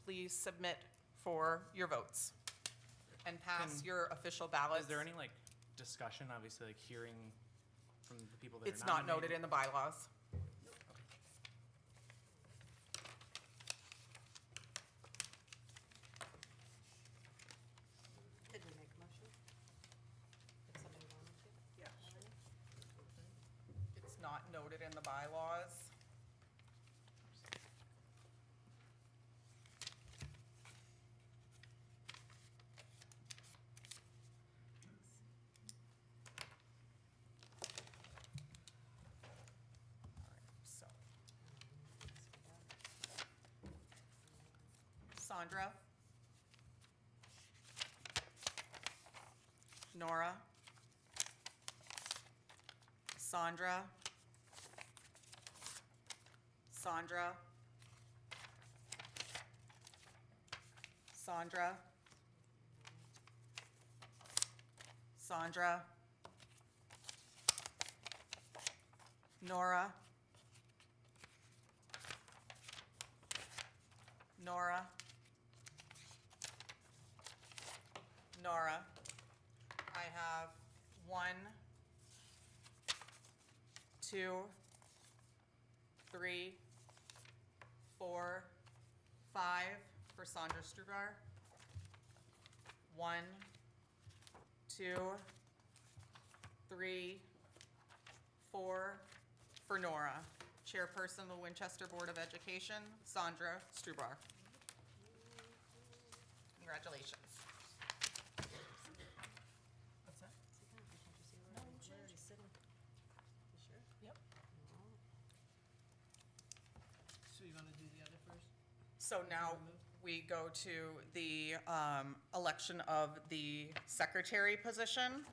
please submit for your votes and pass your official ballots. Is there any like discussion, obviously, like hearing from the people that It's are not nominated? noted in the bylaws. Did we make a motion? Did somebody want to? Yeah. It's not noted in the bylaws. All right, so, Sandra? Nora? Sandra? Sandra? Sandra? Sandra? Nora? Nora? Nora? I have 1, 2, 3, 4, 5 for Sandra Strubar. 1, 2, 3, 4 for Nora. Chairperson of the Winchester Board of Education, Sandra Strubar. Congratulations. What's that? Sit down. Can't you see where we're already sitting? You sure? Yep. So you want to do the other first? So now we go to the election of the secretary position.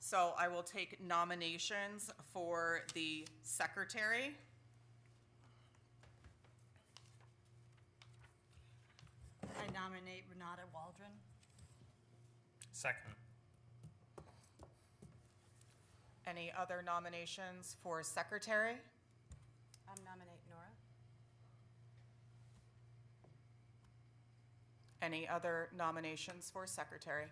So I will take nominations for the secretary. I nominate Renata Waldron. Second. Any other nominations for secretary? Nominate Nora. Any other nominations for secretary?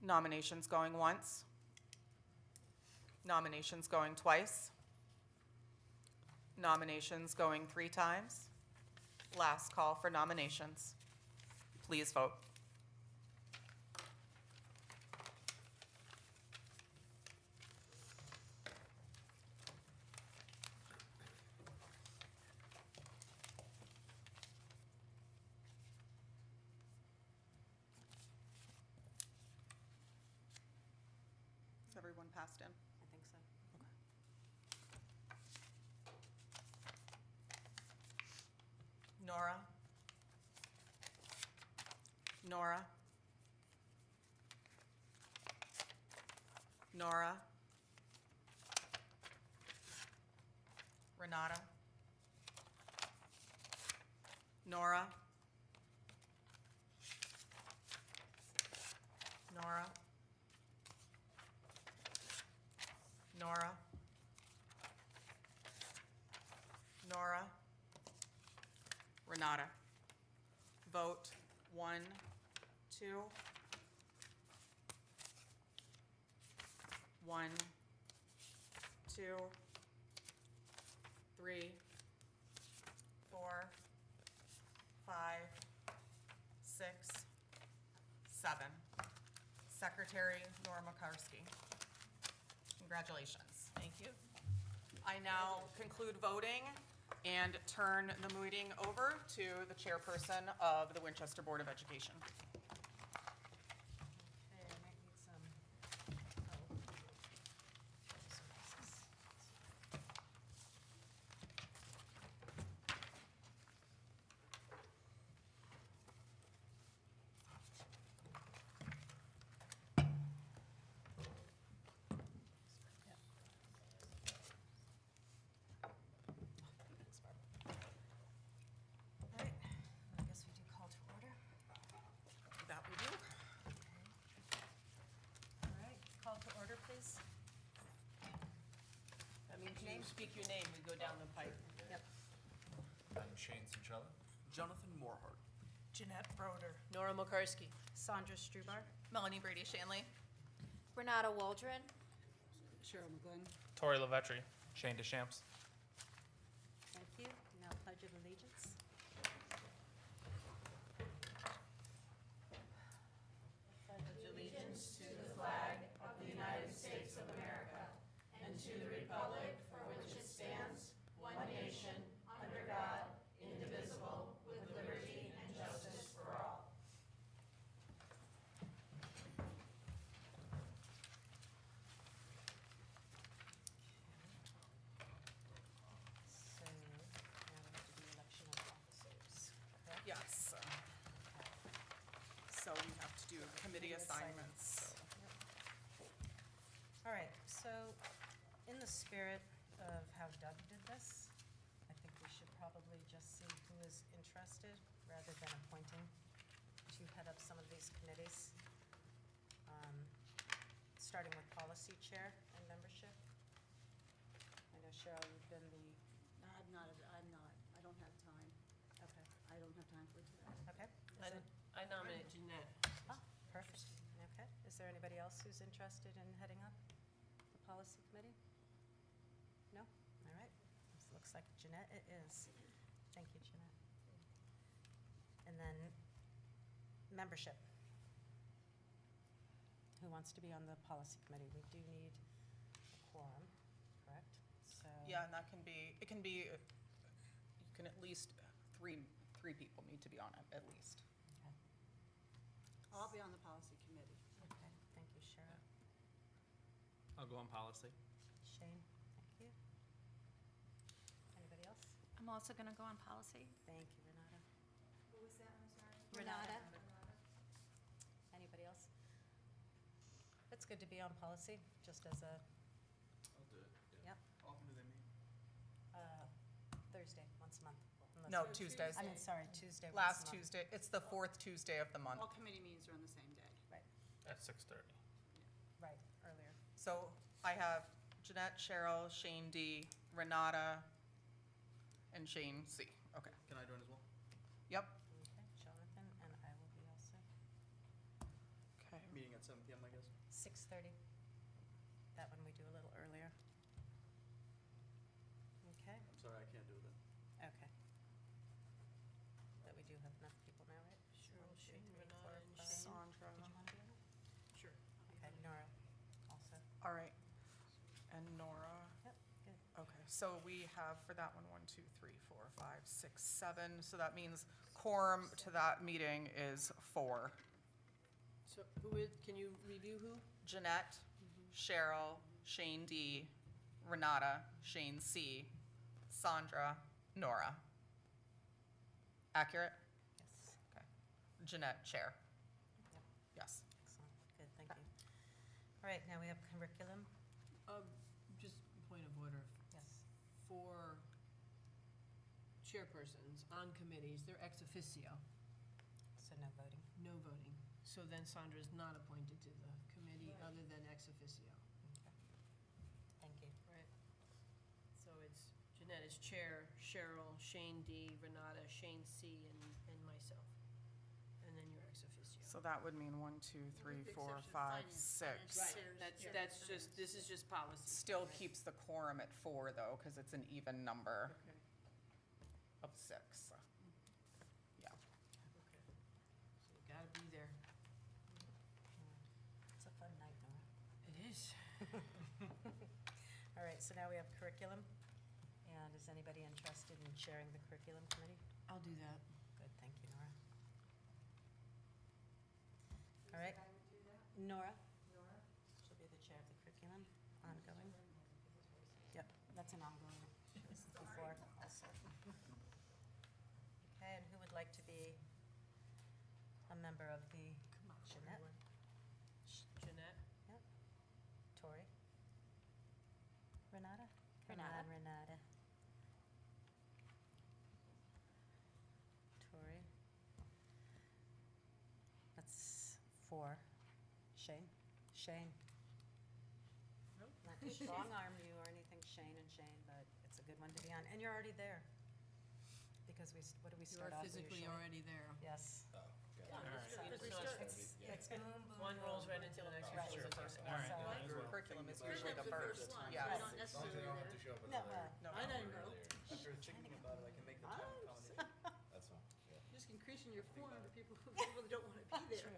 Nominations going once? Nominations going twice? Nominations going 3 times? Last call for nominations. Please vote. Has everyone passed in? I think so. Nora? Nora? Nora? Renata? Nora? Nora? Nora? Nora? Renata? Vote 1, 2. 1, 2, 3, 4, 5, 6, 7. Secretary Nora Makarski. Congratulations. Thank you. I now conclude voting and turn the meeting over to the chairperson of the Winchester Board of Education. Okay, I might need some. All right, I guess we do call to order. That we do. All right, call to order, please. That means you speak your name, we go down the pipe. Yep. Shane Cinchella. Jonathan Morehart. Jeanette Broder. Nora Mokarski. Sandra Strubar. Melanie Brady Shanley. Renata Waldron. Cheryl McGlynn. Tori LaVetri. Shane DeChamps. Thank you. Now pledge of allegiance. So now we have to do election of officers, correct? Yes. So we have to do committee assignments. All right, so in the spirit of how Doug did this, I think we should probably just see who is interested rather than appointing to head up some of these committees. Starting with policy chair and membership. I know Cheryl, you've been the, I'm not, I don't have time. okay, I don't have time for today. okay. Is it- I nominate Jeanette. Ah, perfect, okay. Is there anybody else who's interested in heading up the policy committee? No? All right. Looks like Jeanette it is. Thank you, Jeanette. And then membership. Who wants to be on the policy committee? We do need a quorum, correct? So. Yeah, and that can be, it can be, you can at least, three people need to be on it, at least. Okay. I'll be on the policy committee. Okay, thank you, Cheryl. I'll go on policy. Shane, thank you. Anybody else? I'm also going to go on policy. Thank you, Renata. Who was that, I'm sorry? Renata. Anybody else? It's good to be on policy, just as a, I'll do it. yep, How often do they meet? Thursday, once a month. unless- No, Tuesdays. I mean, sorry, Tuesday. once a Last month. Tuesday, it's the fourth Tuesday of the month. All committee meetings are on the same day. Right, At 6:30. right, earlier. So I have Jeanette, Cheryl, Shane D, Renata, and Shane C. Okay. Can I join as well? Yep. Okay, Jonathan, and I will be also. Okay. Meeting at 7 PM, I guess. 6:30. That one we do a little earlier. Okay, I'm sorry, I can't do it then. okay. But we do have enough people now, right? Cheryl, One, two, Shane, three, Renata, four, and five. Shane. Sandra. Did you want to be on it? Sure. Okay, Nora also. All right. And Nora. Yep, good. Okay, so we have for that one, 1, 2, 3, 4, 5, 6, 7. So that means quorum to that meeting is 4. So who is, can you review who? Jeanette, Cheryl, Shane D, Renata, Shane C, Sandra, Nora. Accurate? Yes, Okay. Jeanette, chair. Yep. Yes. excellent, good, thank you. All right, now we have curriculum. Just point of order. Yes. For chairpersons on committees, they're ex officio, So no voting. no voting. So then Sandra is not appointed to the committee other than ex officio. Okay. Thank you. Right. So it's Jeanette is chair, Cheryl, Shane D, Renata, Shane C, and myself. And then you're ex officio. So that would mean 1, 2, 3, With the 4, exception of 5, finance. 6. Right, that's just, this is just policy. Still keeps the quorum at 4 though, because it's an even number Okay, of 6. Yeah. okay. So you gotta be there. It's a fun night, Nora. It is. All right, so now we have curriculum. And is anybody interested in chairing the curriculum committee? I'll do that. Good, thank you, Nora. All right. Nora? She'll be the chair of the curriculum, ongoing. Yep, that's an ongoing, she was before also. Okay, and who would like to be a member of the Jeanette? Jeanette? Yep. Tori? Renata? Come Renata. on, Renata. Tori? That's 4. Shane? Shane? Not to strong arm you or anything, Shane and Shane, but it's a good one to be on. And you're already there. Because because what do we You start are off physically usually? already there. Yes. All right. It's boom, boom, One boom. rolls right into the next one. Right. All right. So- Curriculum is Curriculum's usually the first. one, Yes. so you're not necessarily there. No, No. I didn't know. After thinking about it, I can make the time accommodation. That's fine, yeah. Just increasing your form to people who really don't want to be there.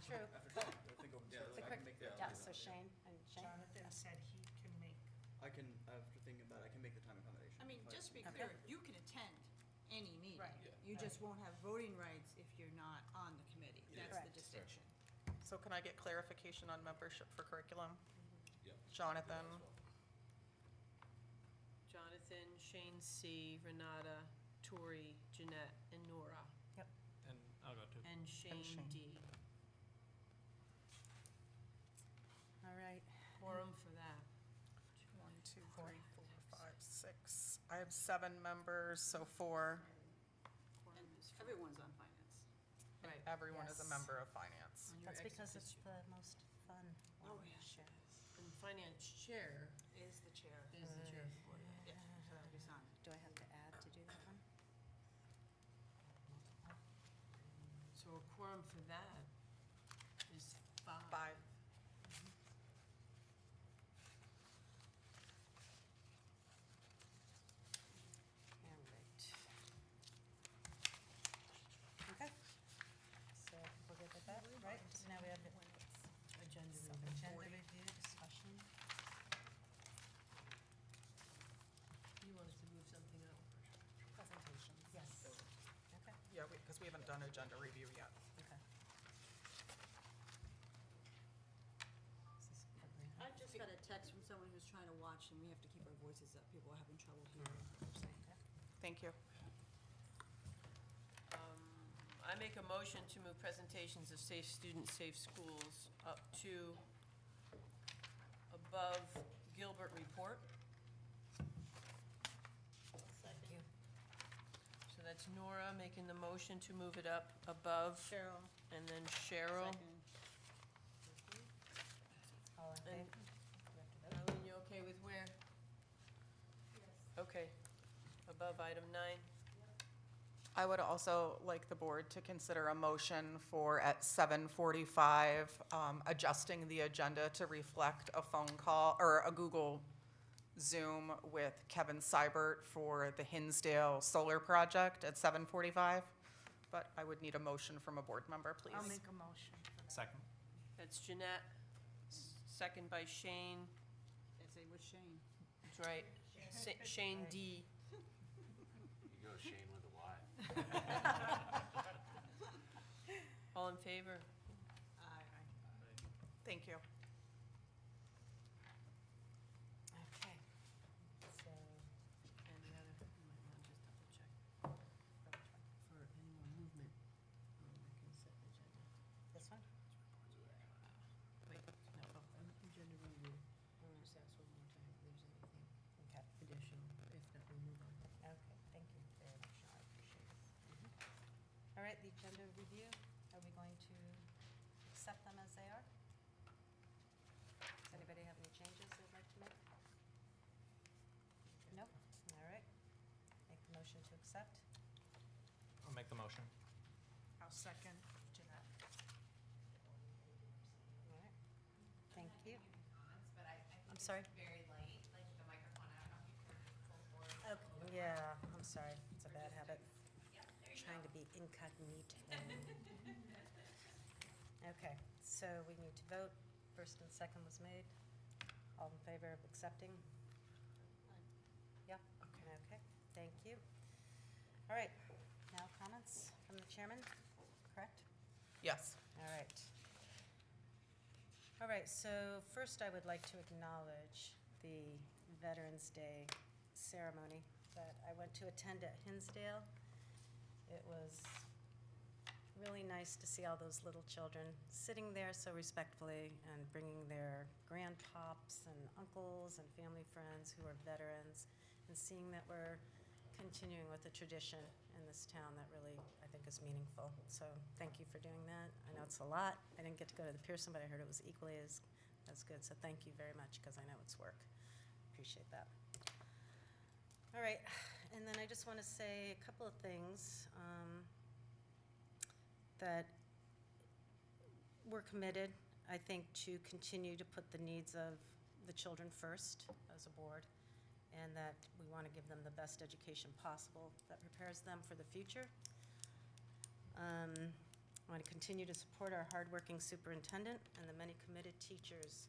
true. After thinking, I think over Yeah, this, it's I can make that. Yeah, so Shane and Shane? Jonathan said he can make, I can, after thinking about it, I can make the time accommodation. I mean, If just to be Okay. clear, you can attend any meeting. Right. Yeah. You just won't have voting rights if you're not on the committee. That's the Correct. distinction. So can I get clarification on membership for curriculum? Yep. Jonathan? Jonathan, Shane C., Renata, Tori, Jeanette, and Nora, And I'll go too. and Shane Shane. D. All right. Quorum for that. 1, 2, 3, 4, 5, 6. I have 7 members, so 4. And everyone's on finance. Right. Everyone is a Yes. member of finance. On your That's because exit it's page. the most fun one. Oh, yeah. Sure. And finance chair Is the chair. is the chair of the board. Yeah, so that'll be signed. Do I have to add to do that one? So a quorum for that is 5. 5. All right. Okay. So we're good with that, right? So now we have the Agenda so review. agenda review, discussion. You wanted to move something up. Presentations. Yes. Okay, Yeah, because we haven't done agenda review yet. okay. This is for Brandon. I just got a text from someone who's trying to watch, and we have to keep our voices up. People are having trouble hearing. Okay. Thank you. I make a motion to move presentations of Safe Students, Safe Schools up to above Gilbert report. Thank you. So that's Nora making the motion to move it up above, Cheryl, and then Cheryl. second. All in And- favor? Do we have to vote? Eileen, you okay with where? Okay. Above item 9. I would also like the board to consider a motion for at 7:45, adjusting the agenda to reflect a phone call or a Google Zoom with Kevin Seibert for the Hinsdale Solar Project at 7:45. But I would need a motion from a board member, please. I'll make a motion for that. Second. That's Jeanette, second by Shane. I'd say with Shane. That's right. Shane D. You go Shane with a Y. All in favor? Aye. Thank you. Okay. So, And the other, you might want to just double check for which one? for any more movement on the consent agenda. This one? Wait, no, agenda review. Just ask one more time if there's anything Okay. additional. If not, we'll move on. Okay, thank you very much, Sean, I appreciate it. All right, the agenda review, are we going to accept them as they are? Does anybody have any changes they'd like to make? No? All right. Make the motion to accept. I'll make the motion. I'll second Jeanette. All right. Thank you. But I think I'm it's sorry? very light, like the microphone, I don't know if you turned it full forward. Okay, yeah, I'm sorry, it's a bad habit. Yep, there you go. Trying to be incognito. Okay, so we need to vote. First and second was made. All in favor of accepting? Yep, okay, thank you. All right, now comments from the chairman, correct? Yes. All right. All right, so first I would like to acknowledge the Veterans Day ceremony that I went to attend at Hinsdale. It was really nice to see all those little children sitting there so respectfully and bringing their grandpops and uncles and family friends who are veterans, and seeing that we're continuing with a tradition in this town that really, I think, is meaningful. So thank you for doing that. I know it's a lot. I didn't get to go to the Pearson, but I heard it was equally as good. So thank you very much, because I know it's work. Appreciate that. All right, and then I just just want to say a couple of things, that we're committed, I think, to continue to put the needs of the children first as a board, and that we want to give them the best education possible that prepares them for the future. I want to continue to support our hardworking superintendent and the many committed teachers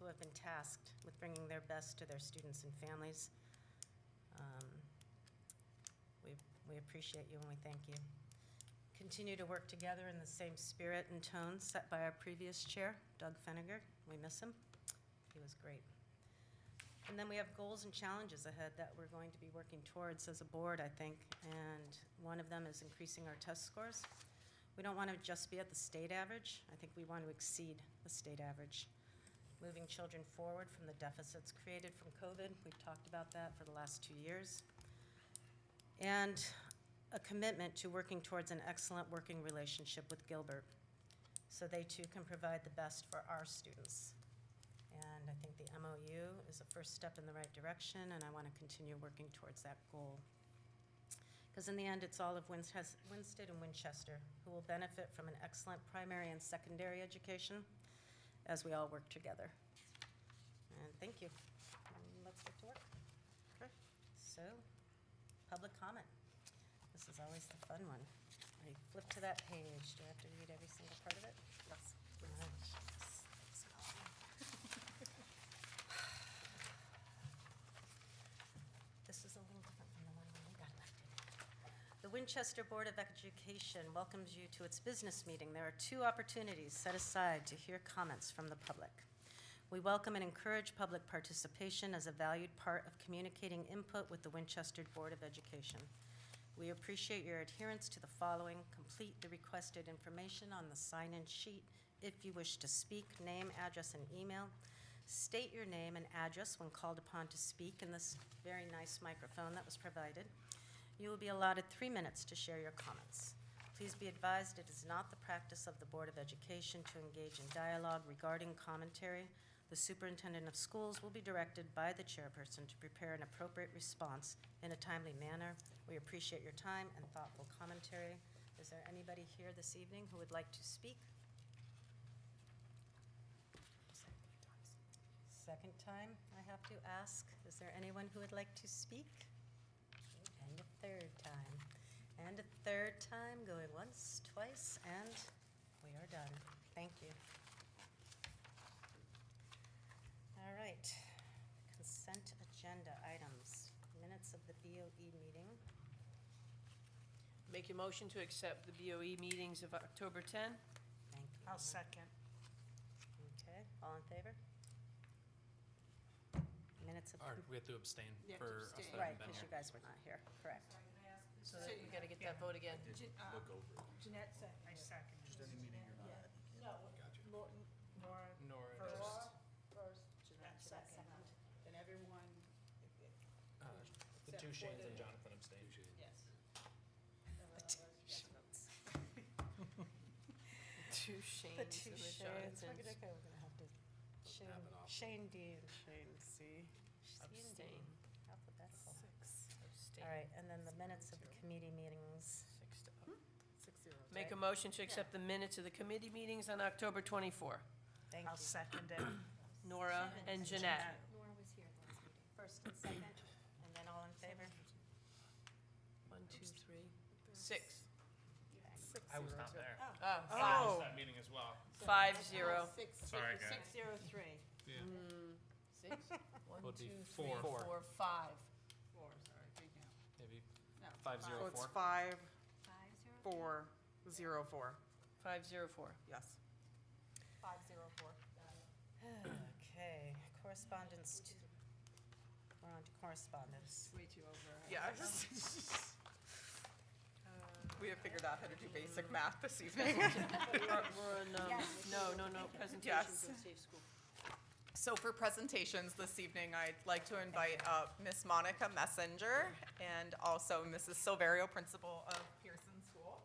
who have been tasked with bringing their best to their students and families. We appreciate you and we thank you. Continue to work together in the same spirit and tone set by our previous chair, Doug Feniger. We miss him. He was great. And then we have goals and challenges ahead that we're going to be working towards as a board, I think, and one of them is increasing our test scores. We don't want to just be at the state average. I think we want to exceed the state average. Moving children forward from the deficits created from COVID. We've talked about that for the last 2 years. And a commitment to working towards an excellent working relationship with Gilbert so they too can provide the best for our students. And I think the MOU is a first step in the right direction, and I want to continue working towards that goal. Because in the end, it's all of Winsted and Winchester who will benefit from an excellent primary and secondary education as we all work together. And thank you. And let's get to work. Okay. So, public comment. This is always the fun one. I flip to that page. Do I have to read every single part of it? Yes. This is a little different from the one when we got elected. The Winchester Board of Education welcomes you to its business meeting. There are 2 opportunities set aside to hear comments from the public. We welcome and encourage public participation as a valued part of communicating input with the Winchester Board of Education. We appreciate your adherence to the following. Complete the requested information on the sign-in sheet. If you wish to speak, name, address, and email. State your name and address when called upon to speak in this very nice microphone that was provided. You will be allotted 3 minutes to share your comments. Please be advised it is not the practice of the Board of Education to engage in dialogue regarding commentary. The superintendent of schools will be directed by the chairperson to prepare an appropriate response in a timely manner. We appreciate your time and thoughtful commentary. Is there anybody here this evening who would like to speak? Second time I have to ask, is there anyone who would like to speak? And a third time. And a third time, going once, twice, and we are done. Thank you. All right, consent agenda items, minutes of the BOE meeting. Make a motion to accept the BOE meetings of October 10. Thank you. I'll second. Okay, all in favor? Minutes of, We have to abstain You have to for us abstain. that right, haven't been because you here. guys were not here, correct. So that we gotta get that vote again. Look over it. Jeanette said, I second. Just any meeting you're not at. Norton, Nora Nora first, first. Jeanette second, and everyone, The 2 Shanes and Jonathan abstained. yes. Two Shanes The 2 and the Shanes, we're Jonathans. gonna have to, Have it off. Shane D and Shane C. Abstain. Alphabetical. Abstain. All right, and then the minutes of the committee meetings. 6-0. Make a motion to accept the minutes of the committee meetings on October 24. Thank I'll you. second it. Nora and Jeanette. Nora was here last meeting. First and second, and then all in favor? 1, 2, 3, 6. I was not there. Oh, I Oh. missed that meeting as well. 5-0. Sorry, guys. 603. 6? 1, Would be 2, 3, four. 4, 5. 4, sorry, big now. Maybe No, 504. So it's 5, 5-0? 4, 0, 4. 504. Yes. 504. Okay, correspondence to, we're on to correspondence. Way too over. Yes. We have figured out how to do basic math this evening. We're on, no, presentations Yes. of Safe School. So for presentations this evening, I'd like to invite up Miss Monica Messenger and also Mrs. Silverio, principal of Pearson School.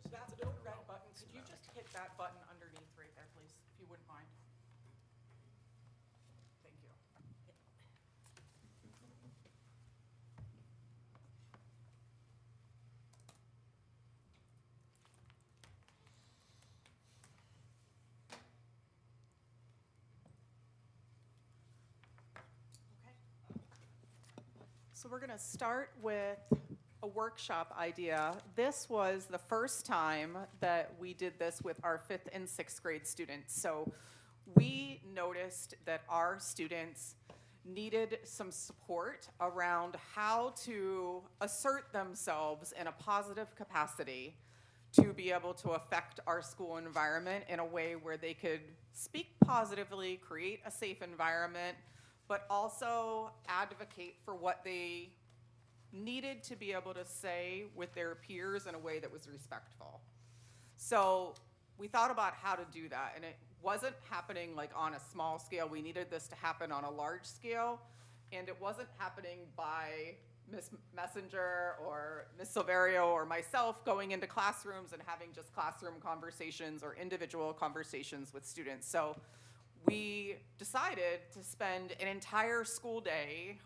just That have to little turn red around. button, could you just hit that button underneath right there, please, if you wouldn't mind? Thank you. Okay. So we're gonna start with a workshop idea. This was the first time that we did this with our 5th and 6th grade students. So we noticed that our students needed some support around how to assert themselves in a positive capacity to be able to affect our school environment in a way where they could speak positively, create a safe environment, but also advocate for what they needed to be able to say with their peers in a way that was respectful. So we thought about how to do that, and it wasn't happening like on a small scale. We needed this to happen on a large scale, and it wasn't happening by Ms. Messenger or Ms. Silverio or myself going into classrooms and having just classroom conversations or individual conversations with students. So we decided to spend an entire school day,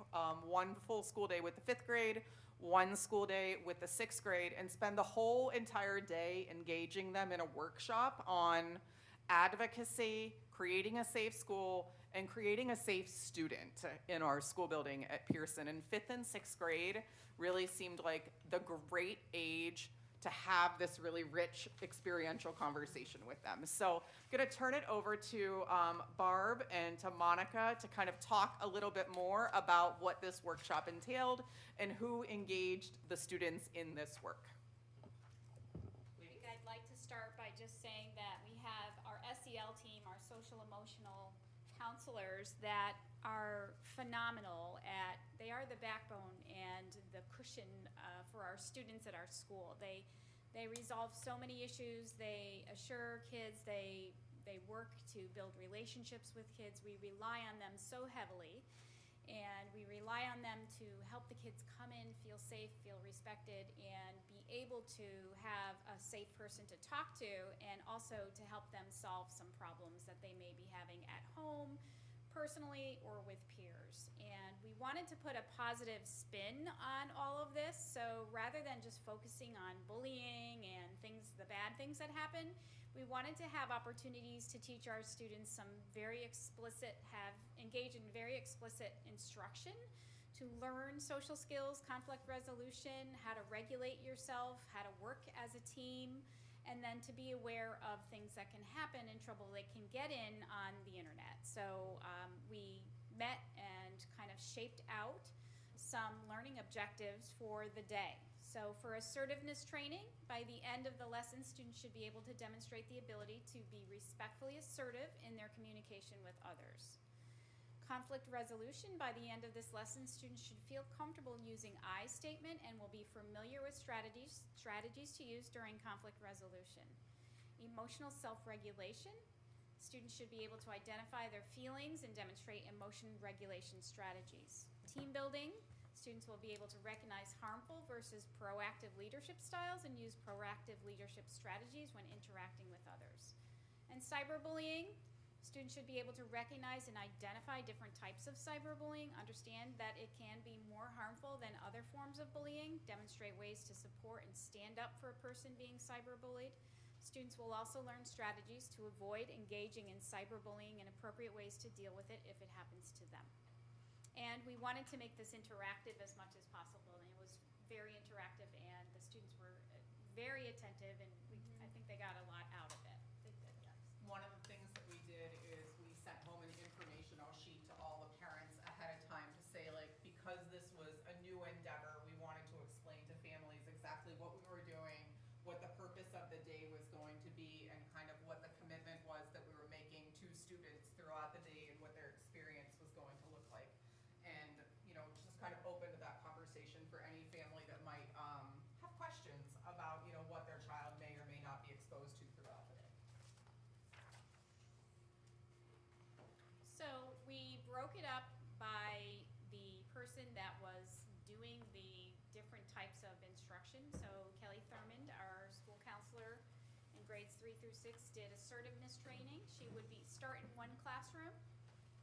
one full school day with the 5th grade, one school day with the 6th grade, and spend the whole entire day engaging them in a workshop on advocacy, creating a safe school, and creating a safe student in our school building at Pearson. And 5th and 6th grade really seemed like the great age to have this really rich experiential conversation with them. So I'm gonna turn it over to Barb and to Monica to kind of talk a little bit more about what this workshop entailed and who engaged the students in this work. I think I'd like to start by just saying that we have our SEL team, our social emotional counselors that are phenomenal at, they are the backbone and the cushion for our students at our school. They resolve so many issues, they assure kids, they work to build relationships with kids. We rely on them so heavily, and we rely on them to help the kids come in, feel safe, feel respected, and be able to have a safe person to talk to, and also to help them solve some problems that they may be having at home, personally, or with peers. And we wanted to put a positive spin on all of this, so rather than just focusing on bullying and things, the bad things that happen, we wanted to have opportunities to teach our students some very explicit, engage in very explicit instruction to learn social skills, conflict resolution, how to regulate yourself, how to work as a team, and then to be aware of things that can happen and trouble they can get in on the internet. So we met and kind of shaped out some learning objectives for the day. So for assertiveness training, by the end of the lesson, students should be able to demonstrate the ability to be respectfully assertive in their communication with others. Conflict resolution, by the end of this lesson, students should feel comfortable using I statement and will be familiar with strategies to use during conflict resolution. Emotional self-regulation, students should be able to identify their feelings and demonstrate emotion regulation strategies. Team building, students will be able to recognize harmful versus proactive leadership styles and use proactive leadership strategies when interacting with others. And cyberbullying, students should be able to recognize and identify different types of cyberbullying, understand that it can be more harmful than other forms of bullying, demonstrate ways to support and stand up for a person being cyberbullied. Students will also learn strategies to avoid engaging in cyberbullying and appropriate ways to deal with it if it happens to them. And we wanted to make this interactive as much as possible, and it was very interactive, and the students were very attentive, and I think they got a lot out of it. They did, yes. One of the things that we did is we sent home an informational sheet to all the parents ahead of time to say, like, because this was a new endeavor, we wanted to explain to families exactly what we were doing, what the purpose of the day was going to be, and kind of what the commitment was that we were making to students throughout the day and what their experience was going to look like. And, you know, just kind of open to that conversation for any family that might have questions about, you know, what their child may or may not be exposed to throughout the day. So we broke it up by the person that was doing the different types of instruction. So Kelly Thurmond, our school counselor, grades 3 through 6 did assertiveness training. She would start in one classroom.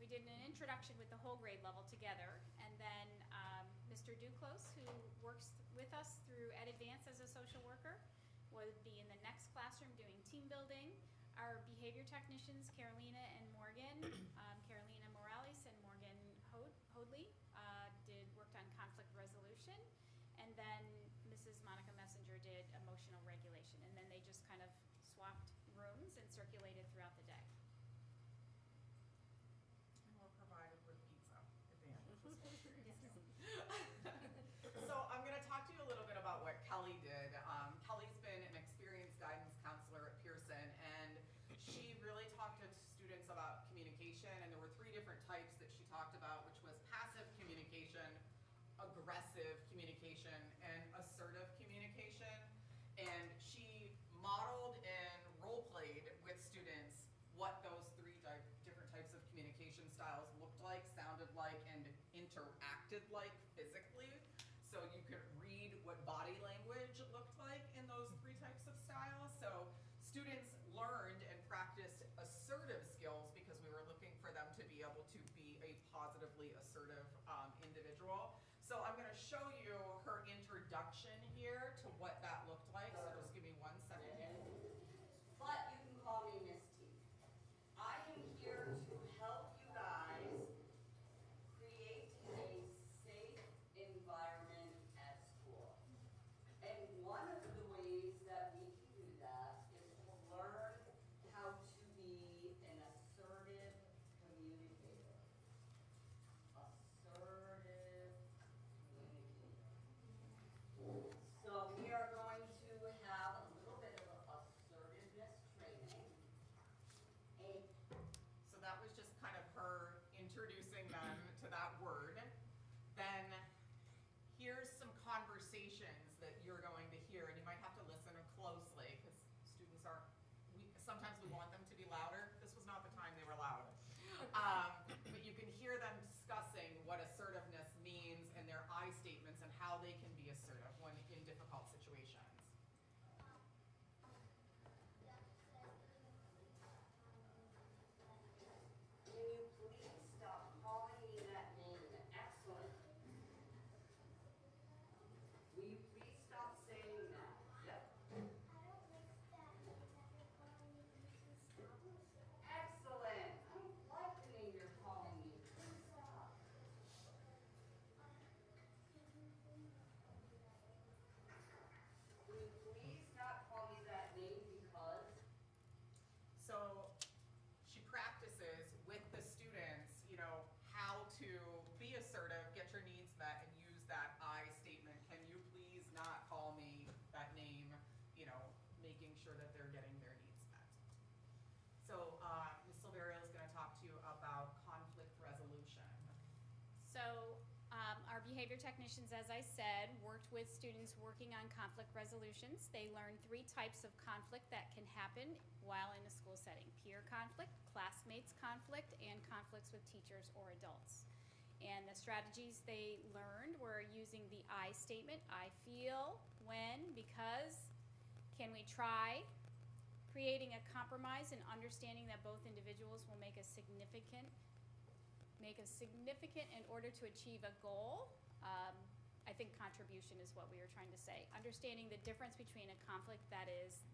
We did an introduction with the whole grade level together, and then Mr. Duclos, who works with us through Ed Advance as a social worker, would be in the next classroom doing team building. Our behavior technicians, Carolina and Morgan, Carolina Morales and Morgan Hoadley, worked on conflict resolution, and then Mrs. Monica Messenger did emotional regulation, and then they just kind of swapped rooms and circulated throughout the day. And we're provided with pizza at the end of the school experience. So I'm gonna talk to you a little bit about what Kelly did. Kelly's been an experienced guidance counselor at Pearson, and she really talked to students about communication, and there were 3 different types that she talked about, which was passive communication, aggressive communication, and assertive communication. And she modeled and role-played with students what those 3 different types of communication styles looked like, sounded like, and interacted like physically. So you could read what body language looked like in those 3 types of styles. So students learned and practiced assertive skills because we were looking for them to be able to be a positively assertive individual. So I'm going to show you her introduction here to what that looked like. So just give me 1 second here. But you can call me Miss T. I am here to help you guys create a safe environment at school. And one of the ways that we can do that is to learn how to be an assertive communicator. Assertive communicator. So we are going to have a little bit of assertiveness training. So that was just kind of her introducing them to that word. Then here's some conversations that you're going to hear, and you might have to listen closely because students are, sometimes we want them to be louder. This was not the time they were loud. But you can hear them discussing what assertiveness means and their I statements and how they can be assertive when in difficult situations. Can you please stop calling me that name? Excellent. Will you please stop saying that? Yep. Excellent. I don't like the name you're calling me. Please stop. Can you please not call me that name because? So she practices with the students, you know, how to be assertive, get your needs met, and use that I statement. Can you please not call me that name? You know, making sure that they're getting their needs met. So Ms. Silverio is going to talk to you about conflict resolution. So our behavior technicians, as I said, worked with students working on conflict resolutions. They learned 3 types of conflict that can happen while in a school setting: peer conflict, classmates conflict, and conflicts with teachers or adults. And the strategies they learned were using the I statement: I feel, when, because, can we try, creating a compromise and understanding that both individuals will make a significant in order to achieve a goal. I think contribution is what we were trying to say. Understanding the difference between a conflict that is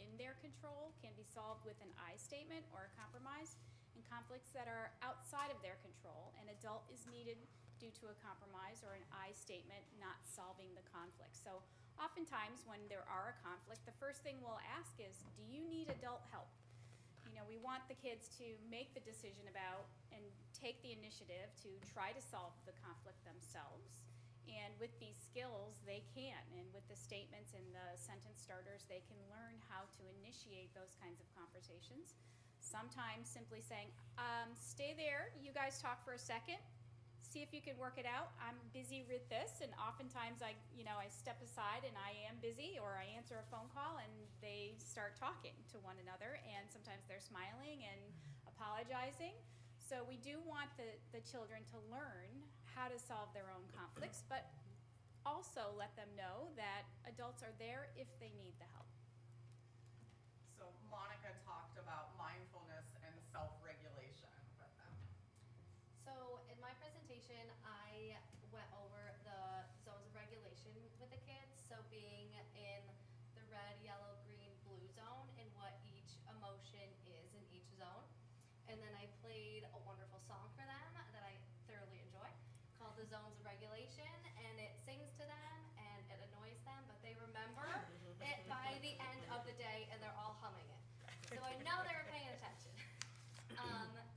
in their control, can be solved with an I statement or a compromise, and conflicts that are outside of their control. An adult is needed due to a compromise or an I statement not solving the conflict. So oftentimes when there are a conflict, the first thing we'll ask is, do you need adult help? You know, we want the kids to make the decision about and take the initiative to try to solve the conflict themselves. And with these skills, they can. And with the statements and the sentence starters, they can learn how to initiate those kinds of conversations. Sometimes simply saying, stay there, you guys talk for a second, see if you can work it out. I'm busy with this, and oftentimes I step aside and I am busy, or I answer a phone call and they start talking to one another, and sometimes they're smiling and apologizing. So we do want the children to learn how to solve their own conflicts, but also let them know that adults are there if they need the help. So Monica talked about mindfulness and self-regulation with them. So in my presentation, I went over the zones of regulation with the kids. So being in the red, yellow, green, blue zone and what each emotion is in each zone. And then I played a wonderful song for them that I thoroughly enjoy called The Zones of Regulation. And it sings to them and it annoys them, but they remember it by the end of the day and they're all humming it. So I know they were paying attention.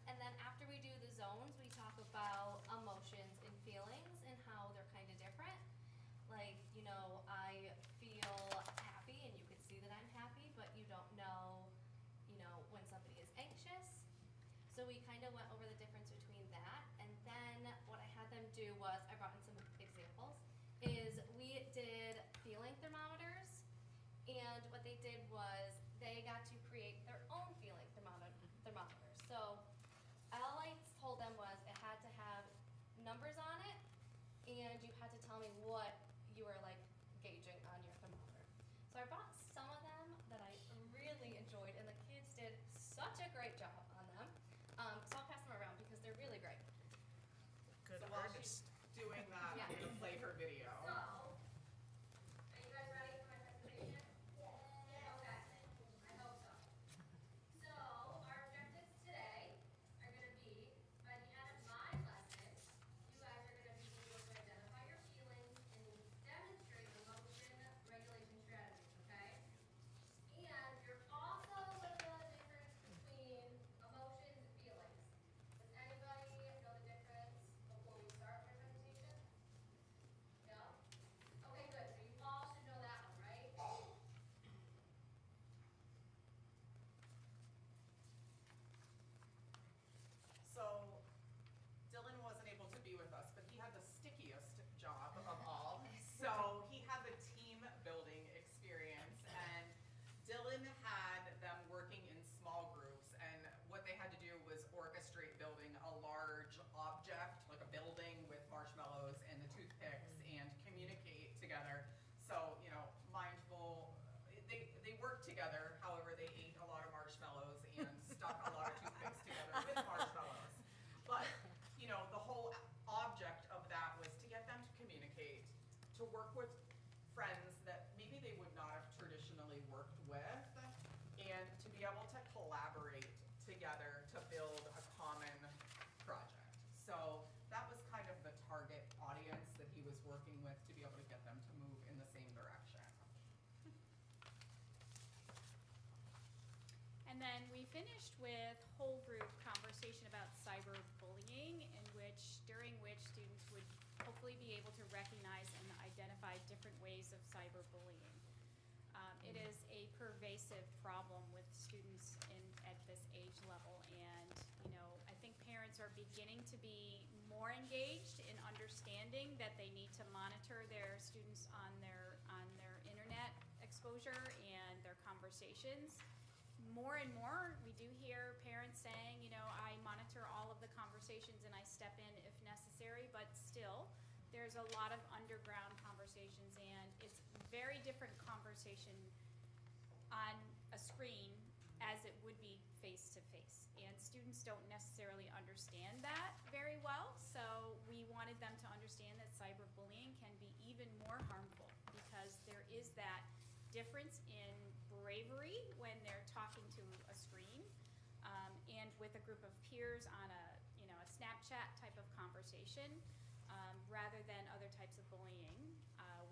And then after we do the zones, we talk about emotions and feelings and how they're kind of different. Like, you know, I feel happy and you can see that I'm happy, but you don't know, you know, when somebody is anxious. So we kind of went over the difference between that. And then what I had them do was, I brought in some examples, is we did feeling thermometers. And what they did was they got to create their own feeling thermometers. So all I told them was it had to have numbers on it, and you had to tell me what you were like gauging on your thermometer. So I brought some of them that I really enjoyed, and the kids did such a great job on them. So I'll pass them around because they're really great. Good So while artist. she's doing that, Yeah. I'm gonna play her video. So, are you guys ready for my presentation? Yeah. Okay, I hope so. So, our objectives today are gonna be, by the end of my lesson, you guys are gonna be able to identify your feelings and demonstrate emotion regulation strategies, okay? And you're also gonna know the difference between emotions and feelings. Does anybody know the difference before we start my presentation? No? Okay, good. So you all should know that one, right? So Dylan wasn't able to be with us, but he had the stickiest job of all. So he had the team building experience, and Dylan had them working in small groups, and what they had to do was orchestrate building a large object, like a building with marshmallows and the toothpicks, and communicate together. So, you know, mindful, they worked together, however, they ate a lot of marshmallows and stuck a lot of toothpicks together with marshmallows. But, you know, the whole object of that was to get them to communicate, to work with friends that maybe they would not have traditionally worked with, and to be able to collaborate together to build a common project. So that was kind of the target audience that he was working with to be able to get them to move in the same direction. And then we finished with whole group conversation about cyberbullying, during which students would hopefully be able to recognize and identify different ways of cyberbullying. It is a pervasive problem with students at this age level, and you know, I think parents are beginning to be more engaged in understanding that they need to monitor their students on their internet exposure and their conversations. More and more, we do hear parents saying, you know, I monitor all of the conversations and I step in if necessary, but still, there's a lot of underground conversations, and it's very different conversation on a screen as it would be face-to-face. And students don't necessarily understand that very well, so we wanted them to understand that cyberbullying can be even more harmful because there is that difference in bravery when they're talking to a screen and with a group of peers on a Snapchat type of conversation rather than other types of bullying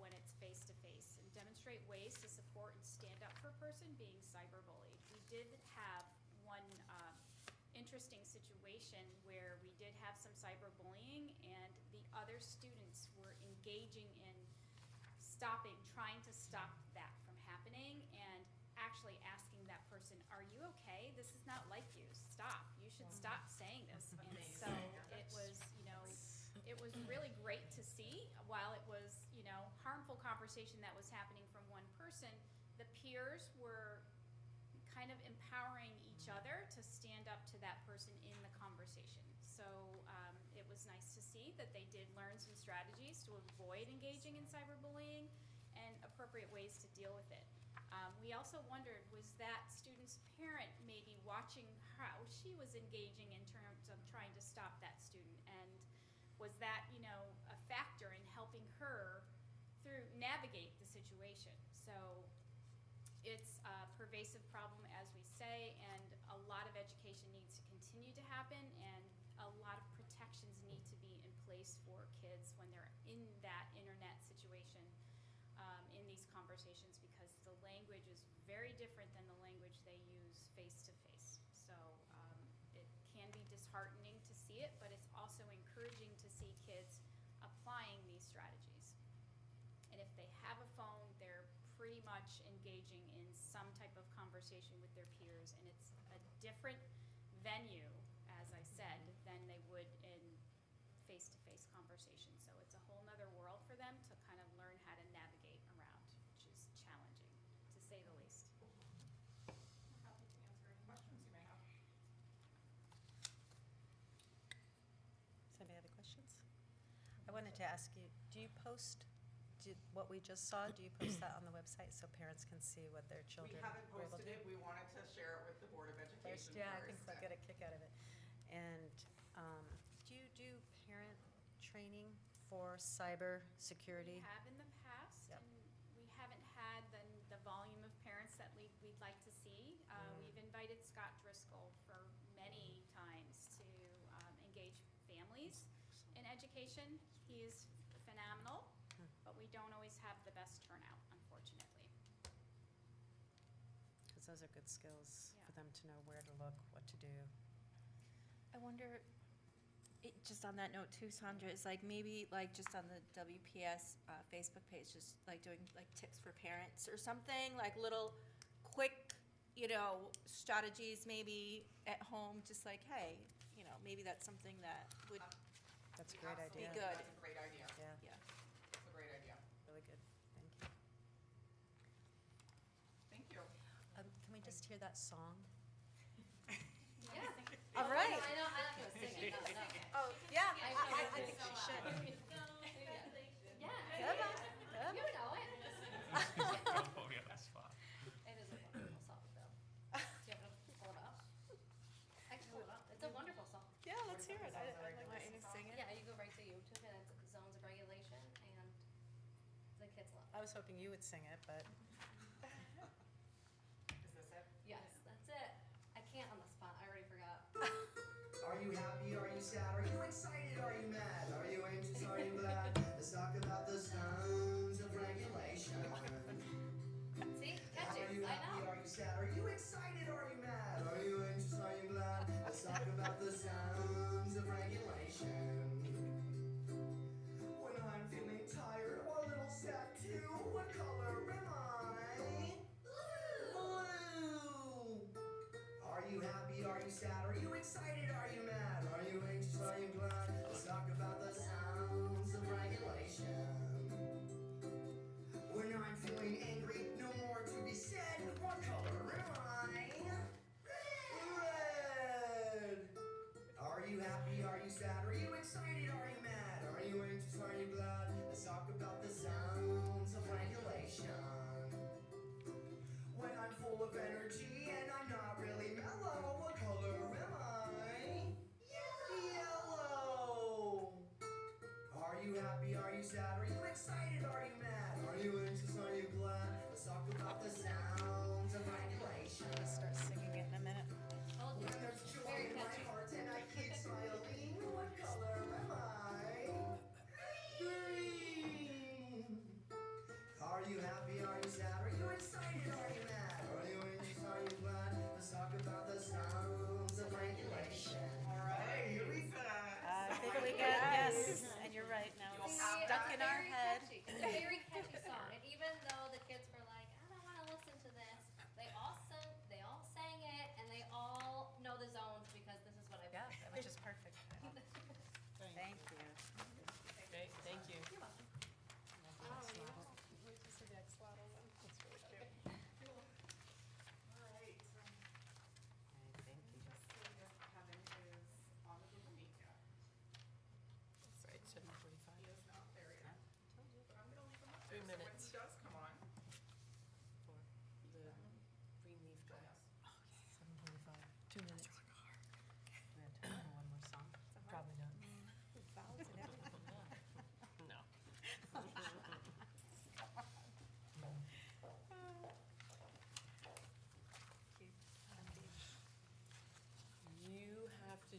when it's face to face, and demonstrate ways to support and stand up for a person being cyberbullied. We did have one interesting situation where we did have some cyberbullying, and the other students were engaging in trying to stop that from happening, and actually asking that person, are you okay? This is not like you. Stop. You should stop saying this. And so it was, it was really great to see. While it was, harmful conversation that was happening from one person, the peers were kind of empowering each other to stand up to that person in the conversation. So it was nice to see that they did learn some strategies to avoid engaging in cyberbullying and appropriate ways to deal with it. we also wondered, was that student's parent maybe watching how she was engaging in terms of trying to stop that student? And was that, a factor in helping her through navigate the situation? So it's a pervasive problem, as we say, and a lot of education needs to continue to happen, and a lot of protections need to be in place for kids when they're in that internet situation, in these conversations, because the language is very different than the language they use face to face. So it can be disheartening to see it, but it's also encouraging to see kids applying these strategies. And if they have a phone, they're pretty much engaging in some type of conversation with their peers, and it's a different venue, as I said, than they would in face-to-face conversation. So it's a whole nother world for them to kind of learn how to navigate around, which is challenging, to say the least. Happy to answer any questions you may have. Does anybody have any questions? I wanted to ask you, do you post what we just saw? Do you post that on the website so parents can see what their We children haven't were able to posted do? it, we wanted to share it with the Board of Education first. Yeah, I think they'll get a kick out of it. And do you do parent training for cyber security? We have in the past, Yep. and we haven't had the volume of parents that we'd like to see. We've invited Scott Driscoll for many times to engage families in education. He is phenomenal, but we don't always have the best turnout, unfortunately. Because those are good skills Yeah. for them to know where to look, what to do. I wonder, just on that note too, Sandra, is like maybe like just on the WPS Facebook page, just like doing like tips for parents or something, like little quick, strategies maybe at home, just like, hey, maybe that's something that would, That's a great idea. Be good. That's a great idea. Yeah, yeah. It's a great idea. really good. Thank you. Thank you. Can we just hear that song? Yeah. All right. I know, I'm gonna sing it, no, no. Oh, yeah. I think you should. Yeah. Come on, come You know it. Don't put me on the spot. It is a wonderful song, though. Do you want me to pull it up? I can pull it up. It's a wonderful song. Yeah, let's hear it. I'd like to sing it. Yeah, you go right to YouTube, and it's Zones of Regulation, and the kids love it. I was hoping you would sing it, but Is this it? Yes, that's it. I can't on the spot, I already forgot. Are you happy? Are you sad? Are you excited? Are you mad? Are you anxious? Are you glad? Let's talk about the zones of regulation. See, catchy, Are you I happy? know. Are you sad? Are you excited? Are you mad? Are you anxious? Are you glad? Let's talk about the zones of regulation. When I'm feeling tired or a little sad too, what color am I? Blue. Are you happy? Are you sad? Are you excited? Are you mad? Are you anxious? Are you glad? Let's talk about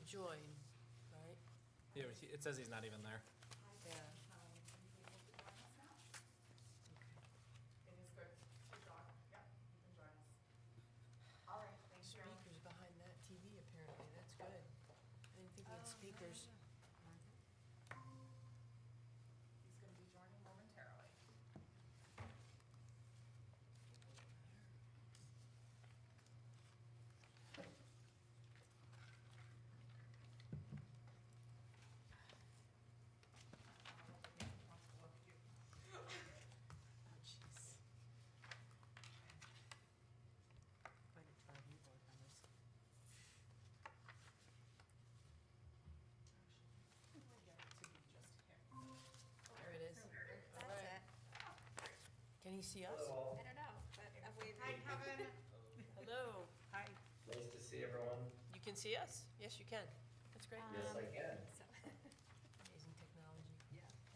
join, right? Yeah, it says he's not even there. Yeah. It is good to join. Yep, you can join us. All right, thank you. Speakers behind that TV apparently, that's good. I didn't think we had speakers. He's gonna be joining momentarily. Invited to our new board members. There it is. All That's right. it. Can he see us? I don't know, but I'm waving. Hi, Kevin. Hello. Hi. Nice to see everyone. You can see us? Yes, you can. That's great. Yes, I can. Amazing technology.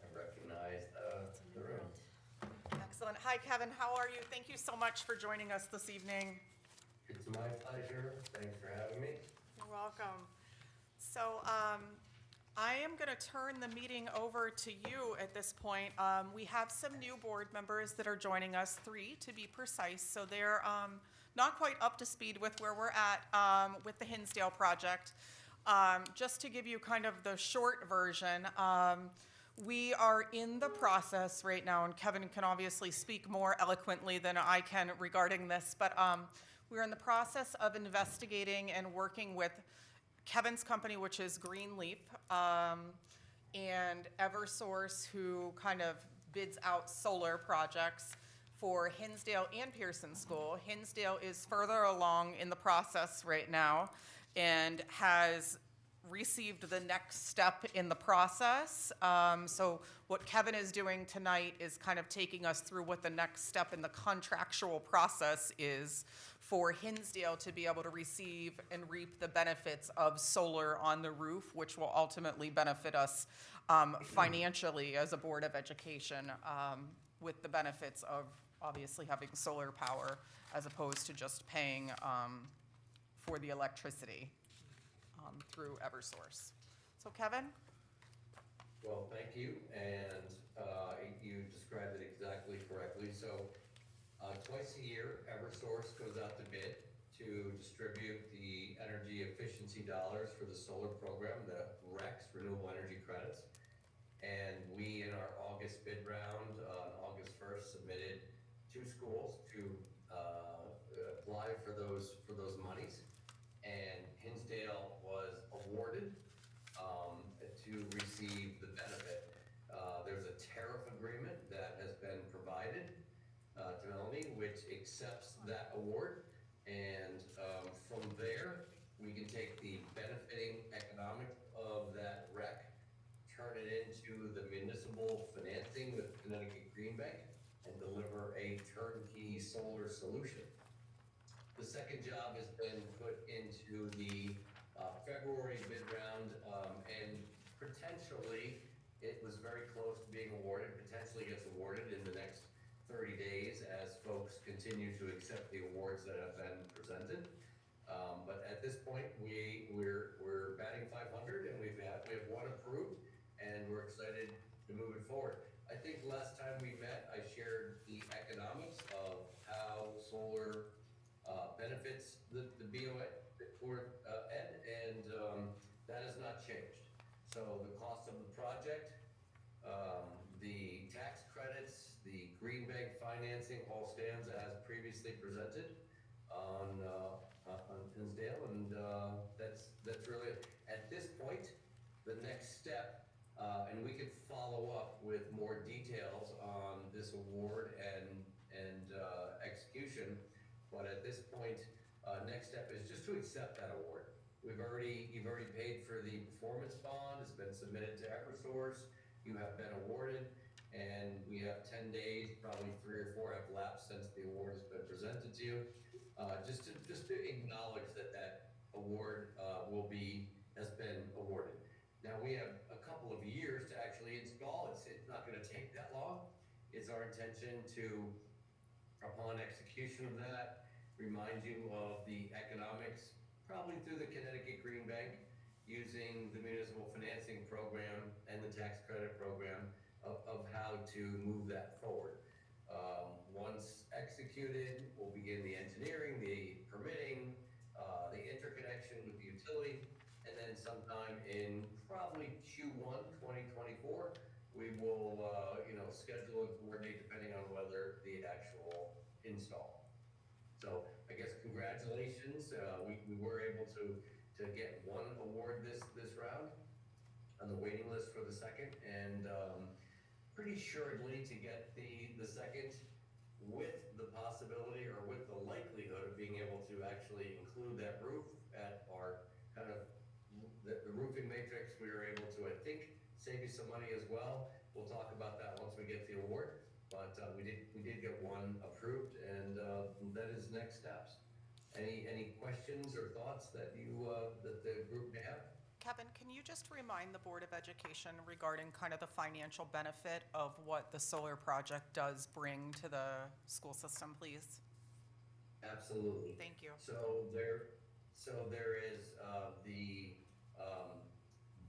I recognize the room. Excellent. Hi, Kevin. How are you? Thank you so much for joining us this evening. It's my pleasure. Thanks for having me. You're welcome. So I am going to turn the meeting over to you at this point. We have some new board members that are joining us, 3 to be precise. So they're not quite up to speed with where we're at with the Hinsdale project. Just to give you kind of the short version, we are in the process right now, and Kevin can obviously speak more eloquently than I can regarding this, but we're in the process of investigating and working with Kevin's company, which is Greenleap, and Eversource, who kind of bids out solar projects for Hinsdale and Pearson School. Hinsdale is further along in the process right now and has received the next step in the process. So what Kevin is doing tonight is kind of taking us through what the next step in the contractual process is for Hinsdale to be able to receive and reap the benefits of solar on the roof, which will ultimately benefit us financially as a Board of Education with the benefits of obviously having solar power as opposed to just paying for the electricity through Eversource. So Kevin? Well, thank you, and you described it exactly correctly. So twice a year, Eversource goes out to bid to distribute the energy efficiency dollars for the solar program, the RECs, Renewable Energy Credits. And we, in our August bid round, on August 1st, submitted 2 schools to apply for those monies. And Hinsdale was awarded to receive the benefit. There's a tariff agreement that has been provided to Melanie, which accepts that award. And from there, we can take the benefiting economics of that REC, turn it into the municipal financing with Connecticut Green Bank, and deliver a turnkey solar solution. The second job has been put into the February bid round, and potentially, it was very close to being awarded, potentially gets awarded in the next 30 days as folks continue to accept the awards that have been presented. But at this point, we're batting 500, and we have 1 approved, and we're excited to move it forward. I think last time we met, I shared the economics of how solar benefits the BOA for Ed, and that has not changed. So the cost of the project, the tax credits, the Green Bank financing all stands as previously presented on Hinsdale, and that's really it. At this point, the next step, and we could follow up with more details on this award and execution, but at this point, next step is just to accept that award. You've already paid for the performance bond. It's been submitted to Eversource. You have been awarded, and we have 10 days, probably 3 or 4 have lapsed since the award has been presented to you. Just to acknowledge that award has been awarded. Now we have a couple of years to actually install. It's not going to take that long. It's our intention to, upon execution of that, remind you of the economics, probably through the Connecticut Green Bank, using the municipal financing program and the tax credit program of how to move that forward. Once executed, we'll begin the engineering, the permitting, the interconnection with the utility, and then sometime in probably Q1 2024, we will, schedule and coordinate depending on whether the actual install. So I guess congratulations, we were able to get one award this round on the waiting list for the second, and pretty assuredly to get the second with the possibility or with the likelihood of being able to actually include that roof at our kind of, the roofing matrix, we were able to, I think, save you some money as well. We'll talk about that once we get the award, but we did get one approved, and that is next steps. Any questions or thoughts that that the group may have? Kevin, can you just remind the Board of Education regarding kind of the financial benefit of what the solar project does bring to the school system, please? Absolutely. Thank you. So there is the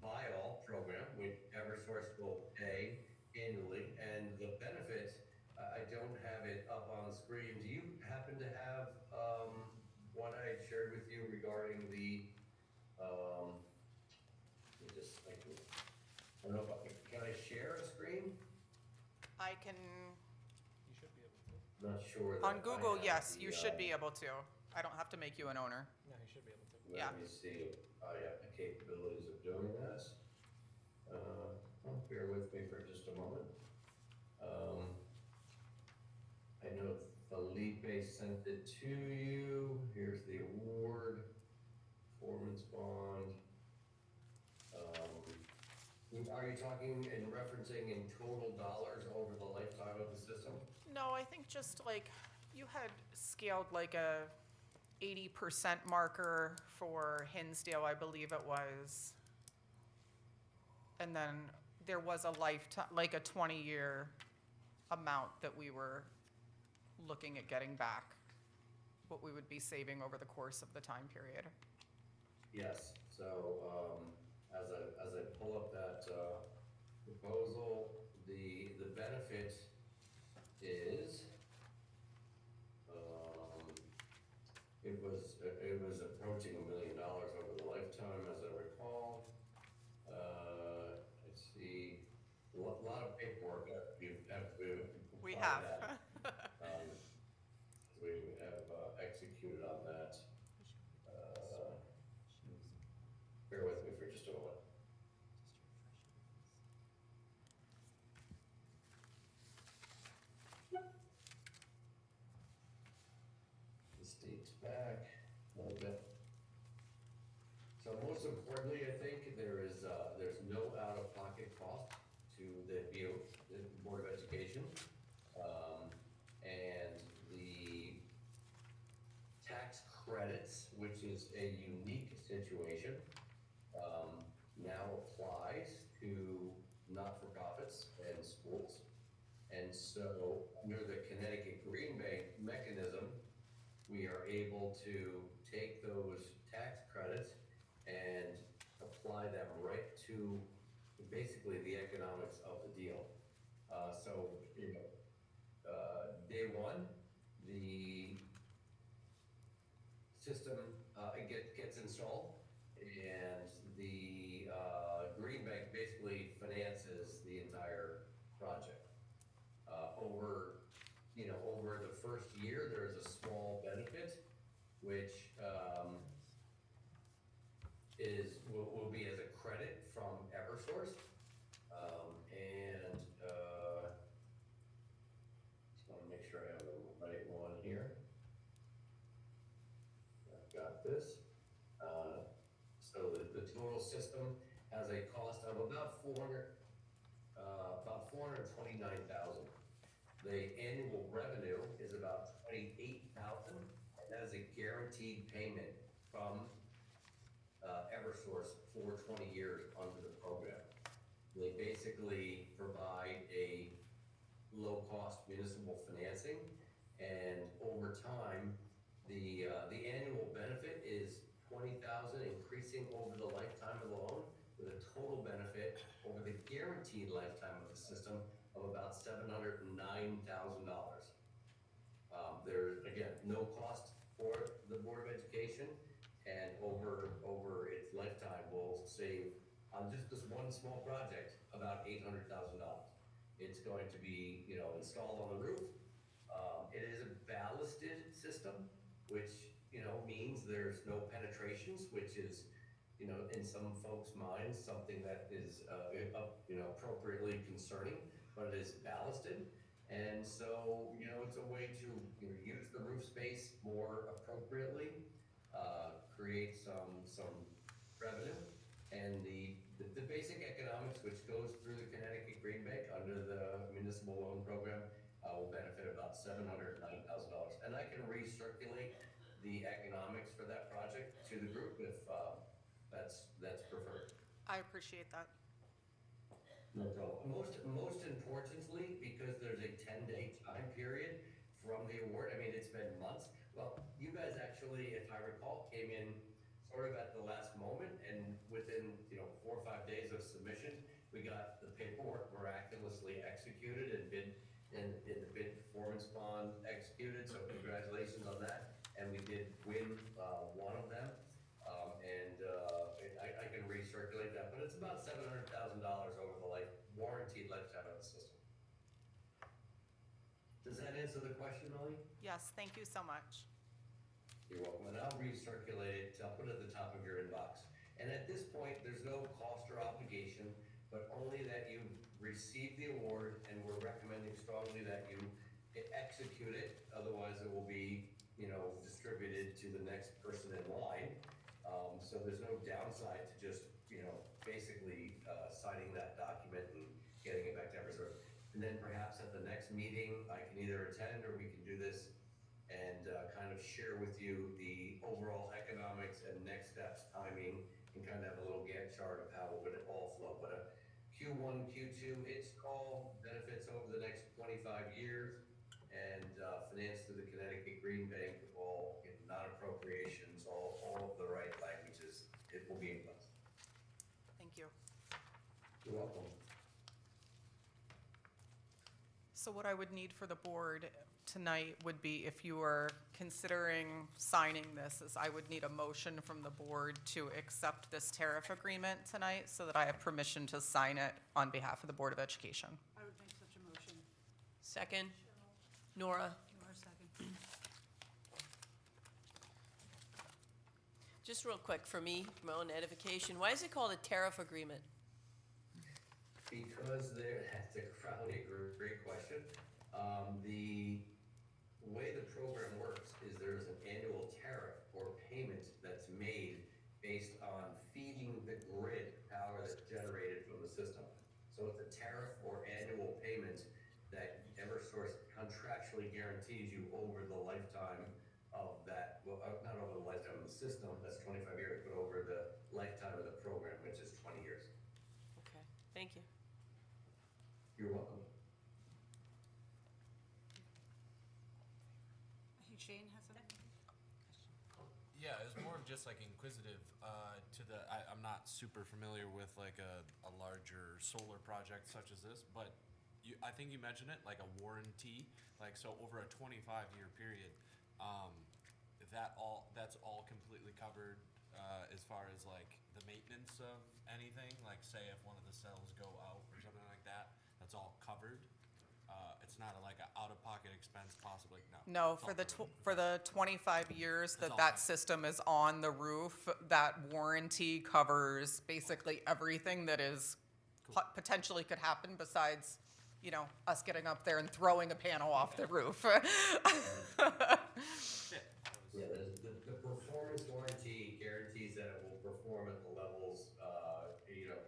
buy-all program, which Eversource will pay annually, and the benefit, I don't have it up on the screen. Do you happen to have what I had shared with you regarding the, I don't know if can I share a screen? I can, You should be able to. Not sure. on that I Google, have yes, the, you should be able to. I don't have to make you an owner. No, you should be able to. Yeah. Let me see if I have the capabilities of doing that. Bear with me for just a moment. I know Felipe sent it to you. Here's the award, performance bond. Are you talking and referencing in total dollars over the lifetime of the system? No, I think just like, you had scaled like a 80% marker for Hinsdale, I believe it was. And then there was a lifetime, like a 20-year amount that we were looking at getting back, what we would be saving over the course of the time period. Yes, so, as I pull up that, proposal, the benefit is, it was approaching $1 million over the lifetime, as I recall. Let's see, a lot of paperwork that We have. We have executed on that. Bear with me for just a moment. This dates back a little bit. So most importantly, I think there's no out-of-pocket cost to the BO, the Board of Education. And the tax credits, which is a unique situation, now applies to not-for-profits and schools. And so under the Connecticut Green Bank mechanism, we are able to take those tax credits and apply them right to basically the economics of the deal. So, day one, the system gets installed, and the Green Bank basically finances the entire project. Over the first year, there's a small benefit, which will be as a credit from Eversource, and just want to make sure I have the right one here. I've got this. So the total system has a cost of about $429,000. The annual revenue is about $28,000. That is a guaranteed payment from Eversource for 20 years under the program. They basically provide a low-cost municipal financing, and over time, the annual benefit is 20,000, increasing over the lifetime of the loan, with a total benefit over the guaranteed lifetime of the system of about $709,000. There's, again, no cost for the Board of Education, and over its lifetime, we'll save on just this one small project about $800,000. It's going to be, installed on the roof. It is a ballasted system, which, means there's no penetrations, which is, in some folks' minds, something that is, appropriately concerning, but it is ballasted. And so, it's a way to use the roof space more appropriately, create some revenue. And the basic economics, which goes through the Connecticut Green Bank under the municipal loan program, will benefit about $709,000. And I can recirculate the economics for that project to the group if that's preferred. I appreciate that. No problem. Most importantly, because there's a 10-day time period from the award. I mean, it's been months. Well, you guys actually, if I recall, came in sort of at the last moment, and within 4 or 5 days of submission, we got the paperwork miraculously executed and the bid performance bond executed. So congratulations on that. And we did win one of them. I can recirculate that, but it's about $700,000 over the warranted lifetime of the system. Does that answer the question, Molly? Yes, thank you so much. You're welcome, and I'll recirculate it, I'll put it at the top of your inbox. And at this point, there's no cost or obligation, but only that you receive the award, and we're recommending strongly that you execute it, otherwise it will be, distributed to the next person in line. So there's no downside to just, basically signing that document and getting it back to Eversource. And then perhaps at the next meeting, I can either attend or we can do this and kind of share with you the overall economics and next steps, timing, and kind of have a little Gantt chart of how it would all flow. But a Q1, Q2 install, benefits over the next 25 years, and financed through the Connecticut Green Bank, all in non-appropriations, all of the right languages. It will be in place. Thank you. You're welcome. So what I would need for the board tonight would be, if you are considering signing this, is I would need a motion from the board to accept this tariff agreement tonight so that I have permission to sign it on behalf of the Board of Education. I would make such a motion. Second. Nora? Nora, second. Just real quick for me, for my own edification, why is it called a tariff agreement? Because that's probably a great question. The way the program works is there's an annual tariff or payment that's made based on feeding the grid power that's generated from the system. So it's a tariff or annual payment that Eversource contractually guarantees you over the lifetime of that, well, not over the lifetime of the system, that's 25 years, but over the lifetime of the program, which is 20 years. Okay, thank you. You're welcome. I think Shane has something. Yeah, it was more of just like inquisitive I'm not super familiar with like a larger solar project such as this, but I think you mentioned it, like a warranty, like so over a 25-year period, that's all completely covered as far as like the maintenance of anything, like say if one of the cells go out or something like that, that's all covered. It's not like an out-of-pocket expense possibly, no. No, for the 25 years That's all that covered. system is on the roof, that warranty covers basically everything that is potentially could happen besides, us getting up there and throwing a panel off the roof. Yeah, the performance warranty guarantees that it will perform at the levels,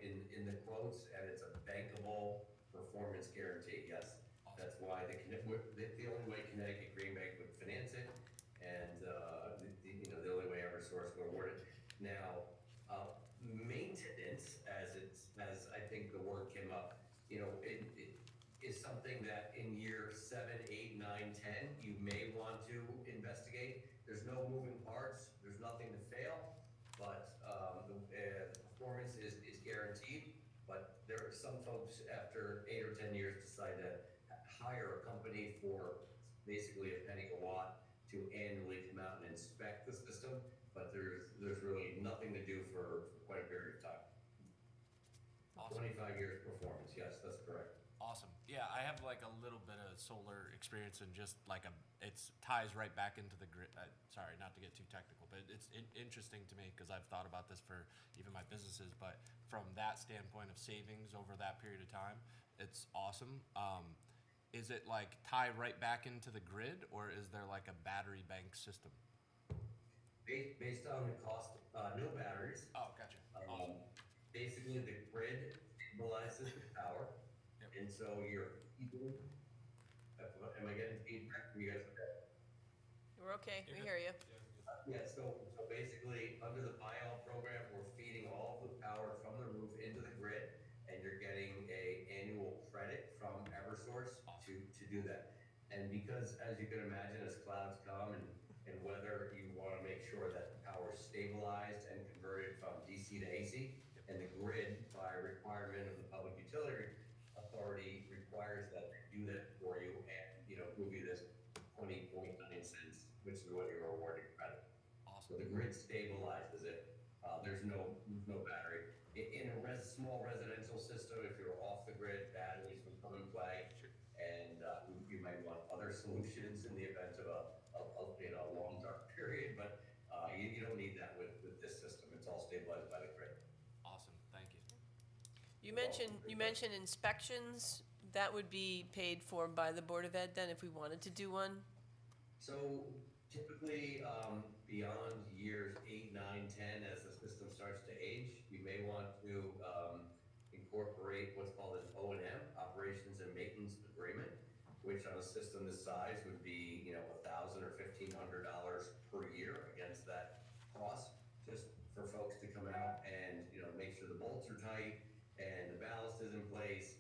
in the quotes, and it's a bankable performance guarantee, yes. That's why the only way Connecticut Green Bank would finance it, and, the only way Eversource would award it. Now, maintenance, as I think the word came up, it is something that in year 7, 8, 9, 10, you may want to investigate. There's no moving parts, there's nothing to fail. but the performance is guaranteed. But there are some folks after 8 or 10 years decide to hire a company for basically a penny a watt to annually come out and inspect the system. But there's really nothing to do for quite a period of time. Awesome. 25 years performance, yes, that's correct. Awesome. Yeah, I have like a little bit of solar experience and just like it's ties right back into the grid. Sorry, not to get too technical, but it's interesting to me because I've thought about this for even my businesses. But from that standpoint of savings over that period of time, it's awesome. Is it like tie right back into the grid, or is there like a battery bank system? Based on the cost, no batteries. Oh, gotcha. Awesome. Basically, the grid stabilizes the power, and so you're heating. Am I getting feedback from you guys? Okay. We're okay, we hear you. Yeah, so basically, under the buyout program, we're feeding all the power from the roof into the grid, and you're getting a annual credit from Eversource to do that. And because, as you can imagine, as clouds come and weather, you want to make sure that the power is stabilized and converted from DC to AC. And the grid, by requirement of the Public Utility Authority, requires that they do that for you and, move you this 20.9 cents, which is what you're awarding credit. Awesome. So the grid stabilizes it. There's no battery. In a small residential system, if you're off the grid, batteries will come in play. And you might want other solutions in the event of a long dark period, but you don't need that with this system. It's all stabilized by the grid. Awesome. Thank you. You mentioned inspections, that would be paid for by the Board of Ed then, if we wanted to do one? So typically, beyond years 8, 9, 10, as the system starts to age, you may want to incorporate what's called an O&M, Operations and Maintenance Agreement, which on a system this size would be, $1,000 or $1,500 per year against that cost, just for folks to come out and, make sure the bolts are tight and the ballast is in place.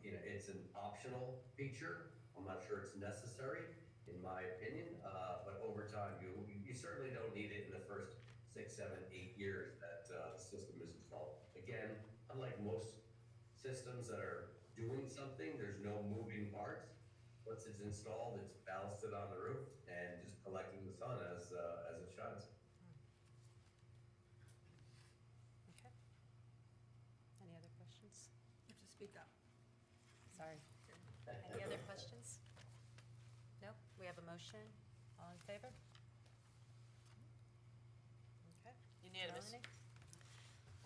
It's an optional feature. I'm not sure it's necessary, in my opinion, but over time, you certainly don't need it in the first 6, 7, 8 years that the system is installed. Again, unlike most systems that are doing something, there's no moving parts. Once it's installed, it's ballasted on the roof and just collecting the sun as it shines. Okay. Any other questions? You have to speak up. Sorry. Any other questions? No? We have a motion. All in favor? Okay. Unanimous. Melanie?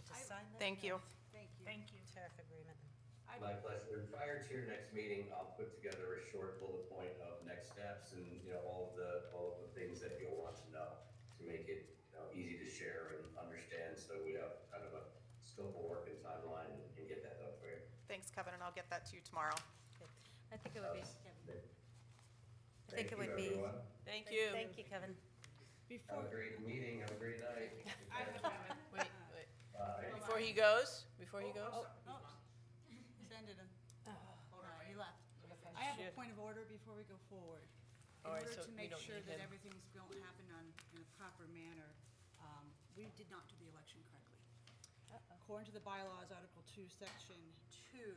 Just sign that? Thank you. Thank you. Thank you. Tariff agreement. My pleasure. And prior to your next meeting, I'll put together a short bullet point of next steps and, all of the things that you'll want to know to make it, easy to share and understand. So we have kind of a scope of work and timeline and get that done for you. Thanks, Kevin, and I'll get that to you tomorrow. Good. I think it would be, Thank you, everyone. Thank you. thank you, Kevin. Have a great meeting. Have a great night. Wait, Bye. before he goes, Oh, sended him. Hold on, he left. I have a Shit. point of order before we go forward. In All right, order so to we make don't sure need that him. everything's going to happen in a proper manner, we did not do the election correctly. According to the bylaws, Article 2, Section 2,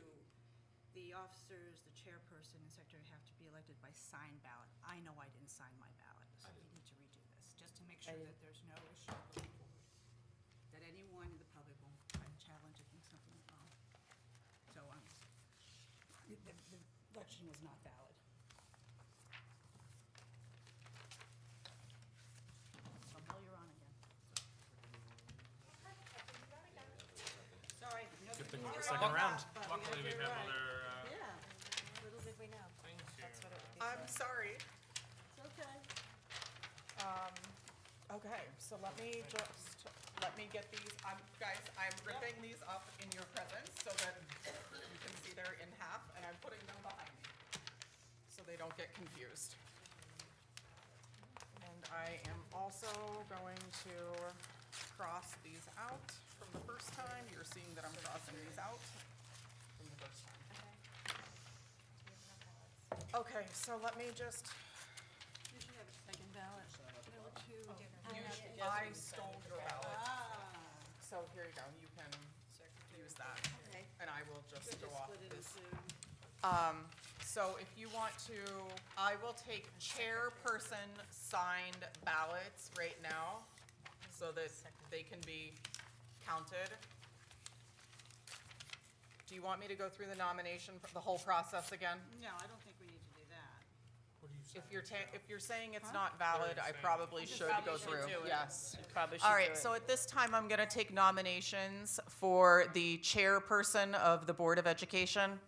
the officers, the chairperson, and secretary have to be elected by signed ballot. I know I didn't sign my ballot, so we need to redo this, just to make sure that there's no issue going forward. That anyone in the public won't try to challenge if there's something wrong. So, the election was not valid. So, Bill, you're on again. Sorry. Second round. Luckily, we have other. Yeah. Little did we know. That's what it would be. I'm for. sorry. It's okay. Okay, so let me get these, guys, I'm ripping these up in your presence so that you can see they're in half, and I'm putting them behind me, so they don't get confused. And I am also going to cross these out from the first time. You're seeing that I'm crossing these out from the first time. Okay, so let me just, You should have a second ballot. two different. I stole your ballot, Ah, so here you go, you can use that. Okay. And I will just good to go off split it this. into. So if you want to, I will take chairperson signed ballots right now so that they can be counted. Do you want me to go through the nomination, the whole process again? No, I don't think we need to do that. If you're saying it's not valid, I probably should go through, yes. Probably should All do right, it. so at this time, I'm gonna take nominations for the chairperson of the Board of Education.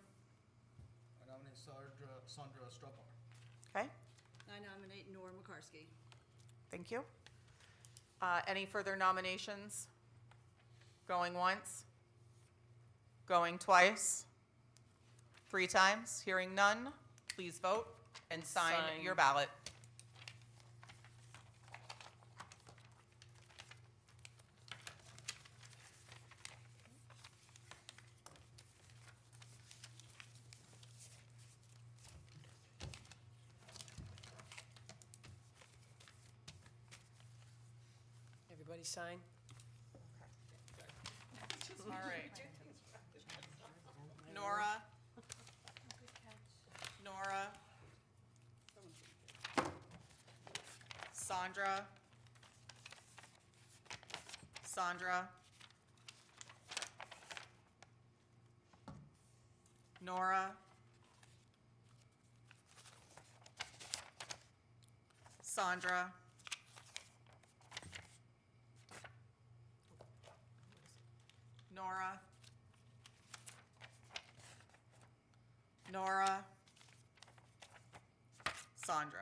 I nominate Sandra Stropar. Okay, I nominate Nora McCarsky. thank you. Any further nominations? Going once? Going twice? 3 times? Hearing none, please vote and sign Sign. your ballot. Everybody sign? All right. Nora? Nora? Sandra? Sandra? Nora? Sandra? Nora? Nora? Sandra?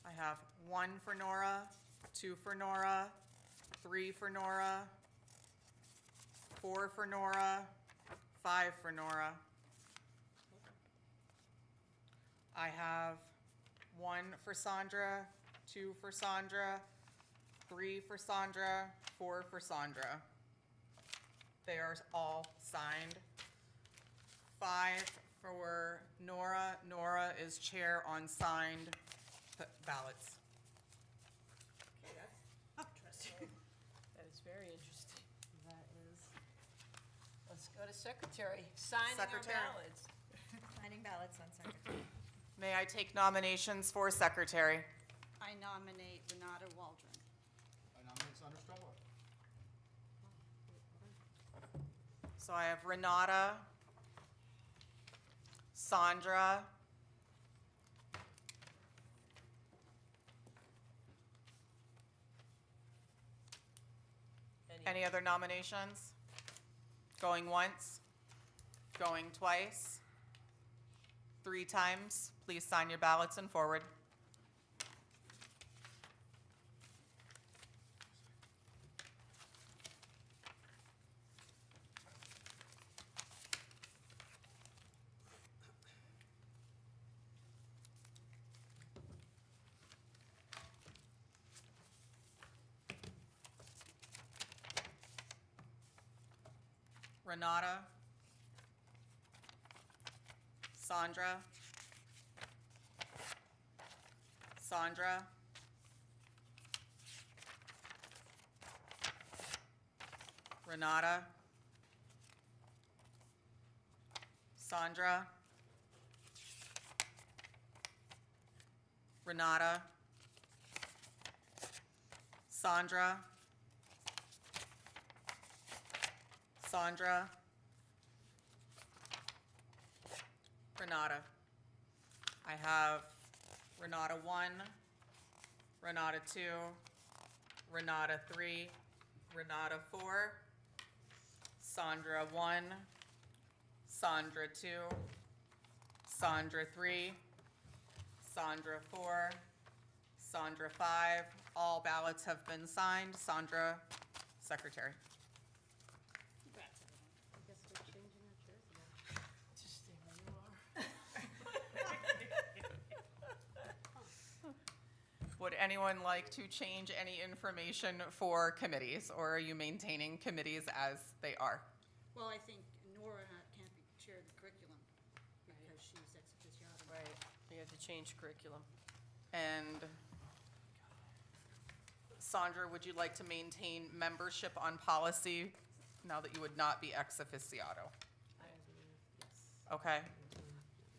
I have 1 for Nora, 2 for Nora, 3 for Nora, 4 for Nora, 5 for Nora. I have 1 for Sandra, 2 for Sandra, 3 for Sandra, 4 for Sandra. They are all signed. 5 for Nora. Nora is chair on signed ballots. Interesting. That is very interesting. That is. Let's go to secretary, signing our Secretary. ballots. Signing ballots on secretary. May I take nominations for secretary? I nominate Renata Waldron. I nominate Sandra Stropar. So I have Renata, Sandra, any other nominations? Going once? Going twice? 3 times? Please sign your ballots and forward. Renata, Sandra, Sandra, Renata, Sandra, Renata, Sandra, Sandra, Renata. I have Renata 1, Renata 2, Renata 3, Renata 4, Sandra 1, Sandra 2, Sandra 3, Sandra 4, Sandra 5. All ballots have been signed. Sandra, secretary. Congrats, everyone. I guess we're changing our chairs again. Just stay where you are. Would anyone like to change any information for committees, or are you maintaining committees as they are? Well, I think Nora can't be chair of the curriculum because she's ex officio. Right, yeah, have to change curriculum. And Sandra, would you like to maintain membership on policy now that you would not be ex officiato? Okay.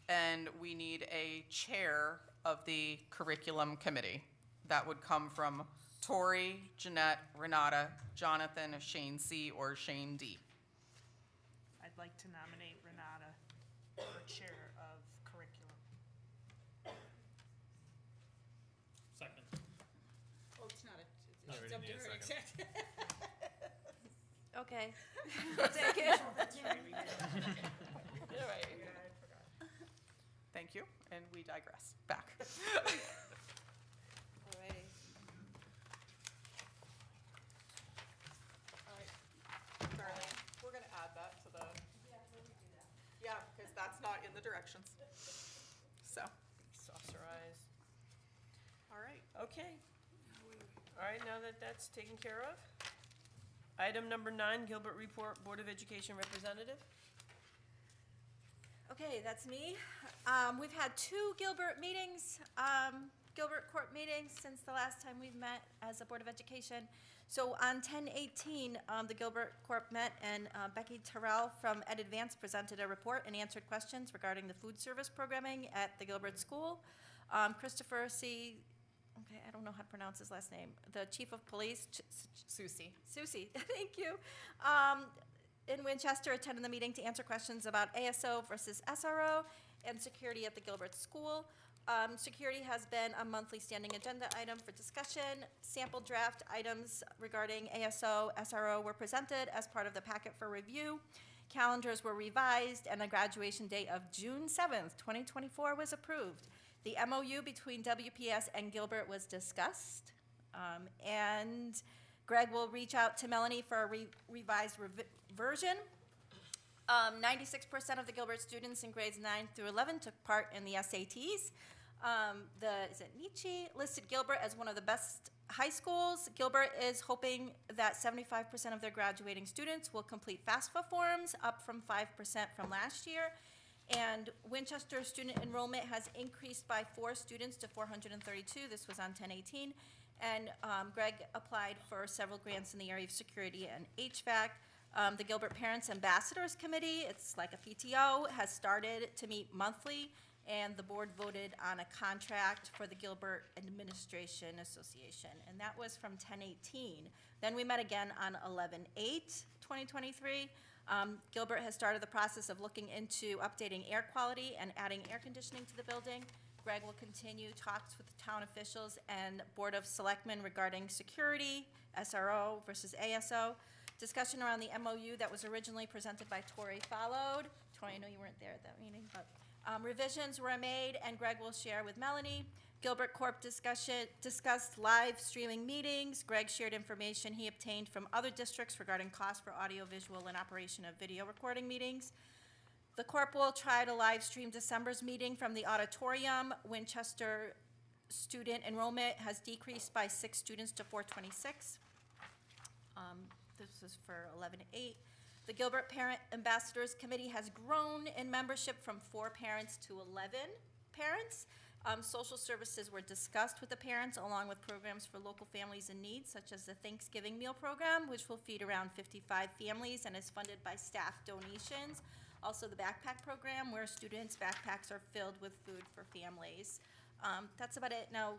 And we need a chair of the curriculum committee. That would come from Tori, Jeanette, Renata, Jonathan, Shane C., or Shane D. I'd like to nominate Renata for chair of curriculum. Second. Oh, it's not I already up to need a her, second. exactly. Okay. I'll take it. All right. Thank you, and we digress. Back. Alrighty. All right, Darlene, we're gonna add that to the. Yeah, because that's not in the directions. So, Sauce her eyes. all right. Okay. All right, now that that's taken care of. Item number 9, Gilbert Report, Board of Education Representative. Okay, that's me. We've had 2 Gilbert meetings, Gilbert Court meetings since the last time we've met as a Board of Education. So on 10/18, the Gilbert Court met and Becky Terrell from Ed Advance presented a report and answered questions regarding the food service programming at the Gilbert School. Christopher C., okay, I don't know how to pronounce his last name, the Chief of Police, Susie. Susie, thank you, in Winchester attended the meeting to answer questions about ASO versus SRO and security at the Gilbert School. Security has been a monthly standing agenda item for discussion. Sample draft items regarding ASO, SRO were presented as part of the packet for review. Calendars were revised, and a graduation date of June 7th, 2024 was approved. The MOU between WPS and Gilbert was discussed, and Greg will reach out to Melanie for a revised version. 96% of the Gilbert students in grades 9 through 11 took part in the SATs. Is it Nietzsche listed Gilbert as one of the best high schools. Gilbert is hoping that 75% of their graduating students will complete FAFSA forms, up from 5% from last year. And Winchester student enrollment has increased by 4 students to 432. This was on 10/18. And Greg applied for several grants in the area of security and HVAC. The Gilbert Parents Ambassadors Committee, it's like a PTO, has started to meet monthly, and the board voted on a contract for the Gilbert Administration Association, and that was from 10/18. Then we met again on 11/8/2023. Gilbert has started the process of looking into updating air quality and adding air conditioning to the building. Greg will continue talks with the town officials and Board of Selectmen regarding security, SRO versus ASO. Discussion around the MOU that was originally presented by Tori followed. Tori, I know you weren't there at that meeting, but revisions were made, and Greg will share with Melanie. Gilbert Corp discussed live streaming meetings. Greg shared information he obtained from other districts regarding costs for audiovisual and operation of video recording meetings. The Corp will try to live stream December's meeting from the auditorium. Winchester student enrollment has decreased by 6 students to 426. This is for 11/8. The Gilbert Parent Ambassadors Committee has grown in membership from 4 parents to 11 parents. Social services were discussed with the parents, along with programs for local families in need, such as the Thanksgiving Meal Program, which will feed around 55 families and is funded by staff donations. Also, the Backpack Program, where students' backpacks are filled with food for families. That's about it. Now,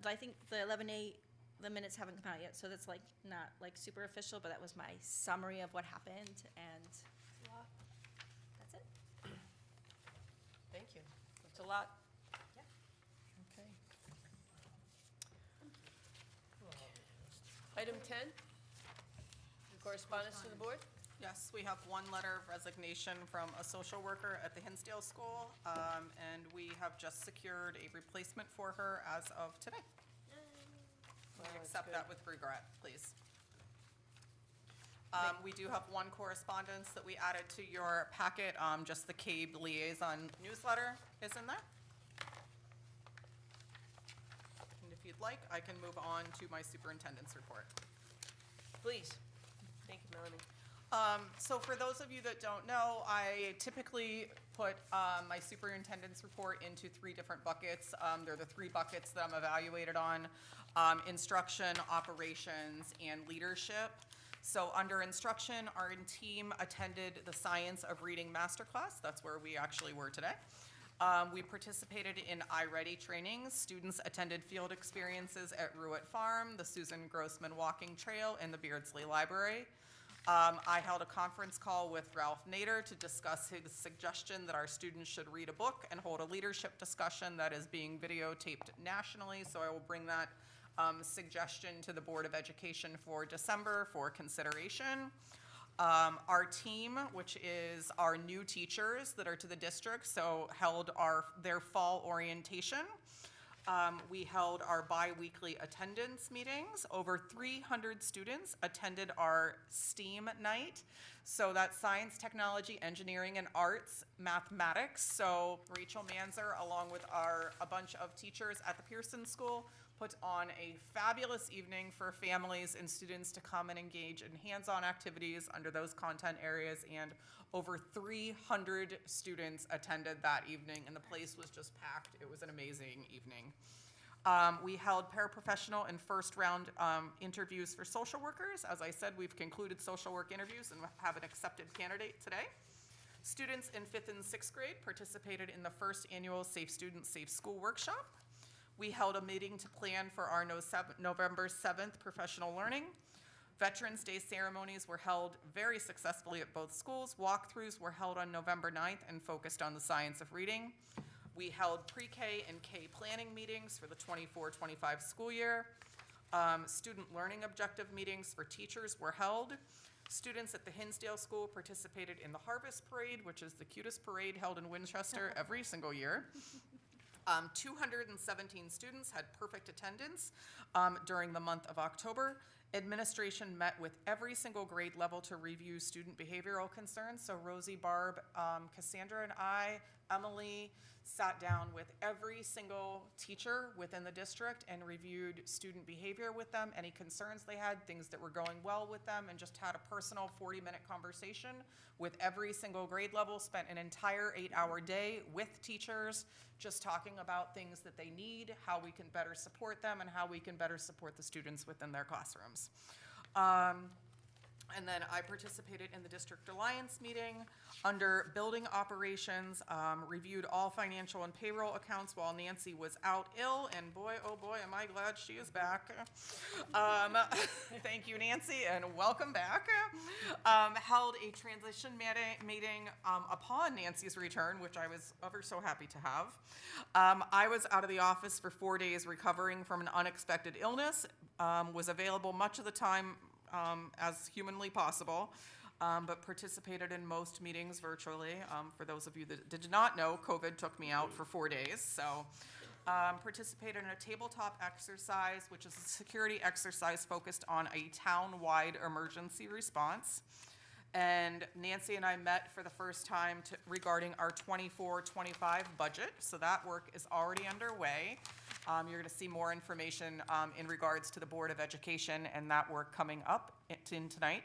I think the 11/8, the minutes haven't come out yet, so that's like not like super official, but that was my summary of what happened, and that's it. Thank you. That's a lot. Yeah. Okay. Item 10, correspondence to the board. Yes, we have one letter of resignation from a social worker at the Hinsdale School, and we have just secured a replacement for her as of today. Well, that's Accept good. that with regret, please. We do have one correspondence that we added to your packet, just the CABE liaison newsletter is in there. And if you'd like, I can move on to my superintendent's report. Please. Thank you, Melanie. So for those of you that don't know, I typically put my superintendent's report into 3 different buckets. They're the 3 buckets that I'm evaluated on: instruction, operations, and leadership. So under instruction, our team attended the Science of Reading Masterclass. That's where we actually were today. We participated in iReady trainings. Students attended field experiences at Ruett Farm, the Susan Grossman Walking Trail, and the Beardsley Library. I held a conference call with Ralph Nader to discuss his suggestion that our students should read a book and hold a leadership discussion that is being videotaped nationally. So I will bring that suggestion to the Board of Education for December for consideration. Our team, which is our new teachers that are to the district, so held their fall orientation. We held our bi-weekly attendance meetings. Over 300 students attended our STEAM night. So that's science, technology, engineering, and arts, mathematics. So Rachel Manzer, along with a bunch of teachers at the Pearson School, put on a fabulous evening for families and students to come and engage in hands-on activities under those content areas, and over 300 students attended that evening, and the place was just packed. It was an amazing evening. We held paraprofessional and first round interviews for social workers. As I said, we've concluded social work interviews and have an accepted candidate today. Students in 5th and 6th grade participated in the first annual Safe Student, Safe School workshop. We held a meeting to plan for our November 7th professional learning. Veterans Day ceremonies were held very successfully at both schools. Walkthroughs were held on November 9th and focused on the science of reading. We held pre-K and K planning meetings for the 24-25 school year. Student learning objective meetings for teachers were held. Students at the Hinsdale School participated in the Harvest Parade, which is the cutest parade held in Winchester every single year. 217 students had perfect attendance during the month of October. Administration met with every single grade level to review student behavioral concerns. So Rosie, Barb, Cassandra, and I, Emily, sat down with every single teacher within the district and reviewed student behavior with them, any concerns they had, things that were going well with them, and just had a personal 40-minute conversation with every single grade level, spent an entire 8-hour day with teachers, just talking about things that they need, how we can better support them, and how we can better support the students within their classrooms. And then I participated in the District Alliance meeting under building operations, reviewed all financial and payroll accounts while Nancy was out ill, and boy, oh boy, am I glad she is back. Thank you, Nancy, and welcome back. Held a transition meeting upon Nancy's return, which I was ever so happy to have. I was out of the office for 4 days recovering from an unexpected illness, was available much of the time as humanly possible, but participated in most meetings virtually. For those of you that did not know, COVID took me out for 4 days. So participated in a tabletop exercise, which is a security exercise focused on a town-wide emergency response. And Nancy and I met for the first time regarding our 24-25 budget. So that work is already underway. You're going to see more information in regards to the Board of Education and that work coming up in tonight.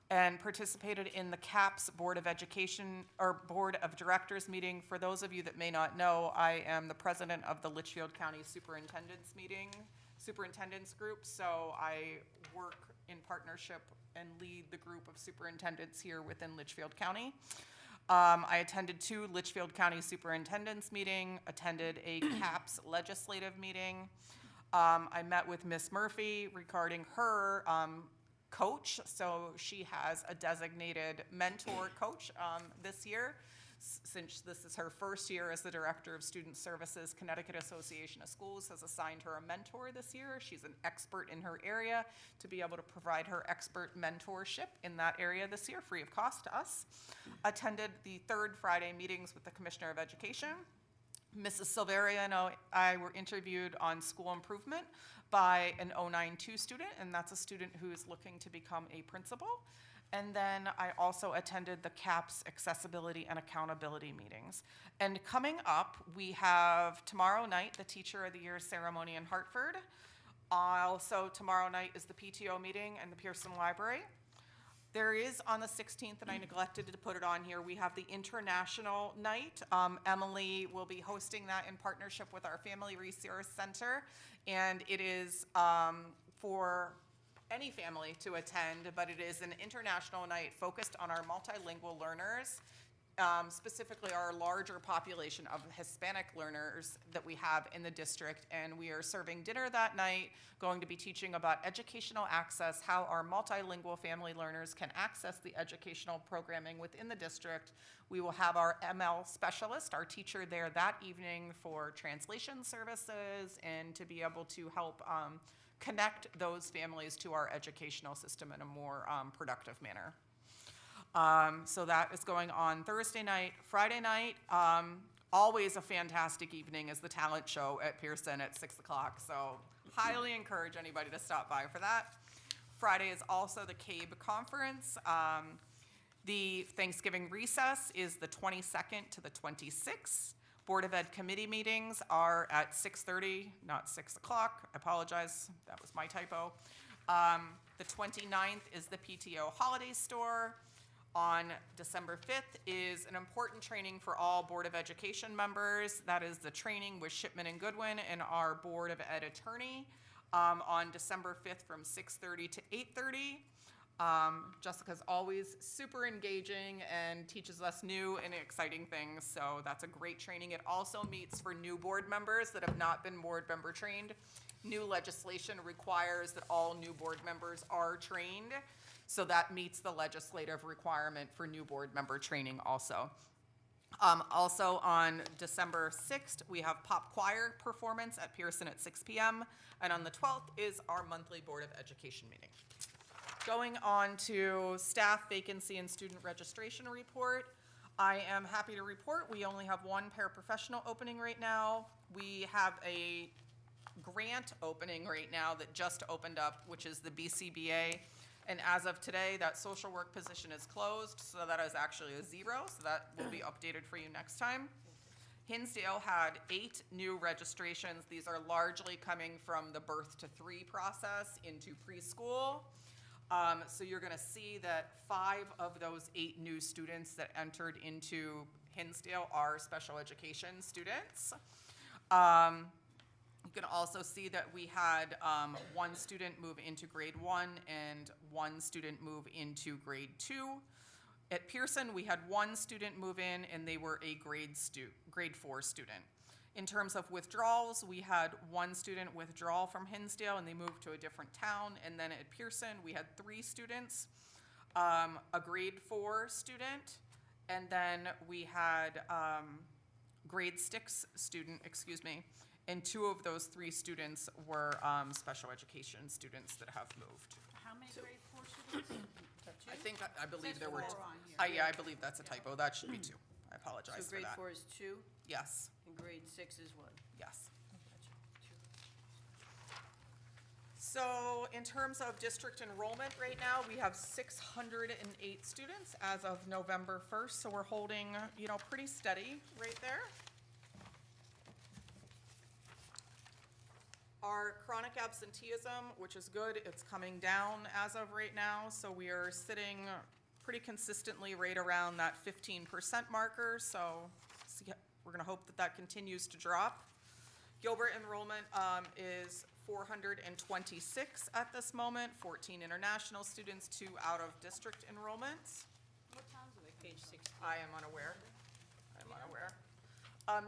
And participated in the CAPS Board of Education or Board of Directors meeting. For those of you that may not know, I am the president of the Litchfield County Superintendent's Group. So I work in partnership and lead the group of superintendents here within Litchfield County. I attended 2 Litchfield County Superintendents meeting, attended a CAPS legislative meeting. I met with Miss Murphy regarding her coach. So she has a designated mentor coach this year. Since this is her first year as the Director of Student Services, Connecticut Association of Schools has assigned her a mentor this year. She's an expert in her area to be able to provide her expert mentorship in that area this year, free of cost to us. Attended the 3rd Friday meetings with the Commissioner of Education. Mrs. Silveria and I were interviewed on school improvement by an 092 student, and that's a student who is looking to become a principal. And then I also attended the CAPS accessibility and accountability meetings. And coming up, we have tomorrow night the Teacher of the Year ceremony in Hartford. Also tomorrow night is the PTO meeting in the Pearson Library. There is on the 16th, and I neglected to put it on here, we have the International Night. Emily will be hosting that in partnership with our Family Resource Center, and it is for any family to attend, but it is an international night focused on our multilingual learners, specifically our larger population of Hispanic learners that we have in the district. And we are serving dinner that night, going to be teaching about educational access, how our multilingual family learners can access the educational programming within the district. We will have our ML specialist, our teacher there that evening for translation services and to be able to help connect those families to our educational system in a more productive manner. So that is going on Thursday night. Friday night, always a fantastic evening, is the talent show at Pearson at 6 o'clock. So highly encourage anybody to stop by for that. Friday is also the CABE conference. The Thanksgiving recess is the 22nd to the 26th. Board of Ed committee meetings are at 6:30, not 6 o'clock. I apologize, that was my typo. The 29th is the PTO holiday store. On December 5th is an important training for all Board of Education members. That is the training with Shipman and Goodwin and our Board of Ed attorney on December 5th from 6:30 to 8:30. Jessica's always super engaging and teaches us new and exciting things, so that's a great training. It also meets for new board members that have not been board member trained. New legislation requires that all new board members are trained, so that meets the legislative requirement for new board member training also. Also on December 6th, we have pop choir performance at Pearson at 6 p.m. And on the 12th is our monthly Board of Education meeting. Going on to staff vacancy and student registration report. I am happy to report we only have one paraprofessional opening right now. We have a grant opening right now that just opened up, which is the BCBA. And as of today, that social work position is closed, so that is actually a 0, so that will be updated for you next time. Hinsdale had 8 new registrations. These are largely coming from the birth to 3 process into preschool. So you're gonna see that 5 of those 8 new students that entered into Hinsdale are special education students. You can also see that we had 1 student move into grade 1 and 1 student move into grade 2. At Pearson, we had 1 student move in and they were a grade 4 student. In terms of withdrawals, we had 1 student withdrawal from Hinsdale and they moved to a different town. And then at Pearson, we had 3 students, a grade 4 student, and then we had grade 6 student, and 2 of those 3 students were special education students that have moved. How many grade 4 students? I believe there were, Says 4 on here. yeah, I believe that's a typo. That should be 2. I apologize So for that. grade 4 is 2 Yes, and grade 6 is 1. yes. Gotcha. 2. So in terms of district enrollment right now, we have 608 students as of November 1st. So we're holding, pretty steady right there. Our chronic absenteeism, which is good, it's coming down as of right now. So we are sitting pretty consistently right around that 15% marker. So we're gonna hope that that continues to drop. Gilbert enrollment is 426 at this moment, 14 international students, 2 out of district enrollments. What towns are they? Page 16. I am unaware.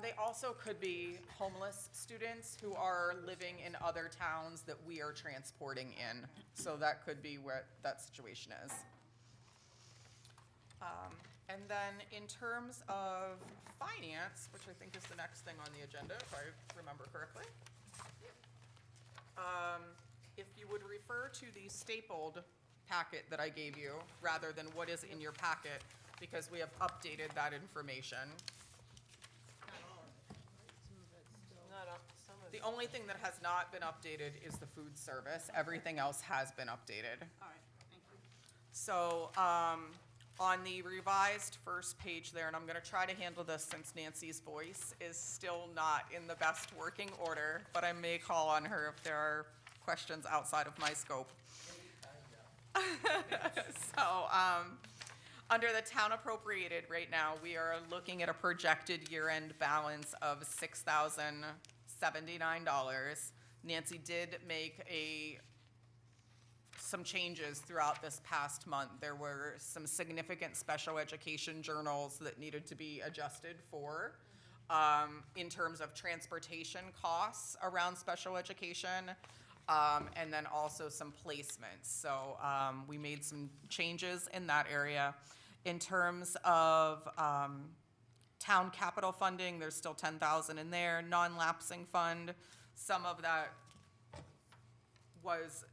They also could be homeless students who are living in other towns that we are transporting in. So that could be where that situation is. And then in terms of finance, which I think is the next thing on the agenda, if I remember correctly. If you would refer to the stapled packet that I gave you, rather than what is in your packet, because we have updated that information. Not up, some of The only thing that has not been updated is the food service. Everything else has been updated. All right, thank you. So, on the revised first page there, and I'm gonna try to handle this since Nancy's voice is still not in the best working order, but I may call on her if there are questions outside of my scope. So, under the town appropriated right now, we are looking at a projected year-end balance of $6,079. Nancy did make some changes throughout this past month. There were some significant special education journals that needed to be adjusted for, in terms of transportation costs around special education, and then also some placements. So we made some changes in that area. In terms of town capital funding, there's still $10,000 in there. Non-lapsing fund, some of that was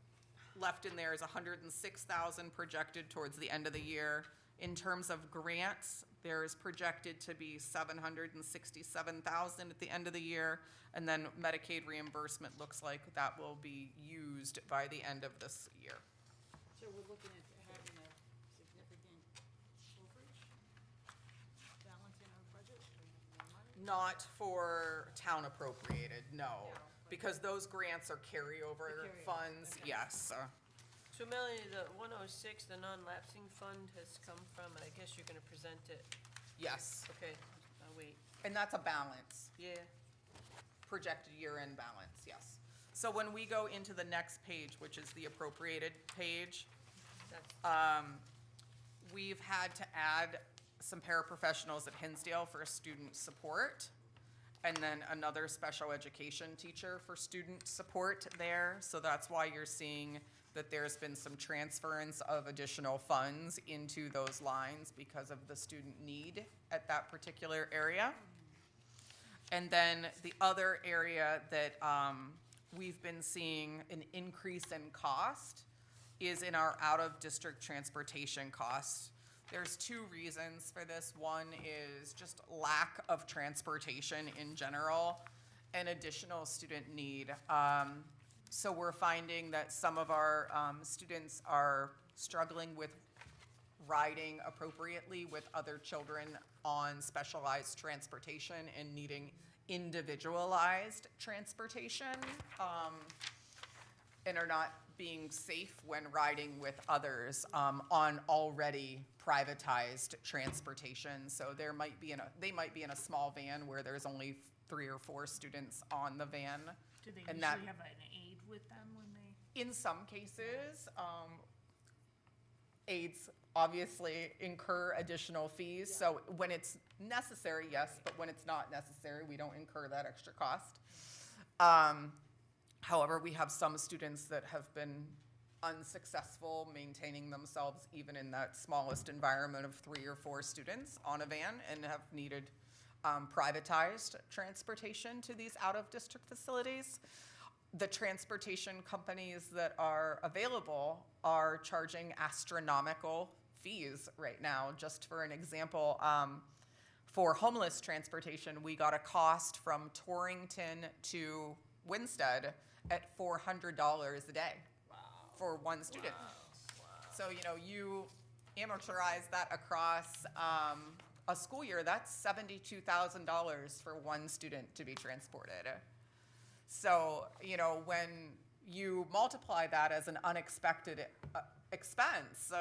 left in there is $106,000 projected towards the end of the year. In terms of grants, there's projected to be $767,000 at the end of the year, and then Medicaid reimbursement looks like that will be used by the end of this year. So we're looking at having a significant overage balance in our budget? More money? Not for town appropriated, no, because those grants are carryover The carryover, funds, okay. yes. So Melanie, the 106, the non-lapsing fund has come from, I guess you're gonna present it. Yes, Okay, I'll wait. and that's a balance. Yeah, Projected year-end balance, yes. So when we go into the next page, which is the appropriated page, that's, we've had to add some paraprofessionals at Hinsdale for student support, and then another special education teacher for student support there. So that's why you're seeing that there's been some transference of additional funds into those lines because of the student need at that particular area. And then the other area that we've been seeing an increase in cost is in our out-of-district transportation costs. There's two reasons for this. One is just lack of transportation in general and additional student need. So we're finding that some of our students are struggling with riding appropriately with other children on specialized transportation and needing individualized transportation, and are not being safe when riding with others on already privatized transportation. So they might be in a small van where there's only 3 or 4 students on the van. Do they And usually that- have an aide with them when they? In some cases, aides obviously incur additional fees. So when it's necessary, yes, but when it's not necessary, we don't incur that extra cost. However, we have some students that have been unsuccessful maintaining themselves even in that smallest environment of 3 or 4 students on a van and have needed privatized transportation to these out-of-district facilities. The transportation companies that are available are charging astronomical fees right now. Just for an example, for homeless transportation, we got a cost from Torrington to Winstead at $400 a day for one student. So, you amortize that across a school year, that's $72,000 for one student to be transported. So, when you multiply that as an unexpected expense,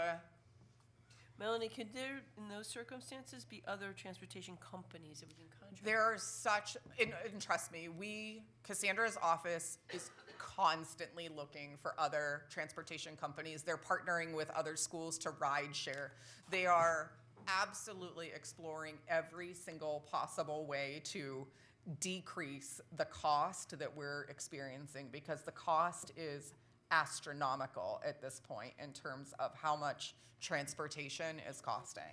Melanie, could there, in those circumstances, be other transportation companies that we can contract? there are such, and trust me, Cassandra's office is constantly looking for other transportation companies. They're partnering with other schools to ride share. They are absolutely exploring every single possible way to decrease the cost that we're experiencing, because the cost is astronomical at this point in terms of how much transportation is costing.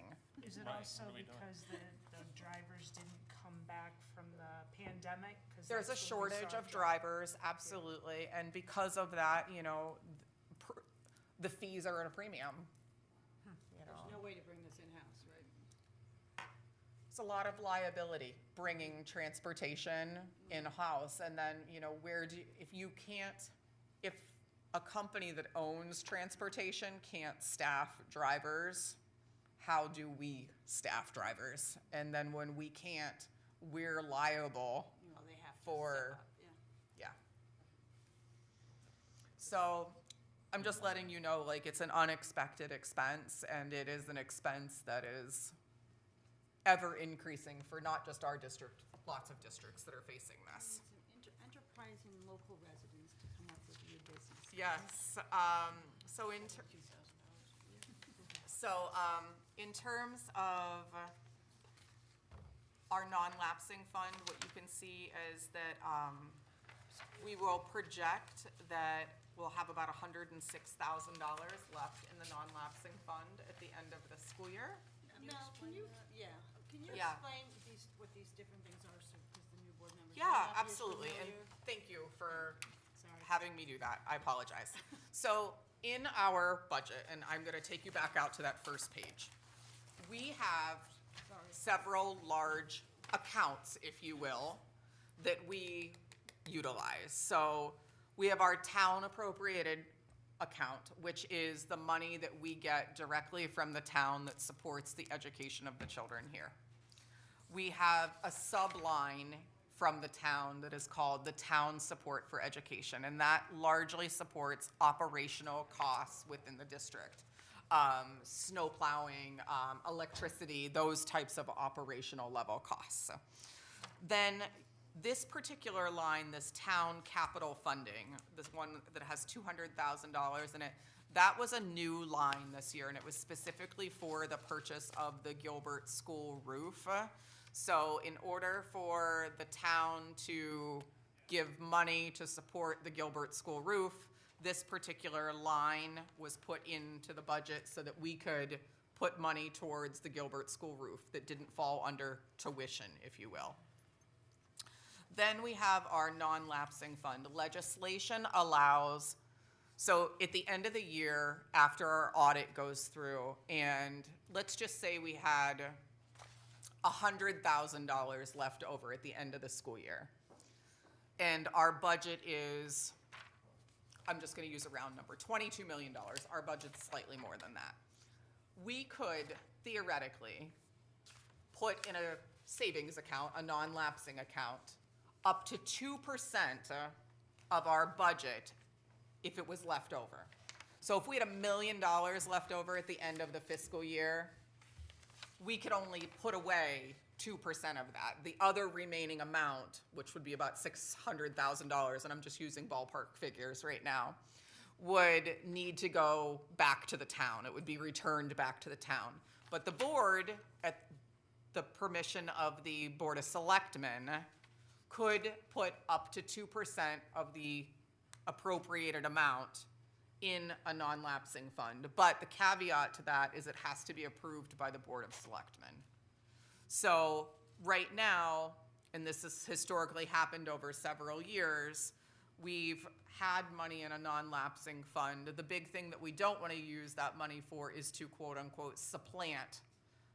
Is it Right, also what are we doing? because the drivers didn't come back from the pandemic? 'Cause There's a that's when we shortage saw of drivers, absolutely, and because of that, the fees are at a premium. There's no way to bring this in-house, right? It's a lot of liability bringing transportation in-house, and then, if a company that owns transportation can't staff drivers, how do we staff drivers? And then when we can't, we're liable They have to for, step up, yeah. yeah. So I'm just letting you know, like, it's an unexpected expense, and it is an expense that is ever increasing for not just our district, lots of districts that are facing this. It's an enterprising local residents to come up with new business. Yes, so in terms of our non-lapsing fund, what you can see is that, we will project that we'll have about $106,000 left in the non-lapsing fund at the end of the school year. Mel, can you Yeah. explain what these different things are, so, because the new board members. may Yeah, not be as absolutely, and familiar? thank you for Sorry. having me do that. I apologize. So in our budget, and I'm gonna take you back out to that first page, we have several large accounts, if you will, that we utilize. So we have our town appropriated account, which is the money that we get directly from the town that supports the education of the children here. We have a subline from the town that is called the Town Support for Education, and that largely supports operational costs within the district. Snow plowing, electricity, those types of operational level costs. Then this particular line, this town capital funding, this one that has $200,000 in it, that was a new line this year, and it was specifically for the purchase of the Gilbert School roof. So in order for the town to give money to support the Gilbert School roof, this particular line was put into the budget so that we could put money towards the Gilbert School roof that didn't fall under tuition, if you will. Then we have our non-lapsing fund. Legislation allows, so at the end of the year, after our audit goes through, and let's just say we had $100,000 left over at the end of the school year. And our budget is, I'm just gonna use a round number, $22 million. Our budget's slightly more than that. We could theoretically put in a savings account, a non-lapsing account, up to 2% of our budget if it was left over. So if we had $1 million left over at the end of the fiscal year, we could only put away 2% of that. The other remaining amount, which would be about $600,000, and I'm just using ballpark figures right now, would need to go back to the town. It would be returned back to the town. But the board, at the permission of the Board of Selectmen, could put up to 2% of the appropriated amount in a non-lapsing fund. But the caveat to that is it has to be approved by the Board of Selectmen. So right now, and this has historically happened over several years, we've had money in a non-lapsing fund. The big thing that we don't want to use that money for is to quote unquote supplant,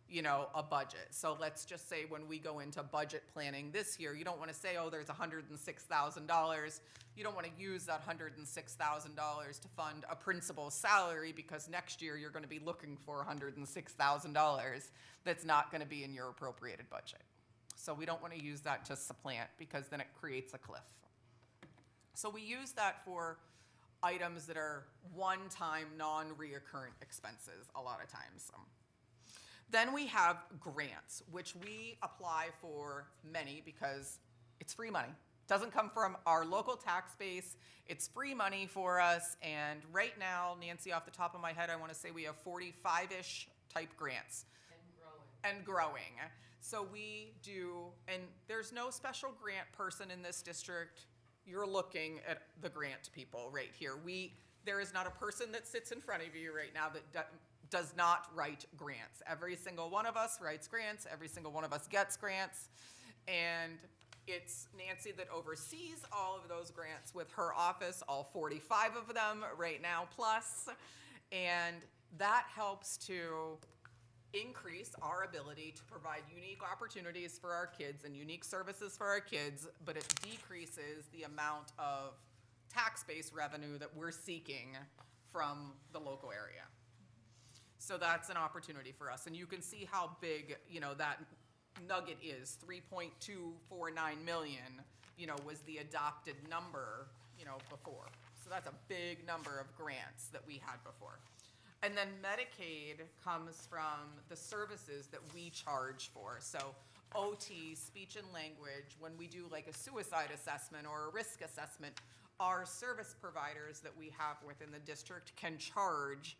you know, a budget. So let's just say when we go into budget planning this year, you don't want to say, oh, there's $106,000. You don't want to use that $106,000 to fund a principal's salary because next year you're going to be looking for $106,000 that's not going to be in your appropriated budget. So we don't want to use that to supplant because then it creates a cliff. So we use that for items that are one-time, non-reoccurring expenses a lot of times. Then we have grants, which we apply for many because it's free money. Doesn't come from our local tax base. It's free money for us. And right now, Nancy, off the top of my head, I want to say we have 45-ish type grants. And growing. So we do, and there's no special grant person in this district. You're looking at the grant people right here. There is not a person that sits in front of you right now that does not write grants. Every single one of us writes grants. Every single one of us gets grants. And it's Nancy that oversees all of those grants with her office, all 45 of them right now plus. And that helps to increase our ability to provide unique opportunities for our kids and unique services for our kids, but it decreases the amount of tax-based revenue that we're seeking from the local area. So that's an opportunity for us. And you can see how big, you know, that nugget is. 3.249 million, you know, was the adopted number, you know, before. So that's a big number of grants that we had before. And then Medicaid comes from the services that we charge for. So OT, speech and language, when we do like a suicide assessment or a risk assessment, our service providers that we have within the district can charge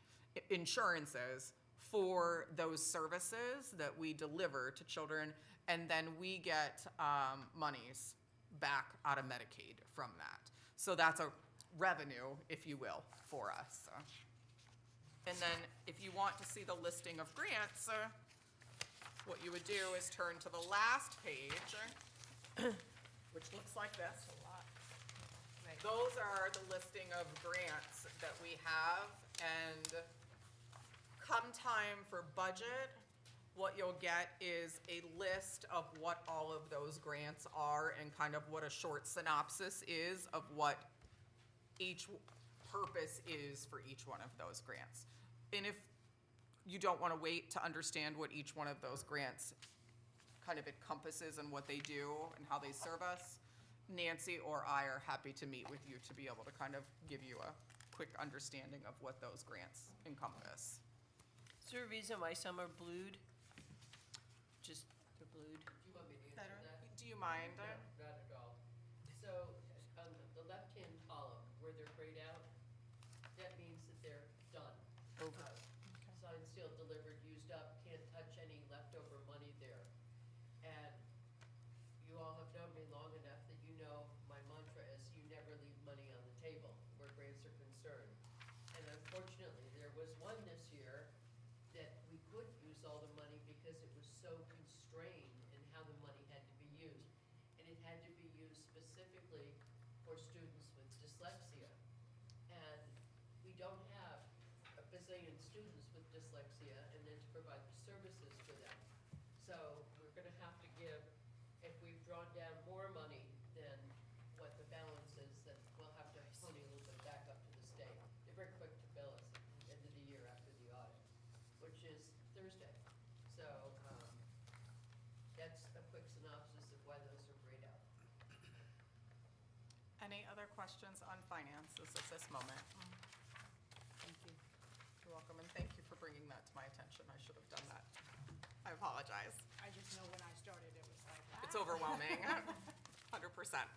insurances for those services that we deliver to children, and then we get monies back out of Medicaid from that. So that's a revenue, if you will, for us. And then if you want to see the listing of grants, what you would do is turn to the last page, which looks like this. Those are the listing of grants that we have, and come time for budget, what you'll get is a list of what all of those grants are and kind of what a short synopsis is of what each purpose is for each one of those grants. And if you don't want to wait to understand what each one of those grants kind of encompasses and what they do and how they serve us, Nancy or I are happy to meet with you to be able to kind of give you a quick understanding of what those grants encompass. Is there a reason why some are blued? Just, they're blued? Do you want me to Better? answer that? Do you mind? No, not at all. So, on the left-hand column, where they're grayed out, that means that they're done. Over. Signed, sealed, delivered, used up, can't touch any leftover money there. And you all have known me long enough that you know my mantra is you never leave money on the table where grants are concerned. And unfortunately, there was one this year that we couldn't use all the money because it was so constrained in how the money had to be used. And it had to be used specifically for students with dyslexia. And we don't have a bazillion students with dyslexia and then to provide the services for them. So we're gonna have to give, if we've drawn down more money than what the balance is, then we'll have to pony a little bit back up to the state. They're very quick to bill us at the end of the year after the audit, which is Thursday. So, that's a quick synopsis of why those are grayed out. Any other questions on finances at this moment? Thank you. You're welcome, and thank you for bringing that to my attention. I should have done that. I apologize. I just know when I started, it was like, It's overwhelming, 100%.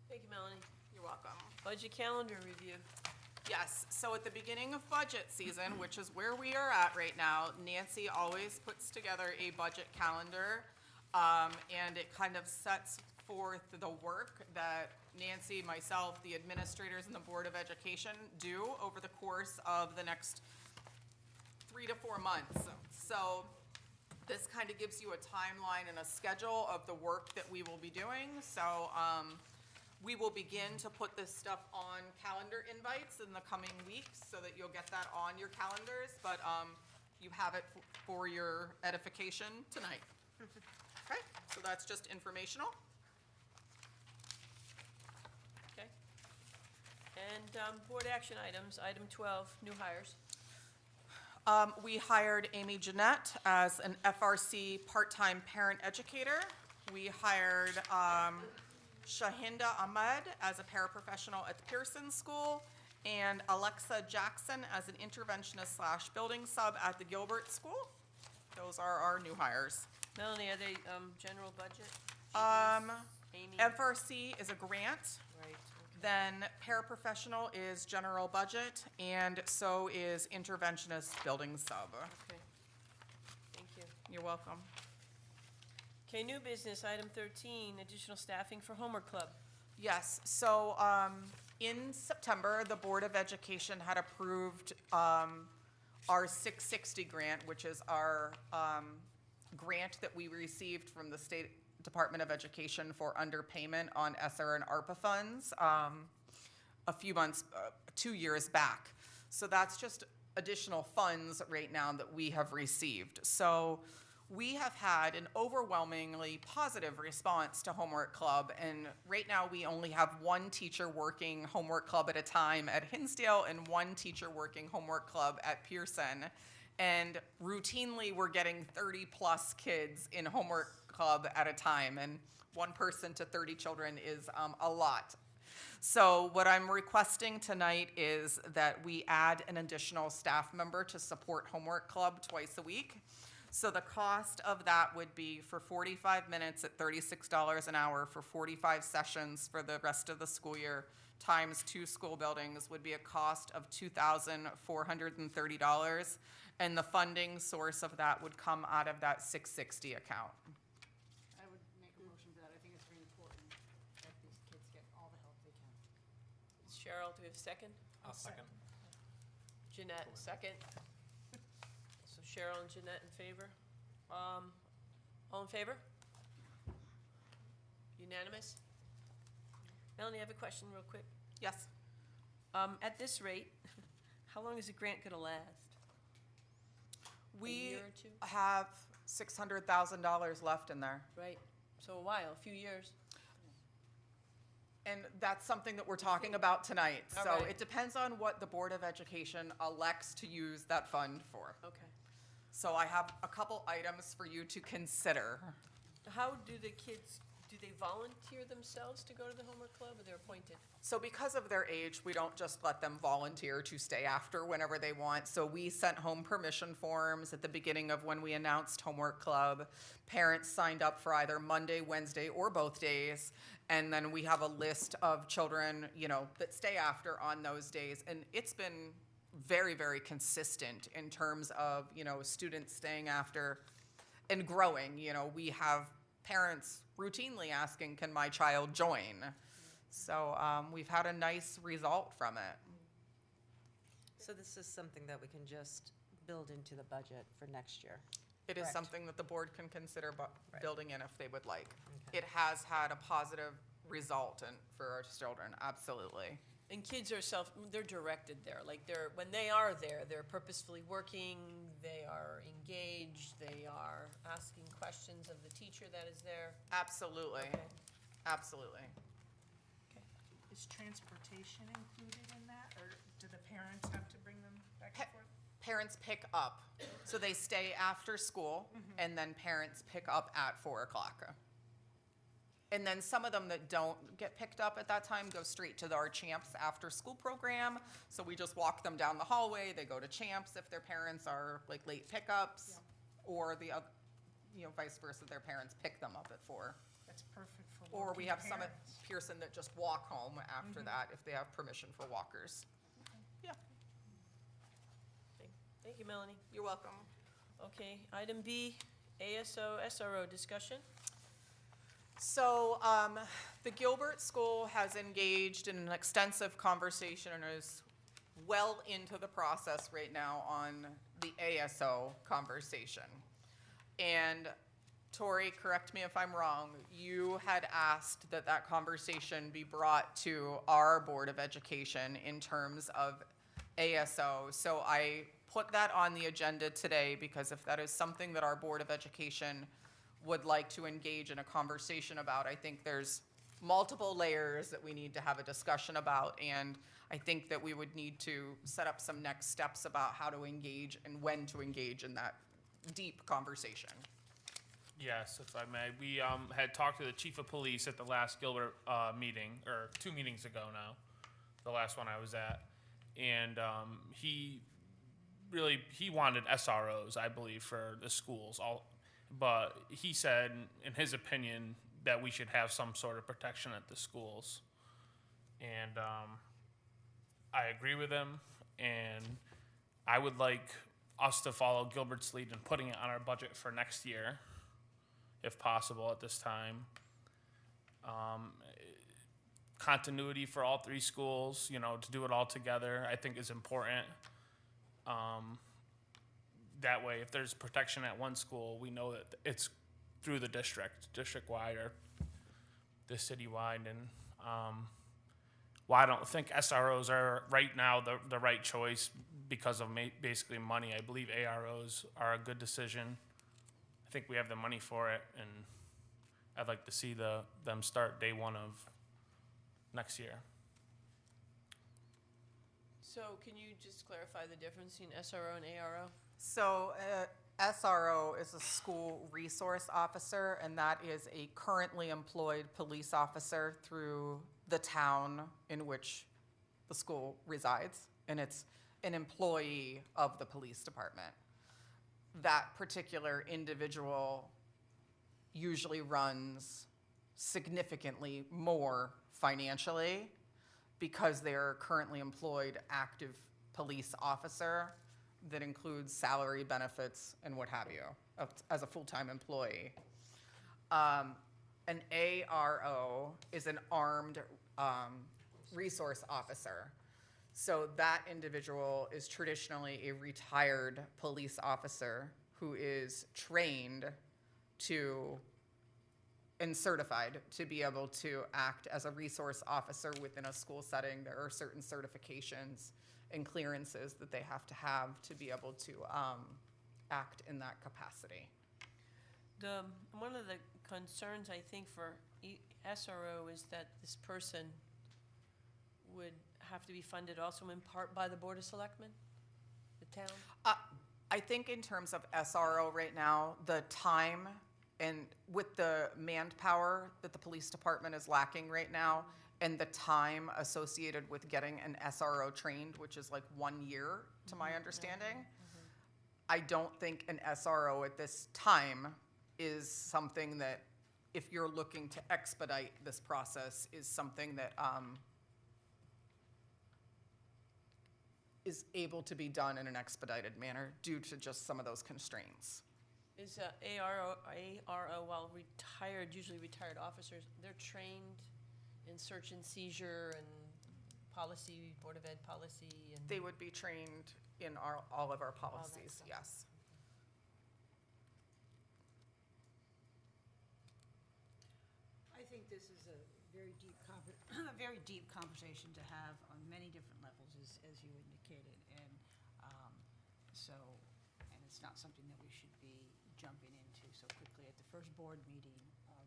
Thank you, Melanie. You're welcome. Budget calendar review. Yes, so at the beginning of budget season, which is where we are at right now, Nancy always puts together a budget calendar, and it kind of sets forth the work that Nancy, myself, the administrators, and the Board of Education do over the course of the next 3 to 4 months. So this kind of gives you a timeline and a schedule of the work that we will be doing. So we will begin to put this stuff on calendar invites in the coming weeks so that you'll get that on your calendars, but you have it for your edification tonight. Okay, so that's just informational. Okay. And board action items, item 12, new hires. We hired Amy Jeanette as an FRC part-time parent educator. We hired Shahinda Ahmed as a paraprofessional at the Pearson School, and Alexa Jackson as an interventionist / building sub at the Gilbert School. Those are our new hires. Melanie, are they general budget? Amy? FRC is a grant. Right. Then paraprofessional is general budget, and so is interventionist building sub. Okay. Thank you. You're welcome. Okay, new business, item 13, additional staffing for Homework Club. Yes, so in September, the Board of Education had approved our 660 grant, which is our grant that we received from the State Department of Education for underpayment on ESSER and ARPA funds a few months, 2 years back. So that's just additional funds right now that we have received. So we have had an overwhelmingly positive response to Homework Club, and right now we only have one teacher working Homework Club at a time at Hinsdale and one teacher working Homework Club at Pearson. And routinely we're getting 30 plus kids in Homework club at a time, and 1 person to 30 children is a lot. So what I'm requesting tonight is that we add an additional staff member to support homework club twice a week. So the cost of that would be for 45 minutes at $36 an hour for 45 sessions for the rest of the school year, times 2 school buildings would be a cost of $2,430. And the funding source of that would come out of that 660 account. I would make a motion for that. I think it's very important that these kids get all the help they can. Cheryl, do we have a second? I'll second. Jeanette, second. So Cheryl and Jeanette in favor. All in favor? Unanimous? Melanie, I have a question real quick. Yes? At this rate, how long is the grant gonna last? We year or two? have $600,000 left in there. Right, so a while, a few years. And that's something that we're talking about tonight. All So right. it depends on what the Board of Education elects to use that fund for. Okay. So I have a couple items for you to consider. How do the kids, do they volunteer themselves to go to the homework club, or they're appointed? So because of their age, we don't just let them volunteer to stay after whenever they want. So we sent home permission forms at the beginning of when we announced homework club. Parents signed up for either Monday, Wednesday, or both days. And then we have a list of children, you know, that stay after on those days. And it's been very, very consistent in terms of, you know, students staying after and growing. You know, we have parents routinely asking, can my child join? So we've had a nice result from it. So this is something that we can just build into the budget for next year. It is Correct. something that the board can consider Right. building in if they would like. Okay. It has had a positive result for our children, absolutely. And kids are they're directed there, like when they are there, they're purposefully working, they are engaged, they are asking questions of the teacher that is there. Absolutely, Okay. absolutely. Is transportation included in that, or do the parents have to bring them back and forth? Parents pick up, so they stay after school, and then parents pick up at 4 o'clock. And then some of them that don't get picked up at that time go straight to our Champs after-school program. So we just walk them down the hallway, they go to Champs if their parents are like late pickups, or the other, you know, vice versa, their parents pick them up at 4. That's perfect for Or we working have some at parents. Pearson that just walk home after that if they have permission for walkers. Yeah, Thank you, Melanie. you're welcome. Okay, item B, ASO, SRO discussion. So the Gilbert School has engaged in an extensive conversation and is well into the process right now on the ASO conversation. And Tori, correct me if I'm wrong, you had asked that that conversation be brought to our Board of Education in terms of ASO. So I put that on the agenda today because if that is something that our Board of Education would like to engage in a conversation about, I think there's multiple layers that we need to have a discussion about, and I think that we would need to set up some next steps about how to engage and when to engage in that deep conversation. Yes, if I may. We had talked to the chief of police at the last Gilbert meeting, or 2 meetings ago now, the last one I was at. And he wanted SROs, I believe, for the schools. But he said, in his opinion, that we should have some sort of protection at the schools. And I agree with him, and I would like us to follow Gilbert's lead in putting it on our budget for next year, if possible at this time. Continuity for all 3 schools, you know, to do it all together, I think is important. That way, if there's protection at one school, we know that it's through the district-wide or the city-wide. And while I don't think SROs are right now the right choice because of basically money, I believe AROs are a good decision. I think we have the money for it, and I'd like to see them start day 1 of next year. So can you just clarify the difference between SRO and ARO? So SRO is a school resource officer, and that is a currently employed police officer through the town in which the school resides, and it's an employee of the police department. That particular individual usually runs significantly more financially because they're currently employed active police officer that includes salary, benefits, and what have you, as a full-time employee. An ARO is an armed resource officer. So that individual is traditionally a retired police officer who is trained to and certified to be able to act as a resource officer within a school setting. There are certain certifications and clearances that they have to be able to act in that capacity. One of the concerns, I think, for SRO is that this person would have to be funded also in part by the Board of Selectmen, the town? I think in terms of SRO right now, the time and with the manpower that the police department is lacking right now, and the time associated with getting an SRO trained, which is like 1 year, to my understanding, I don't think an SRO at this time is something that, if you're looking to expedite this process, is something that is able to be done in an expedited manner due to just some of those constraints. Is ARO, while retired, usually retired officers, they're trained in search and seizure and policy, Board of Ed policy, and They would be trained in all of our policies, stuff. yes. I think this is a very deep a very deep conversation to have on many different levels, as you indicated, and and it's not something that we should be jumping into so quickly at the first board meeting of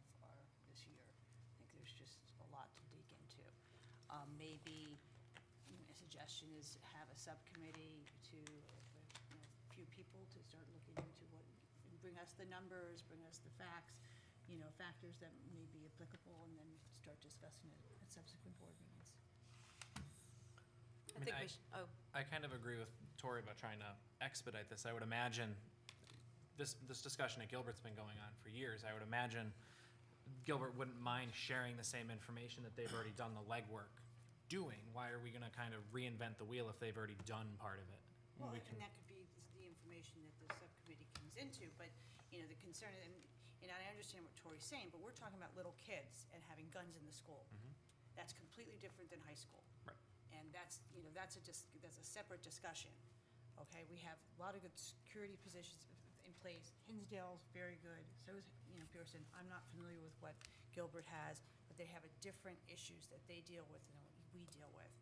this year. I think there's just a lot to dig into. Maybe a suggestion is have a subcommittee to a few people to start looking into and bring us the numbers, bring us the facts, factors that may be applicable, and then start discussing it at subsequent board meetings. I think we should, I kind of agree with Tori about trying to expedite this. I would imagine this discussion at Gilbert's been going on for years. I would imagine Gilbert wouldn't mind sharing the same information that they've already done the legwork doing. Why are we going to kind of reinvent the wheel if they've already done part of it? Well, and that could be the information that the subcommittee comes into, but, the concern, and I understand what Tori's saying, but we're talking about little kids and having guns in the school. That's completely different than high school. Right. And that's a separate discussion, okay? We have a lot of good security positions in place. Hinsdale's very good, so is, Pearson. I'm not familiar with what Gilbert has, but they have different issues that they deal with than what we deal with.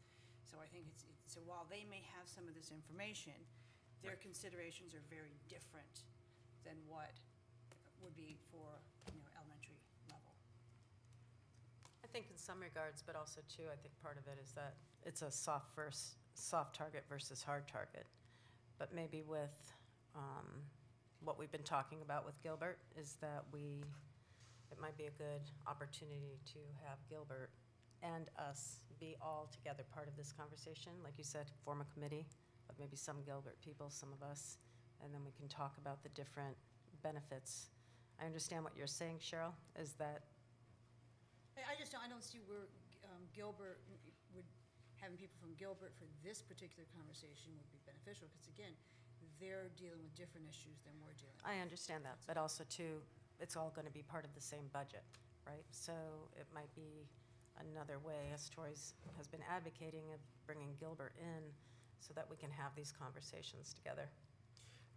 So I think so while they may have some of this information, their considerations are very different than what would be for, elementary level. I think in some regards, but also too, I think part of it is that it's a soft target versus hard target. But maybe with what we've been talking about with Gilbert is that it might be a good opportunity to have Gilbert and us be all together part of this conversation. Like you said, form a committee of maybe some Gilbert people, some of us, and then we can talk about the different benefits. I understand what you're saying, Cheryl, is that I don't see where Gilbert having people from Gilbert for this particular conversation would be beneficial, because again, they're dealing with different issues than we're dealing with. I understand that, but also too, it's all going to be part of the same budget, right? So it might be another way, as Tori has been advocating, of bringing Gilbert in so that we can have these conversations together.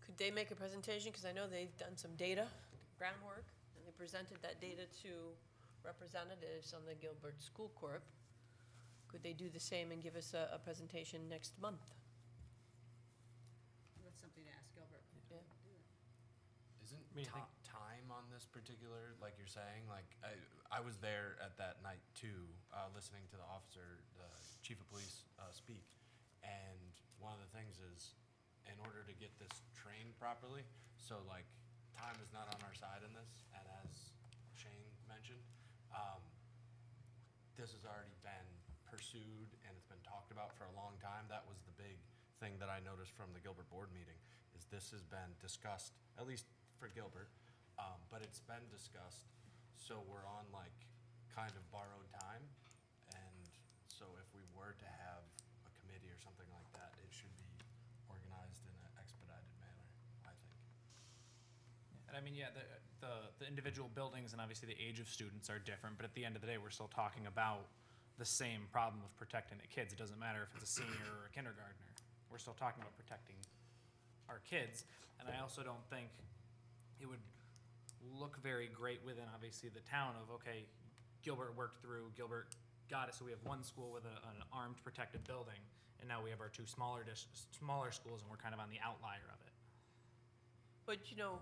could they make a presentation? Because I know they've done some data, groundwork, and they presented that data to representatives on the Gilbert School Corp. Could they do the same and give us a presentation next month? That's something to ask Gilbert. Yeah. Isn't mean, I think- time on this particular, like you're saying, like, I was there at that night too, listening to the officer, the chief of police, speak. And one of the things is, in order to get this trained properly, so like, time is not on our side in this, and as Shane mentioned, this has already been pursued and it's been talked about for a long time. That was the big thing that I noticed from the Gilbert board meeting, is this has been discussed, at least for Gilbert, but it's been discussed, so we're on like kind of borrowed time. And so if we were to have a committee or something like that, it should be organized in an expedited manner, I think. And I mean, yeah, the individual buildings and obviously the age of students are different, but at the end of the day, we're still talking about the same problem of protecting the kids. It doesn't matter if it's a senior or a kindergartner. We're still talking about protecting our kids. And I also don't think it would look very great within obviously the town of, okay, Gilbert worked through, Gilbert got it, so we have one school with an armed protected building, and now we have our two smaller schools, and we're kind of on the outlier of it. But, you know,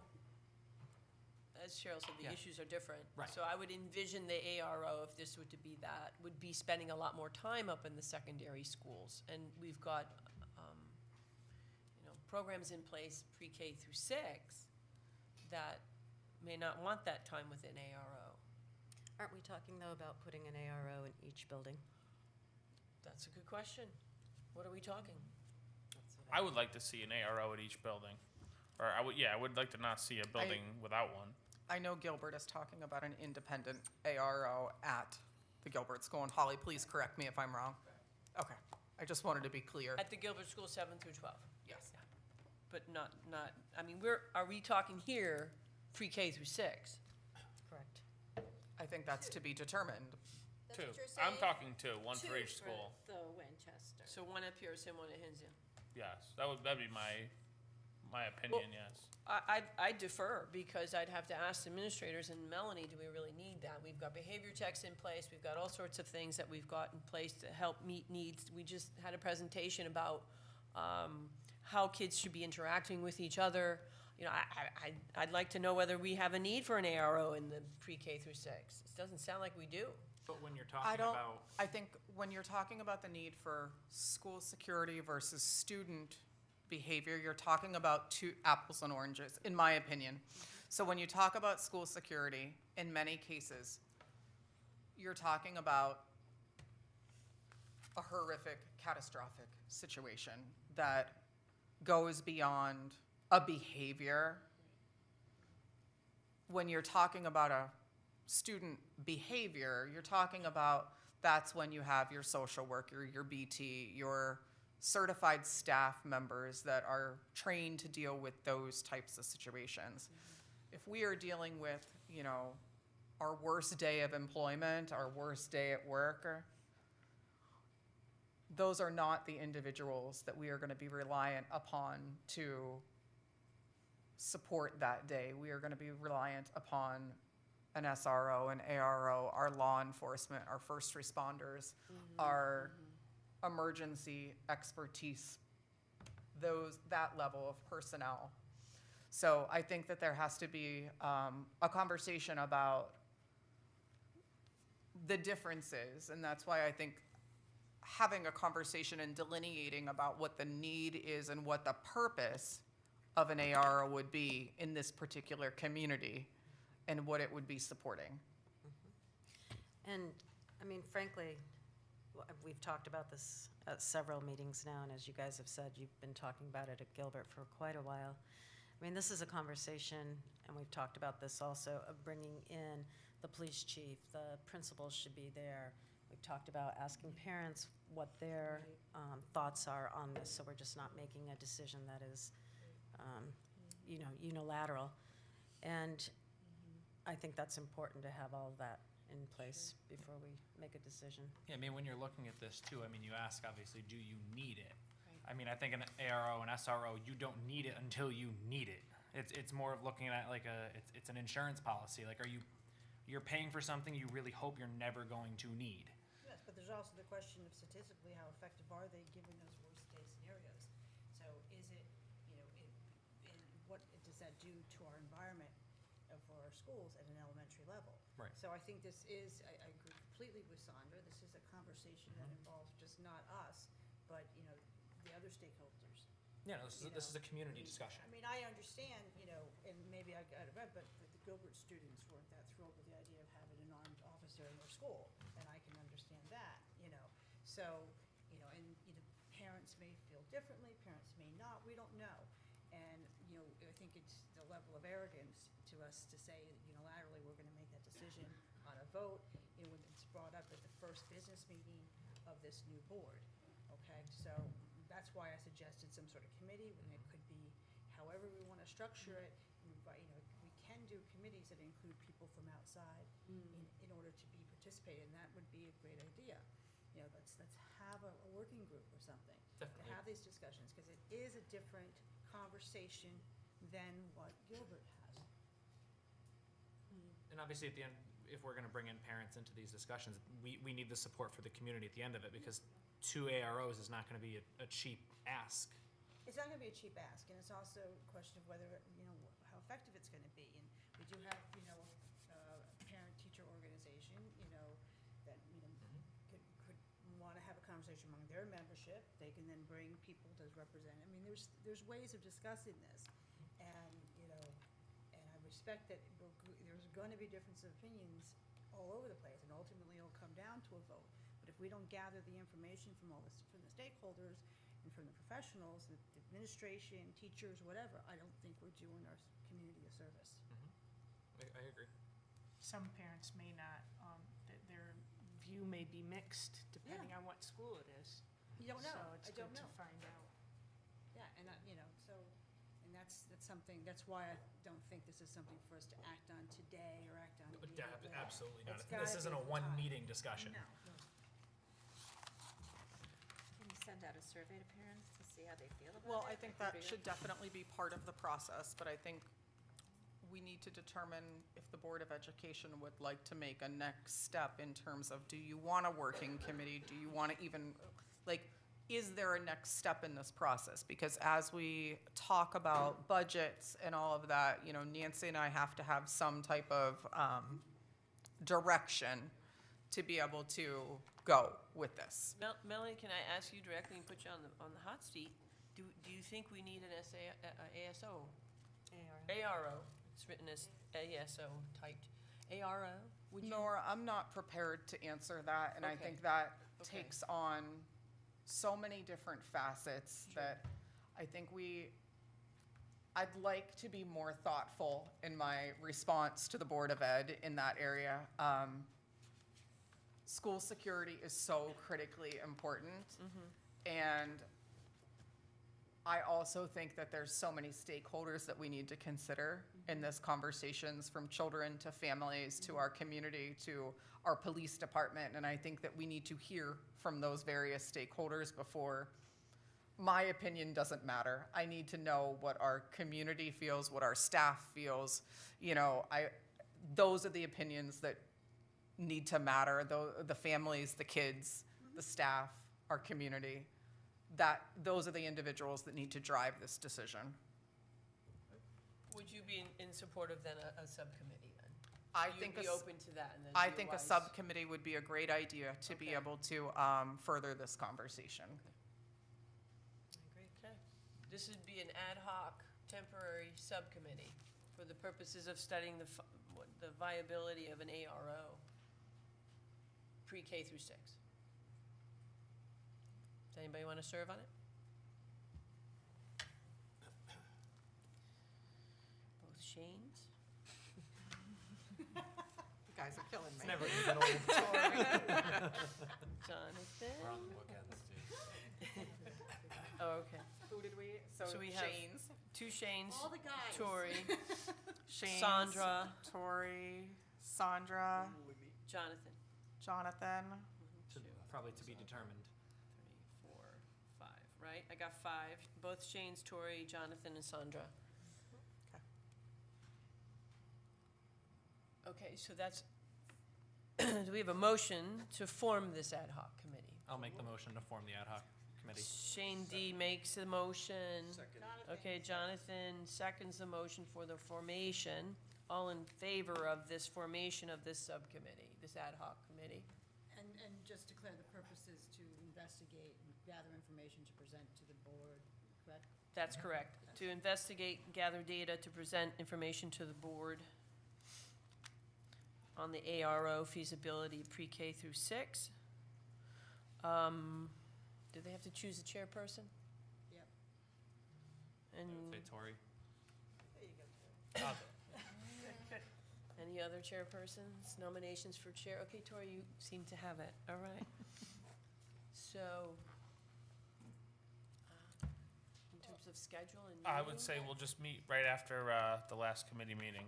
as Cheryl said, the Yeah. issues are different. Right. So I would envision the ARO, if this were to be that, would be spending a lot more time up in the secondary schools. And we've got, you know, programs in place, pre-K through 6, that may not want that time within ARO. Aren't we talking, though, about putting an ARO in each building? That's a good question. What are we talking? I would like to see an ARO at each building. Or I would like to not see a building without one. I know Gilbert is talking about an independent ARO at the Gilbert School, and Holly, please correct me if I'm wrong. Okay, I just wanted to be clear. At the Gilbert School, 7 through 12. Yes. But not, I mean, are we talking here pre-K through 6? Correct. I think that's to be determined. That's Two. what you're I'm saying? talking two, one for Two each school. The Winchester. So one at Pearson, one at Hinsdale. Yes, that'd be my opinion, yes. I defer, because I'd have to ask administrators, and Melanie, do we really need that? We've got behavior checks in place, we've got all sorts of things that we've got in place to help meet needs. We just had a presentation about how kids should be interacting with each other. You know, I'd like to know whether we have a need for an ARO in the pre-K through 6. It doesn't sound like we do. But when you're talking about, I think when you're talking about the need for school security versus student behavior, you're talking about two apples and oranges, in my opinion. So when you talk about school security, in many cases, you're talking about a horrific, catastrophic situation that goes beyond a behavior. When you're talking about a student behavior, you're talking about, that's when you have your social worker, your BT, your certified staff members that are trained to deal with those types of situations. If we are dealing with, you know, our worst day of employment, our worst day at work, those are not the individuals that we are going to be reliant upon to support that day. We are going to be reliant upon an SRO, an ARO, our law enforcement, our first responders, our emergency expertise, that level of personnel. So I think that there has to be a conversation about the differences, and that's why I think having a conversation and delineating about what the need is and what the purpose of an ARO would be in this particular community and what it would be supporting. And, I mean, frankly, we've talked about this at several meetings now, and as you guys have said, you've been talking about it at Gilbert for quite a while. I mean, this is a conversation, and we've talked about this also, of bringing in the police chief, the principals should be there. We've talked about asking parents what their thoughts are on this, so we're just not making a decision that is, you know, unilateral. And I think that's important to have all of that in place before we make a decision. yeah, I mean, when you're looking at this too, I mean, you ask obviously, do you need it? I mean, I think an ARO, an SRO, you don't need it until you need it. It's more of looking at like it's an insurance policy. Like, you're paying for something you really hope you're never going to need. Yes, but there's also the question of statistically, how effective are they given those worst-case scenarios? So is it, you know, and what does that do to our environment for our schools at an elementary level? Right. So I think this is, I agree completely with Sandra, this is a conversation that involves just not us, but, you know, the other stakeholders. Yeah, this is a community discussion. I mean, I understand, and maybe I got it right, but the Gilbert students weren't that thrilled with the idea of having an armed officer in their school, and I can understand that, So, parents may feel differently, parents may not, we don't know. And, I think it's the level of arrogance to us to say unilaterally, we're gonna make that decision on a vote, when it's brought up at the first business meeting of this new board, okay? So that's why I suggested some sort of committee, and it could be however we wanna structure it. But, we can do committees that include people from outside in order to be participated, and that would be a great idea. Let's have a working group or something. Definitely. To have these discussions, because it is a different conversation than what Gilbert has. And obviously, at the end, if we're gonna bring in parents into these discussions, we need the support for the community at the end of it, because 2 AROs is not gonna be a cheap ask. It's not gonna be a cheap ask, and it's also a question of whether, how effective it's gonna be. And we do have, a parent-teacher organization, that, could wanna have a conversation among their membership. They can then bring people to represent. I mean, there's ways of discussing this. And, and I respect that there's gonna be difference of opinions all over the place, and ultimately it'll come down to a vote. But if we don't gather the information from from the stakeholders and from the professionals, the administration, teachers, whatever, I don't think we're doing our community a service. I agree. Some parents may not, their view may be mixed depending on what school it is. You don't know. So it's I don't good to know. find out. Yeah, and and that's something, that's why I don't think this is something for us to act on today or act on immediately. Absolutely not. It's This gotta isn't be a the one time. meeting discussion. No. Can you send out a survey to parents to see how they feel about it? Well, I think that Maybe should definitely be part of the process, but I think we need to determine if the Board of Education would like to make a next step in terms of, do you want a working committee? Do you want to even, is there a next step in this process? Because as we talk about budgets and all of that, Nancy and I have to have some type of direction to be able to go with this. Melanie, can I ask you directly and put you on the hot seat? Do you think we need an ASO? ARO. It's written as ASO typed. ARO? Would you? Nora, I'm not prepared to answer that, and I Okay. think that Okay. takes on so many different facets that I think I'd like to be more thoughtful in my response to the Board of Ed in that area. School security is so critically important, and I also think that there's so many stakeholders that we need to consider in this conversations, from children to families to our community to our police department. And I think that we need to hear from those various stakeholders before my opinion doesn't matter. I need to know what our community feels, what our staff feels. Those are the opinions that need to matter. The families, the kids, the staff, our community. Those are the individuals that need to drive this decision. Would you be in support of then a subcommittee then? I You'd think be a s- open to that and then I be a think a wise- subcommittee would be a great idea to be Okay. able to further this conversation. Okay. This would be an ad hoc temporary subcommittee for the purposes of studying the viability of an ARO, pre-K through 6. Does anybody want to serve on it? Both Shanes? You guys are killing me. It's never even old. Jonathan? We're on the bookends, too. Oh, okay. Who did we? So we have Shane's. 2 Shanes, All the guys. Tori, Shane's, Sandra. Tori, Sandra, Jonathan. Jonathan. Probably to be determined. 3, 4, 5, right? I got 5. Both Shanes, Tori, Jonathan, and Sandra. Okay, so that's, do we have a motion to form this ad hoc committee? I'll make the motion to form the ad hoc committee. Shane D makes a motion. Okay, Jonathan seconds the motion for the formation. All in favor of this formation of this subcommittee, this ad hoc committee? And just to clear, the purpose is to investigate and gather information to present to the board, correct? That's correct. To investigate, gather data, to present information to the board on the ARO feasibility pre-K through 6. Do they have to choose a chairperson? Yep. And Say Tori. any other chairpersons, nominations for chair? Okay, Tori, you seem to have it, all right. So, in terms of schedule and I would meeting? say we'll just meet right after the last committee meeting,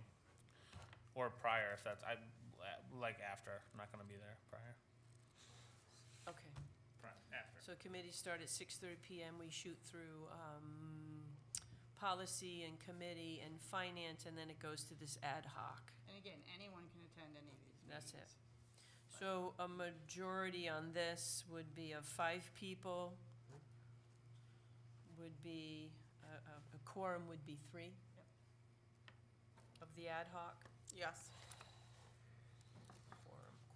or prior, if that's, I like after. I'm not gonna be there prior. Okay, After. so committees start at 6:30 PM. We shoot through policy and committee and finance, and then it goes to this ad hoc. And again, anyone can attend any of these meetings. That's it. So a majority on this would be of 5 people, would be, a quorum would be 3 of the ad hoc. Yes.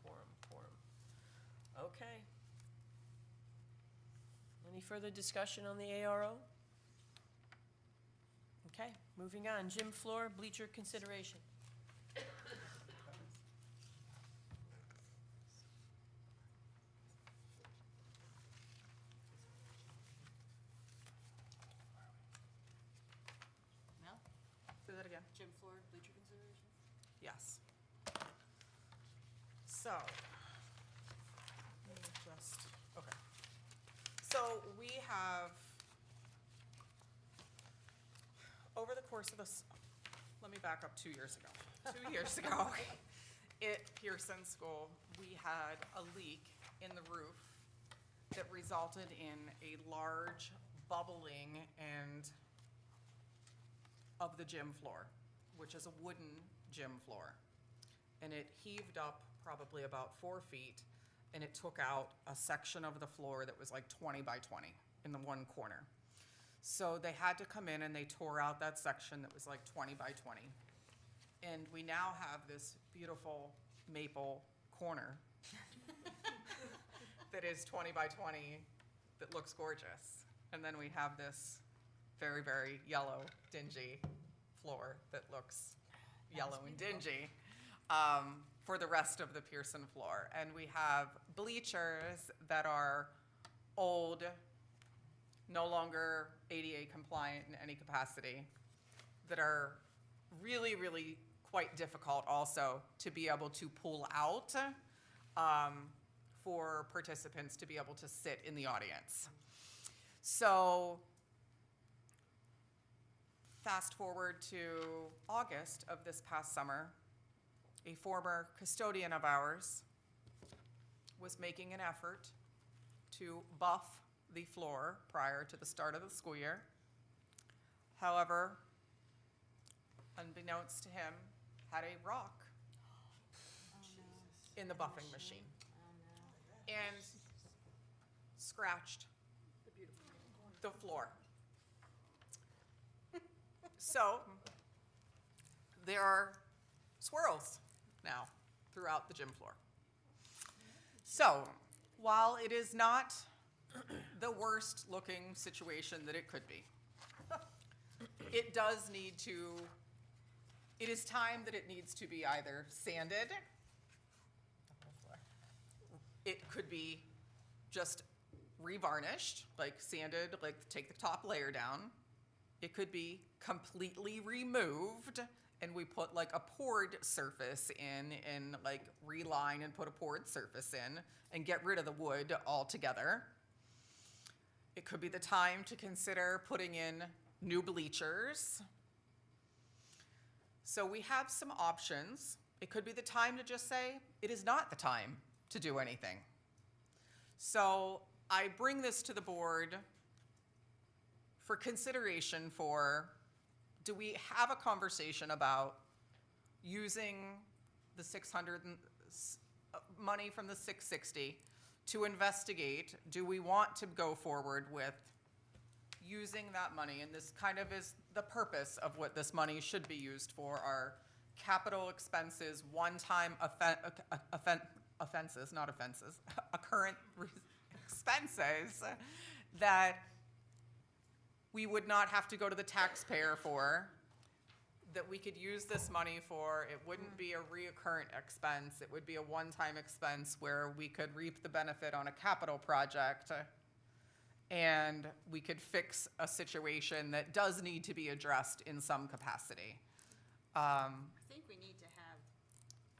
Quorum. Okay. Any further discussion on the ARO? Okay, moving on. Gym floor, bleacher consideration. No? Say that again. Gym floor, bleacher consideration? Yes. So, let me just, okay. So we have, over the course of this, let me back up 2 years ago. 2 years ago, at Pearson School, we had a leak in the roof that resulted in a large bubbling of the gym floor, which is a wooden gym floor. And it heaved up probably about 4 feet, and it took out a section of the floor that was like 20 by 20 in the one corner. So they had to come in and they tore out that section that was like 20 by 20. And we now have this beautiful maple corner that is 20 by 20 that looks gorgeous. And then we have this very, very yellow, dingy floor that looks yellow and dingy for the rest of the Pearson floor. And we have bleachers that are old, no longer ADA compliant in any capacity, that are really, really quite difficult also to be able to pull out for participants to be able to sit in the audience. So fast forward to August of this past summer, a former custodian of ours was making an effort to buff the floor prior to the start of the school year. However, unbeknownst to him, had a rock in the buffing machine and scratched the floor. So there are swirls now throughout the gym floor. So while it is not the worst looking situation that it could be, it does need to, it is time that it needs to be either sanded, it could be just revarnished, like sanded, like take the top layer down. It could be completely removed and we put like a poured surface in and like reline and put a poured surface in and get rid of the wood altogether. It could be the time to consider putting in new bleachers. So we have some options. It could be the time to just say, it is not the time to do anything. So I bring this to the board for consideration for, do we have a conversation about using the 600 money from the 660 to investigate? Do we want to go forward with using that money? And this kind of is the purpose of what this money should be used for, our capital expenses, one-time offenses, not offenses, current expenses that we would not have to go to the taxpayer for, that we could use this money for. It wouldn't be a reoccurrent expense. It would be a one-time expense where we could reap the benefit on a capital project, and we could fix a situation that does need to be addressed in some capacity. I think we need to have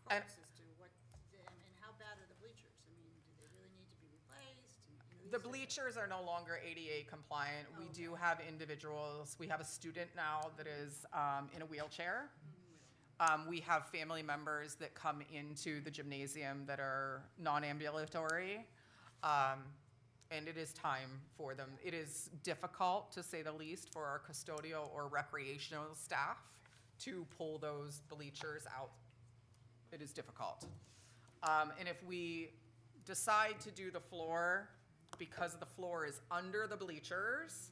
And- quotes as to what, and how bad are the bleachers? I mean, do they really need to be replaced? And, you know, The these are- bleachers are no longer ADA compliant. We do have individuals, we have a student now that is in a wheelchair. We have family members that come into the gymnasium that are non-ambulatory. And it is time for them. It is difficult, to say the least, for our custodial or recreational staff to pull those bleachers out. It is difficult. And if we decide to do the floor, because the floor is under the bleachers,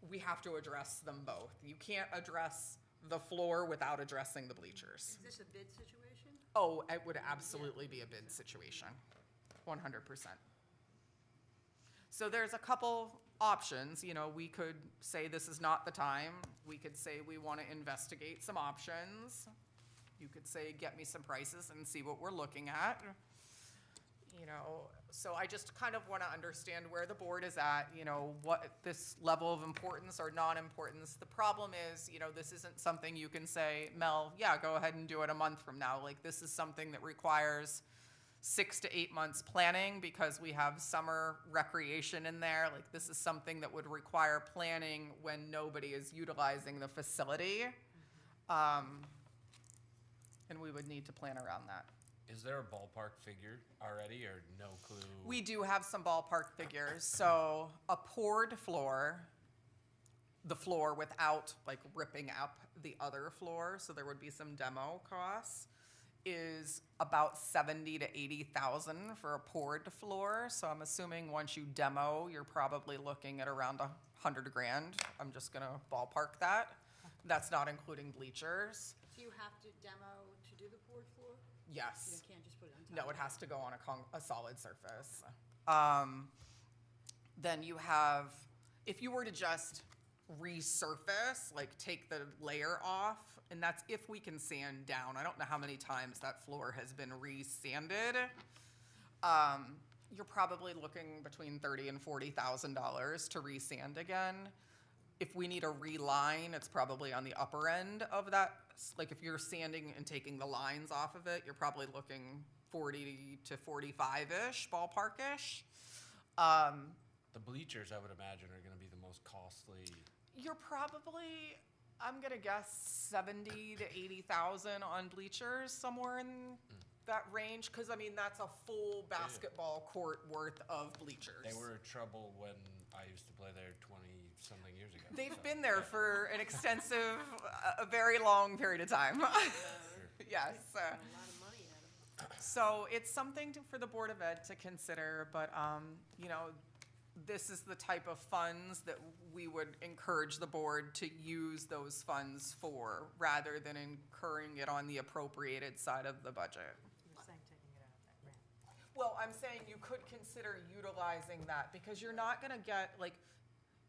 we have to address them both. You can't address the floor without addressing the bleachers. Is this a bid situation? Oh, it would absolutely be a bid situation, 100%. So there's a couple options, you know, we could say this is not the time. We could say we want to investigate some options. You could say, get me some prices and see what we're looking at. You know, so I just kind of want to understand where the board is at, you know, what this level of importance or non-importance. The problem is, you know, this isn't something you can say, Mel, yeah, go ahead and do it a month from now. Like, this is something that requires 6 to 8 months planning, because we have summer recreation in there. Like, this is something that would require planning when nobody is utilizing the facility. And we would need to plan around that. Is there a ballpark figure already, or no clue? We do have some ballpark figures. So a poured floor, the floor without like ripping up the other floor, so there would be some demo costs, is about 70 to 80,000 for a poured floor. So I'm assuming once you demo, you're probably looking at around $100 grand. I'm just gonna ballpark that. That's not including bleachers. Do you have to demo to do the poured floor? Yes. You can't just put it on top? No, it has to go on a solid surface. Then you have, if you were to just resurface, like take the layer off, and that's if we can sand down. I don't know how many times that floor has been re-sanded. You're probably looking between $30,000 and $40,000 to re-sand again. If we need a reline, it's probably on the upper end of that. Like if you're sanding and taking the lines off of it, you're probably looking 40 to 45-ish, ballpark-ish. The bleachers, I would imagine, are gonna be the most costly. You're probably, I'm gonna guess 70 to 80,000 on bleachers, somewhere in that range. Cause I mean, that's a full basketball court worth of bleachers. They were trouble when I used to play there 20-something years ago. They've so, been there yeah. for an extensive, a very long period of time. Yes. A lot of money out of it. So it's something for the Board of Ed to consider, but, you know, this is the type of funds that we would encourage the board to use those funds for, rather than incurring it on the appropriated side of the budget. You're saying taking it out of that grant. Well, I'm saying you could consider utilizing that, because you're not gonna get, like,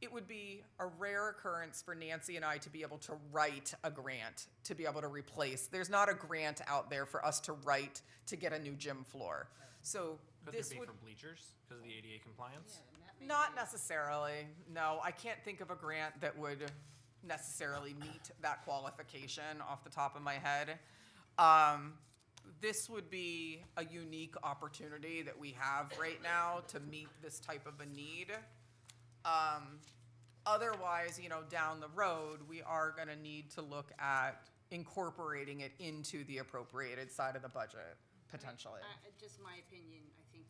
it would be a rare occurrence for Nancy and I to be able to write a grant, to be able to replace. There's not a grant out there for us to write to get a new gym floor. So Could this there be would, for bleachers because of the ADA compliance? not necessarily, no. I can't think of a grant that would necessarily meet that qualification off the top of my head. This would be a unique opportunity that we have right now to meet this type of a need. Otherwise, you know, down the road, we are gonna need to look at incorporating it into the appropriated side of the budget, potentially. Just my opinion, I think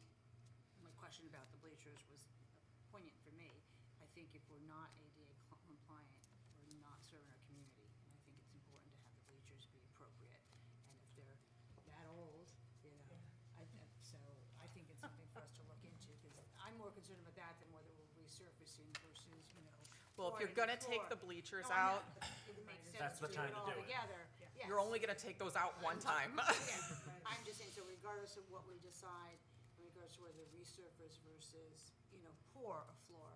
my question about the bleachers was poignant for me. I think if we're not ADA compliant, we're not serving our community. And I think it's important to have the bleachers be appropriate. And if they're that old, you know, so I think it's something for us to look into, because I'm more concerned about that than whether we're resurfacing versus, you know. Well, if you're pouring gonna take the floor. bleachers No, I know, out, but it makes sense That's the to time do to it do all it. together. Yes. you're only gonna take those out one time. Yeah, I'm just saying, so regardless of what we decide, in regards to whether resurface versus, you know, pour a floor,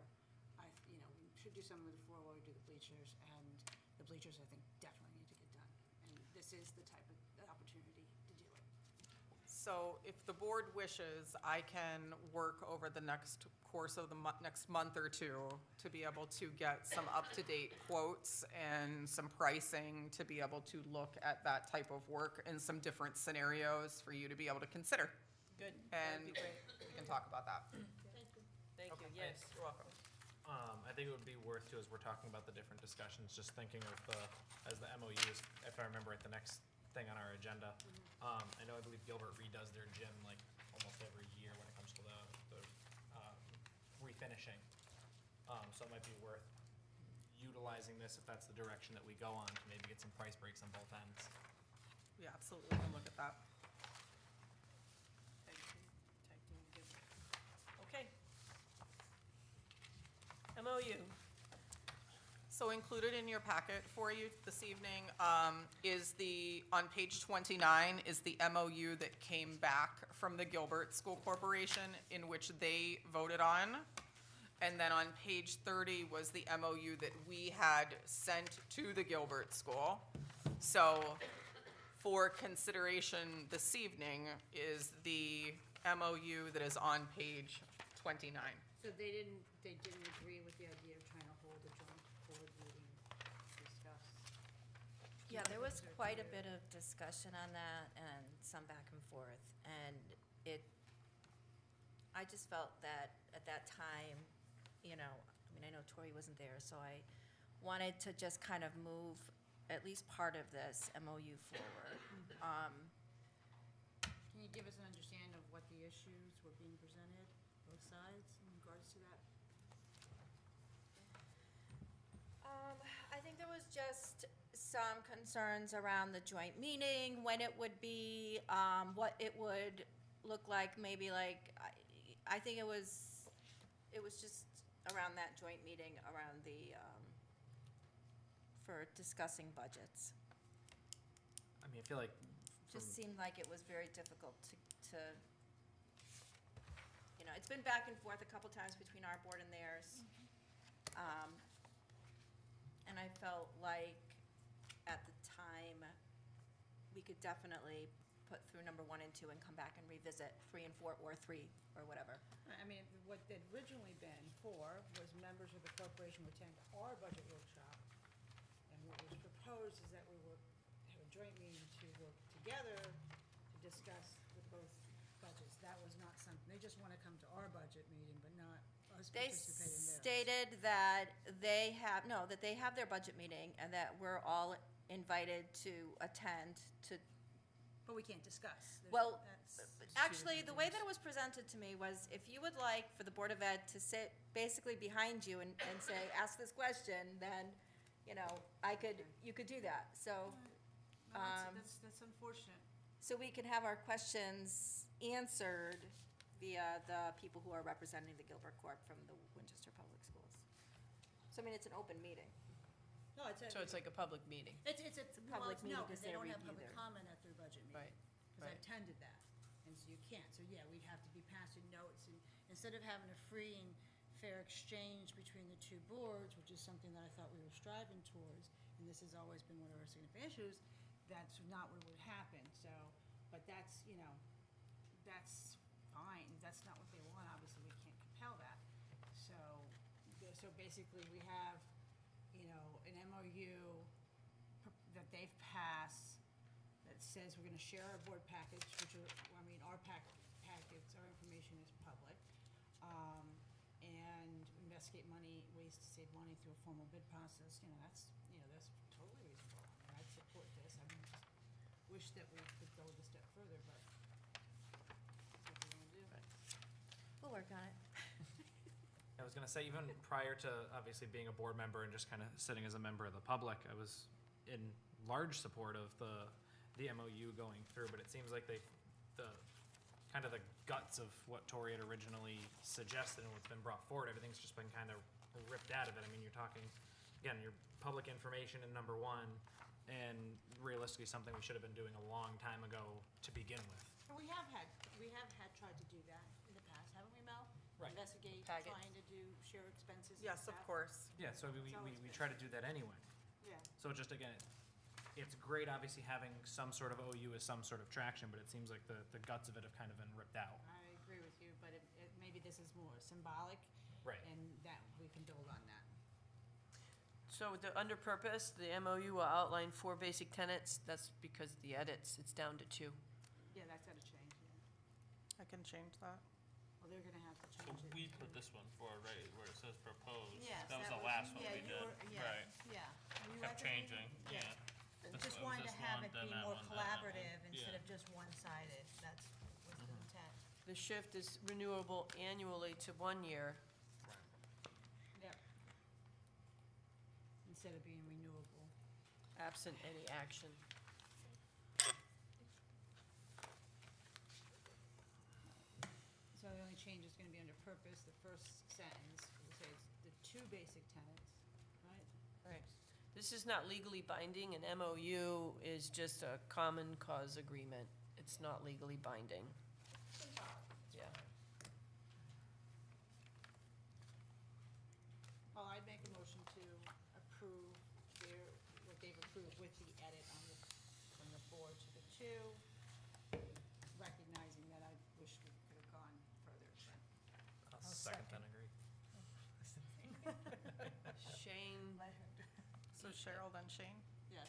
you know, we should do something with the floor while we do the bleachers, and the bleachers, I think, definitely need to get done. And this is the type of opportunity to do it. So if the board wishes, I can work over the next course of the next month or two to be able to get some up-to-date quotes and some pricing to be able to look at that type of work in some different scenarios for you to be able to consider. Good, And that'd be great. we can talk about that. Thank you, Okay, yes. You're welcome. I think it would be worth to, as we're talking about the different discussions, just thinking of as the MOU is, if I remember right, the next thing on our agenda. I know, I believe Gilbert redoes their gym like almost every year when it comes to the refinishing. So it might be worth utilizing this if that's the direction that we go on, to maybe get some price breaks on both ends. We absolutely can look at that. Tag team together. Okay. MOU. So included in your packet for you this evening is on page 29, is the MOU that came back from the Gilbert School Corporation in which they voted on. And then on page 30 was the MOU that we had sent to the Gilbert School. So for consideration this evening is the MOU that is on page 29. So they didn't agree with the idea of trying to hold a joint board meeting to discuss? Yeah, there was quite a bit of discussion on that and some back and forth. And I just felt that at that time, I mean, I know Tori wasn't there, so I wanted to just kind of move at least part of this MOU forward. Can you give us an understanding of what the issues were being presented, both sides, in regards to that? I think there was just some concerns around the joint meeting, when it would be, what it would look like, maybe like, I think it was just around that joint meeting, around for discussing budgets. I mean, I feel like Just seemed like it was very difficult to, it's been back and forth a couple times between our board and theirs. And I felt like at the time, we could definitely put through number 1 and 2 and come back and revisit 3 and 4 or 3 or whatever. I mean, what they'd originally been for was members of the corporation would attend our budget workshop. And what was proposed is that we would have a joint meeting to work together to discuss the both budgets. That was not something, they just want to come to our budget meeting, but not us They participate in theirs. stated that they have their budget meeting and that we're all invited to attend to. But we can't discuss. Well, That's two actually, different the way things. that it was presented to me was, if you would like for the Board of Ed to sit basically behind you and say, ask this question, then, you could do that. So, No, that's unfortunate. so we can have our questions answered via the people who are representing the Gilbert Corp from the Winchester Public Schools. So, I mean, it's an open meeting. No, So it's like a public meeting. It's a public meeting no, because because they they don't have review public their- comment at their budget meeting. Right, Because I right. attended that, and so you can't. So yeah, we'd have to be passing notes, and instead of having a free and fair exchange between the two boards, which is something that I thought we were striving towards, and this has always been one of our significant issues, that's not what would happen. So, but that's, that's fine. That's not what they want. Obviously, we can't compel that. So basically, we have, an MOU that they've passed that says we're gonna share our board package, which are, our packets, our information is public. And investigate ways to save money through a formal bid process, that's totally reasonable. I mean, I'd support this. I mean, just wish that we could go a step further, but that's what we wanna do. We'll work on it. I was gonna say, even prior to obviously being a board member and just kind of sitting as a member of the public, I was in large support of the MOU going through, but it seems like the guts of what Tori had originally suggested and what's been brought forward, everything's just been kind of ripped out of it. I mean, you're talking, again, your public information in number 1, and realistically something we should have been doing a long time ago to begin with. And we have tried to do that in the past, haven't we, Mel? Right. investigate, Tag it. trying to do, share expenses and Yes, of stuff. course. Yeah, so It's always we good. try to do that anyway. Yeah. So just again, it's great obviously having some sort of OU as some sort of traction, but it seems like the guts of it have kind of been ripped out. I agree with you, but maybe this is more symbolic. Right. And that, we can build on that. So under purpose, the MOU will outline 4 basic tenets. That's because the edits, it's down to 2. Yeah, that's gotta change, yeah. I can change that. Well, they're gonna have to So change it. we too. put this one forward, right, where it says proposed. Yes, That was the last one yeah, we you did, were- yeah, right. Yeah. You Kept recommended- changing, yeah. And This just one- wanted to this have one, it then be that more one, then that one. collaborative instead Yeah. of just one-sided. That's was the intent. The shift is renewable annually to 1 year. Yep. Instead of being renewable. Absent any action. So the only change is gonna be under purpose, the first sentence, will say it's the 2 basic tenets, right? Right. This is not legally binding. An MOU is just a common cause agreement. It's not legally binding. Yeah. Well, I'd make a motion to approve what they've approved with the edit on from the 4 to the 2, recognizing that I wish we could have gone further, but. I'll second and agree. Shane, So Cheryl, then Shane? Yes.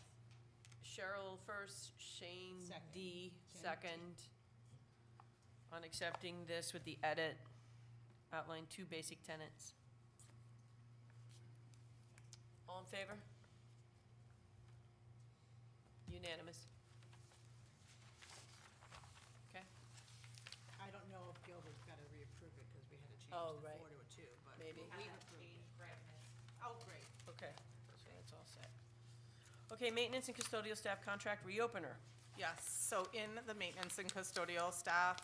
Cheryl first, Shane Second. D Shane. second. On accepting this with the edit, outline 2 basic tenets. All in favor? Unanimous. Okay, I don't know if Gilbert's gotta reapprove it, because we had to change Oh, the right. 4 to a 2, but. Maybe. we've approved it. Oh, great. okay, so that's all set. Okay, maintenance and custodial staff contract reopener. Yes, so in the maintenance and custodial staff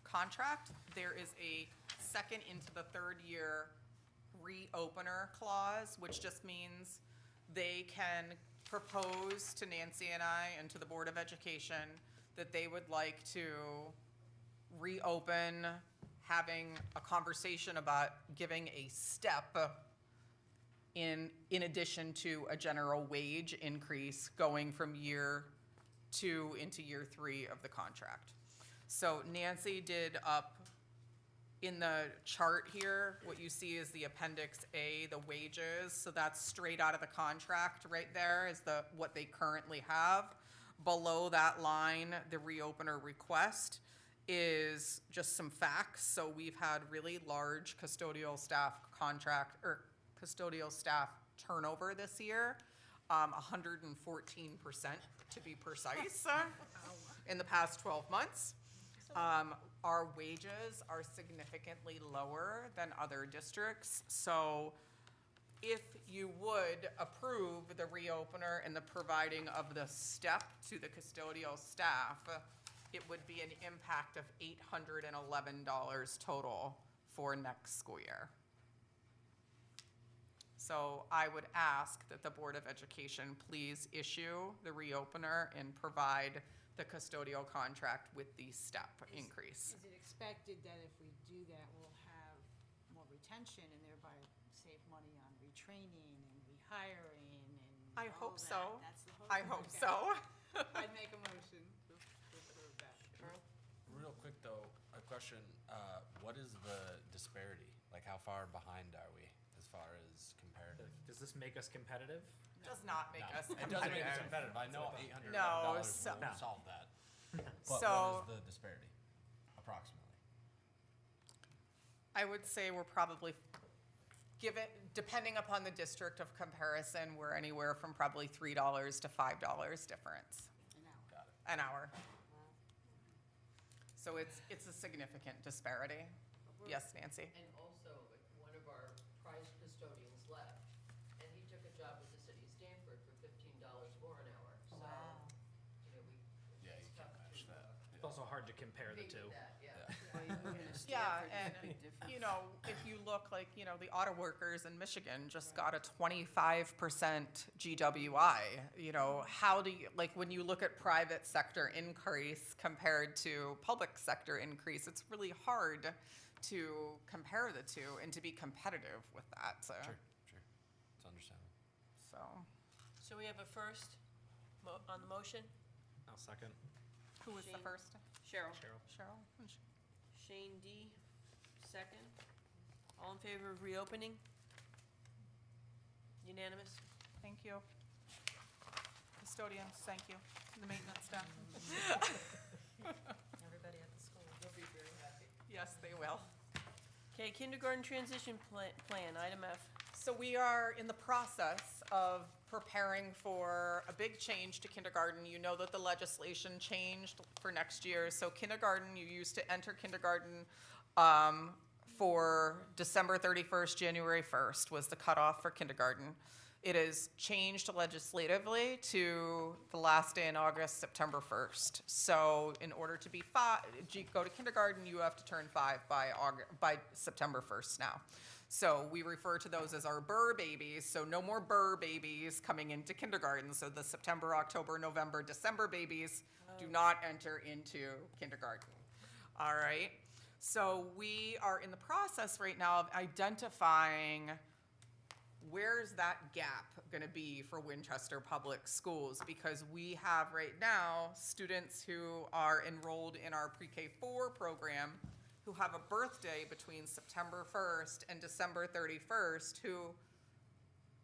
contract, there is a second into the 3rd year reopener clause, which just means they can propose to Nancy and I and to the Board of Education that they would like to reopen, having a conversation about giving a step in addition to a general wage increase going from year 2 into year 3 of the contract. So Nancy did up in the chart here, what you see is the Appendix A, the wages, so that's straight out of the contract right there is what they currently have. Below that line, the reopener request is just some facts. So we've had really large custodial staff custodial staff turnover this year, 114% to be precise, in the past 12 months. Our wages are significantly lower than other districts, so if you would approve the reopener and the providing of the step to the custodial staff, it would be an impact of $811 total for next school year. So I would ask that the Board of Education please issue the reopener and provide the custodial contract with the step increase. Is it expected that if we do that, we'll have more retention and thereby save money on retraining and rehiring and I all hope that? so. That's the hope. I hope Okay. so. I'd make a motion to approve that. Carl? Real quick though, a question, what is the disparity? Like how far behind are we as far as comparative? Does this make us competitive? Does not make us It doesn't make us competitive. competitive, I know $800 No, will so- solve that. But So- what is the disparity, approximately? I would say we're probably, depending upon the district of comparison, we're anywhere from probably $3 to $5 difference Got it. an hour. So it's a significant disparity. Yes, Nancy? And also, one of our prized custodians left, and he took a job with the city of Stanford for $15 more an hour. So, you know, Yeah, you can't match that. It's also hard to compare the figured two. that, yeah. Well, you're gonna Yeah, Stanford, and, big difference. you know, if you look like, you know, the auto workers in Michigan just got a 25% GWI. You know, how do you, like, when you look at private sector increase compared to public sector increase, it's really hard to compare the two and to be competitive with that, so. Sure, sure. It's understandable. So, So we have a first on the motion. I'll second. who was the Shane. first? Cheryl. Cheryl? Shane D, second. All in favor of reopening? Unanimous? Thank you. Custodians, thank you. The maintenance staff. Everybody at the school. They'll be very happy. Yes, they will. Okay, kindergarten transition plan, item F. So we are in the process of preparing for a big change to kindergarten. You know that the legislation changed for next year. So kindergarten, you used to enter kindergarten for December 31st, January 1st was the cutoff for kindergarten. It is changed legislatively to the last day in August, September 1st. So in order to be go to kindergarten, you have to turn 5 by September 1st now. So we refer to those as our burr babies. So no more burr babies coming into kindergarten. So the September, October, November, December babies do not enter into kindergarten. All right. So we are in the process right now of identifying where's that gap going to be for Winchester Public Schools, because we have right now students who are enrolled in our pre-K 4 program who have a birthday between September 1st and December 31st who,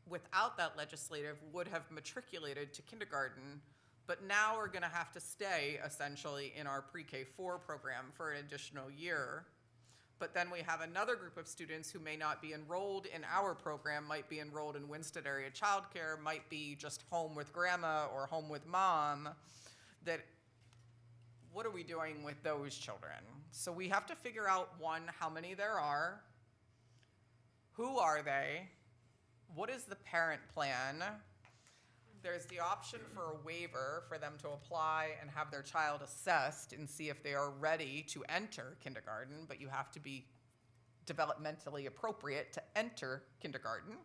without that legislative, would have matriculated to kindergarten, but now are going to have to stay essentially in our pre-K 4 program for an additional year. But then we have another group of students who may not be enrolled in our program, might be enrolled in Winston area childcare, might be just home with grandma or home with mom. That, what are we doing with those children? So we have to figure out, one, how many there are, who are they, what is the parent plan? There's the option for a waiver for them to apply and have their child assessed and see if they are ready to enter kindergarten, but you have to be developmentally appropriate to enter kindergarten.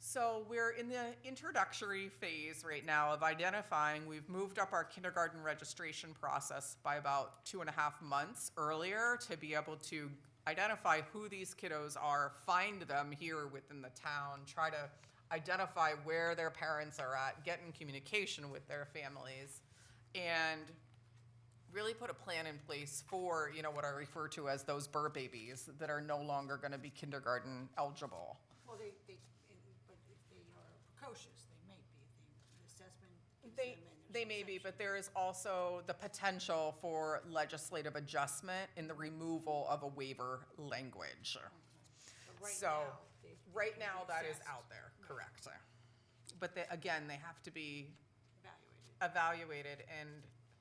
So we're in the introductory phase right now of identifying. We've moved up our kindergarten registration process by about 2.5 months earlier to be able to identify who these kiddos are, find them here within the town, try to identify where their parents are at, get in communication with their families, and really put a plan in place for, you know, what I refer to as those burr babies that are no longer going to be kindergarten eligible. Well, but if they are precocious, they may be, if the assessment gets them in. They may be, but there is also the potential for legislative adjustment in the removal of a waiver language. So, right now, that is out there, correct. But again, they have to be evaluated, and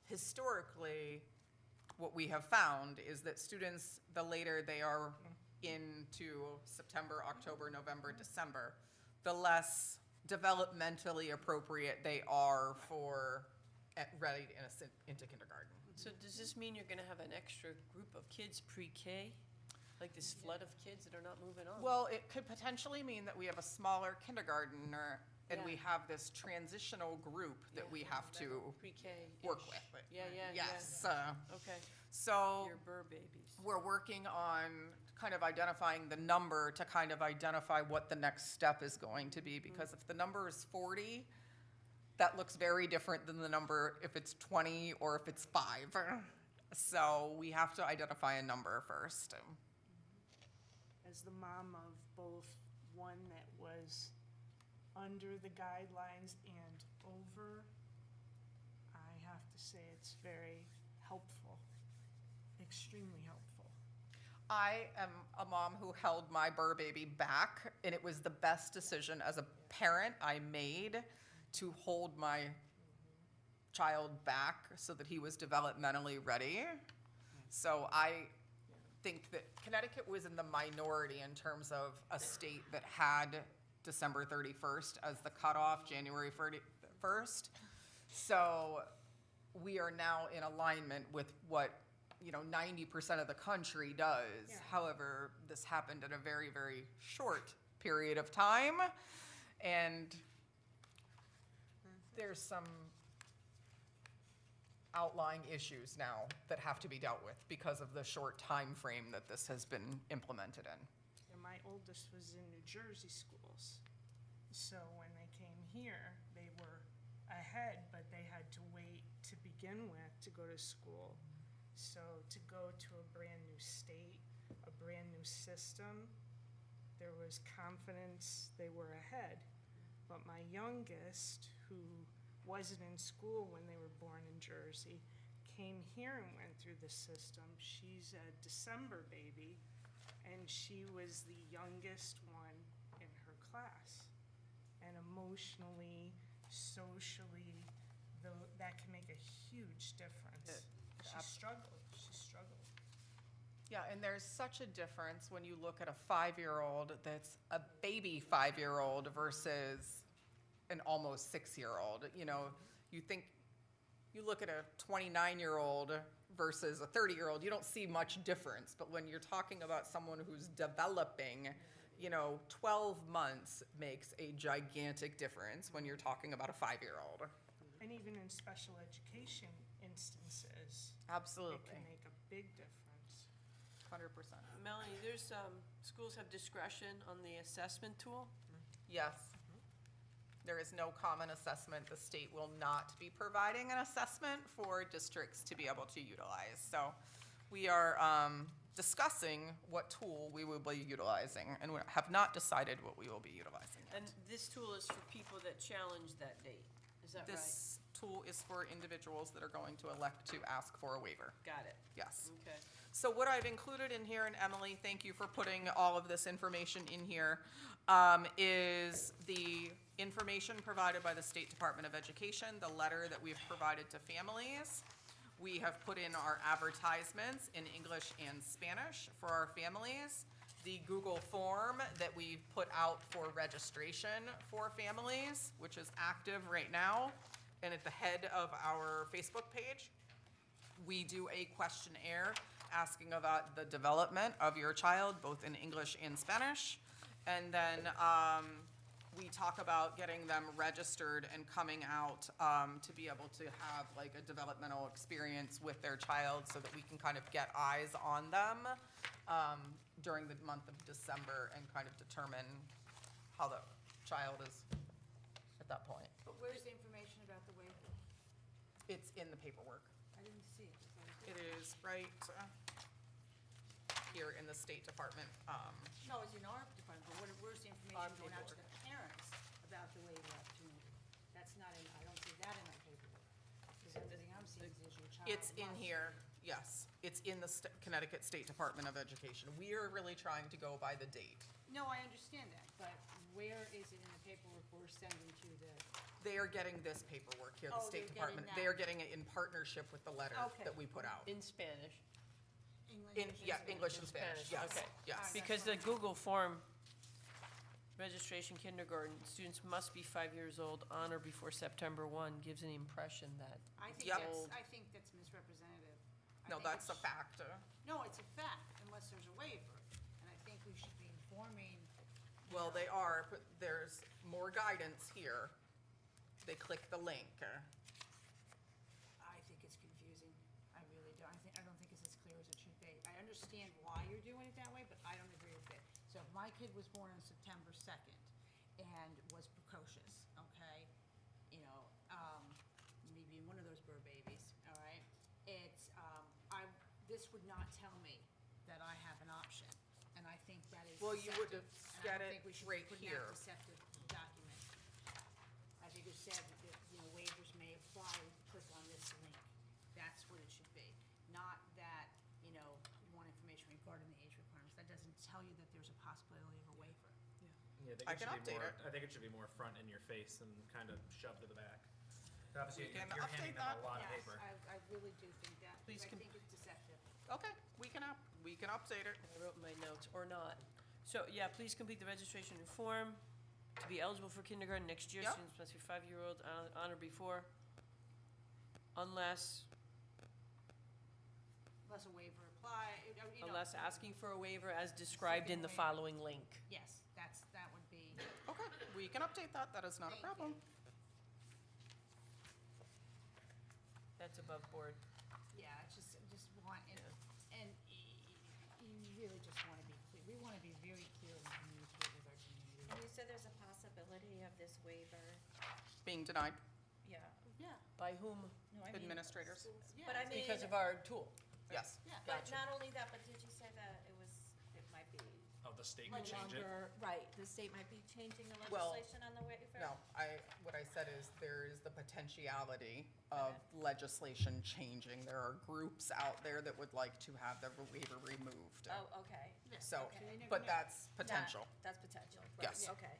historically, what we have found is that students, the later they are into September, October, November, December, the less developmentally appropriate they are for ready into kindergarten. So does this mean you're gonna have an extra group of kids pre-K? Like this flood of kids that are not moving on? Well, it could potentially mean that we have a smaller kindergartner and we have this transitional group that we have to Pre-K. work with. Yeah. Yes. Okay. So Your burr babies. we're working on kind of identifying the number to kind of identify what the next step is going to be, because if the number is 40, that looks very different than the number if it's 20 or if it's 5. So we have to identify a number first. As the mom of both one that was under the guidelines and over, I have to say it's very helpful, extremely helpful. I am a mom who held my burr baby back, and it was the best decision as a parent I made to hold my child back so that he was developmentally ready. So I think that Connecticut was in the minority in terms of a state that had December 31st as the cutoff, January 1st. So we are now in alignment with what 90% of the country does. Yeah. However, this happened in a very, very short period of time, and there's some outlying issues now that have to be dealt with because of the short time frame that this has been implemented in. And my oldest was in New Jersey schools. So when they came here, they were ahead, but they had to wait to begin with to go to school. So to go to a brand new state, a brand new system, there was confidence they were ahead. But my youngest, who wasn't in school when they were born in Jersey, came here and went through the system. She's a December baby, and she was the youngest one in her class. And emotionally, socially, though, that can make a huge difference. She struggled. Yeah, and there's such a difference when you look at a 5-year-old that's a baby 5-year-old versus an almost 6-year-old. You look at a 29-year-old versus a 30-year-old, you don't see much difference. But when you're talking about someone who's developing, 12 months makes a gigantic difference when you're talking about a 5-year-old. And even in special education instances, Absolutely. it can make a big difference. 100%. Melanie, there's, schools have discretion on the assessment tool? Yes. There is no common assessment. The state will not be providing an assessment for districts to be able to utilize. So we are discussing what tool we will be utilizing, and we have not decided what we will be utilizing yet. And this tool is for people that challenge that date, is that right? This tool is for individuals that are going to elect to ask for a waiver. Got it. Yes. Okay. So what I've included in here, and Emily, thank you for putting all of this information in here, is the information provided by the State Department of Education, the letter that we've provided to families. We have put in our advertisements in English and Spanish for our families, the Google form that we've put out for registration for families, which is active right now, and at the head of our Facebook page. We do a questionnaire asking about the development of your child, both in English and Spanish. And then we talk about getting them registered and coming out to be able to have like a developmental experience with their child so that we can kind of get eyes on them during the month of December and kind of determine how the child is at that point. But where's the information about the waiver? It's in the paperwork. I didn't see it. It is right here in the State Department. No, it's in our department, but where's the information going out to the parents about the waiver opportunity? That's not in, I don't see that in our paperwork. Because everything I'm seeing is your child. It's in here, yes. It's in the Connecticut State Department of Education. We are really trying to go by the date. No, I understand that, but where is it in the paperwork we're sending to the? They are getting this paperwork here, the Oh, State they're getting Department. that. They are getting it in partnership with the letter Okay. that we put out. In Spanish? English and Spanish, yes, Okay. yes. Because the Google form, registration kindergarten, students must be 5 years old on or before September 1, gives an impression that. I think Yep. I think that's misrepresentative. I No, think that's a it's- fact. No, it's a fact, unless there's a waiver. And I think we should be informing. Well, they are, but there's more guidance here. They click the link. I think it's confusing. I really do. I don't think it's as clear as it should be. I understand why you're doing it that way, but I don't agree with it. So if my kid was born on September 2nd and was precocious, okay, maybe one of those burr babies, all right, this would not tell me that I have an option. And I think that is Well, you would deceptive. get And I don't it think we should right put here. out deceptive documents. I think it said that, waivers may apply, when you click on this link. That's what it should be. Not that, you want information regarding the age requirements. That doesn't tell you that there's a possibility of a waiver. Yeah, I can update it. I think it should be more front in your face and kind of shoved to the back. Obviously, We can you're handing update them that. a lot of Yes, paper. I really do think that. Please I com- think it's deceptive. Okay, we can update it. I wrote my notes, or not. So, yeah, please complete the registration form. To be eligible for kindergarten next year, Yep. students must be 5-year-old on or before, unless, unless a waiver apply, you know. Unless asking for a waiver as described in the following link. Yes, that would be. Okay, we can update that, that is not a Thank problem. That's above board. Yeah, just want, and you really just want to be clear, we want to be very clear and communicate with our community. And you said there's a possibility of this waiver, Being denied, yeah. Yeah. By whom? No, I mean, administrators, But I mean, Because of our tool. yes. but not only that, but did you say that it might be Oh, the state no could change it? longer, right, the state might be changing the Well, legislation on the waiver? No, what I said is there is the potentiality of legislation changing. There are groups out there that would like to have the waiver removed. Oh, okay. So, Okay. but that's potential. That's potential, right, Yes. okay,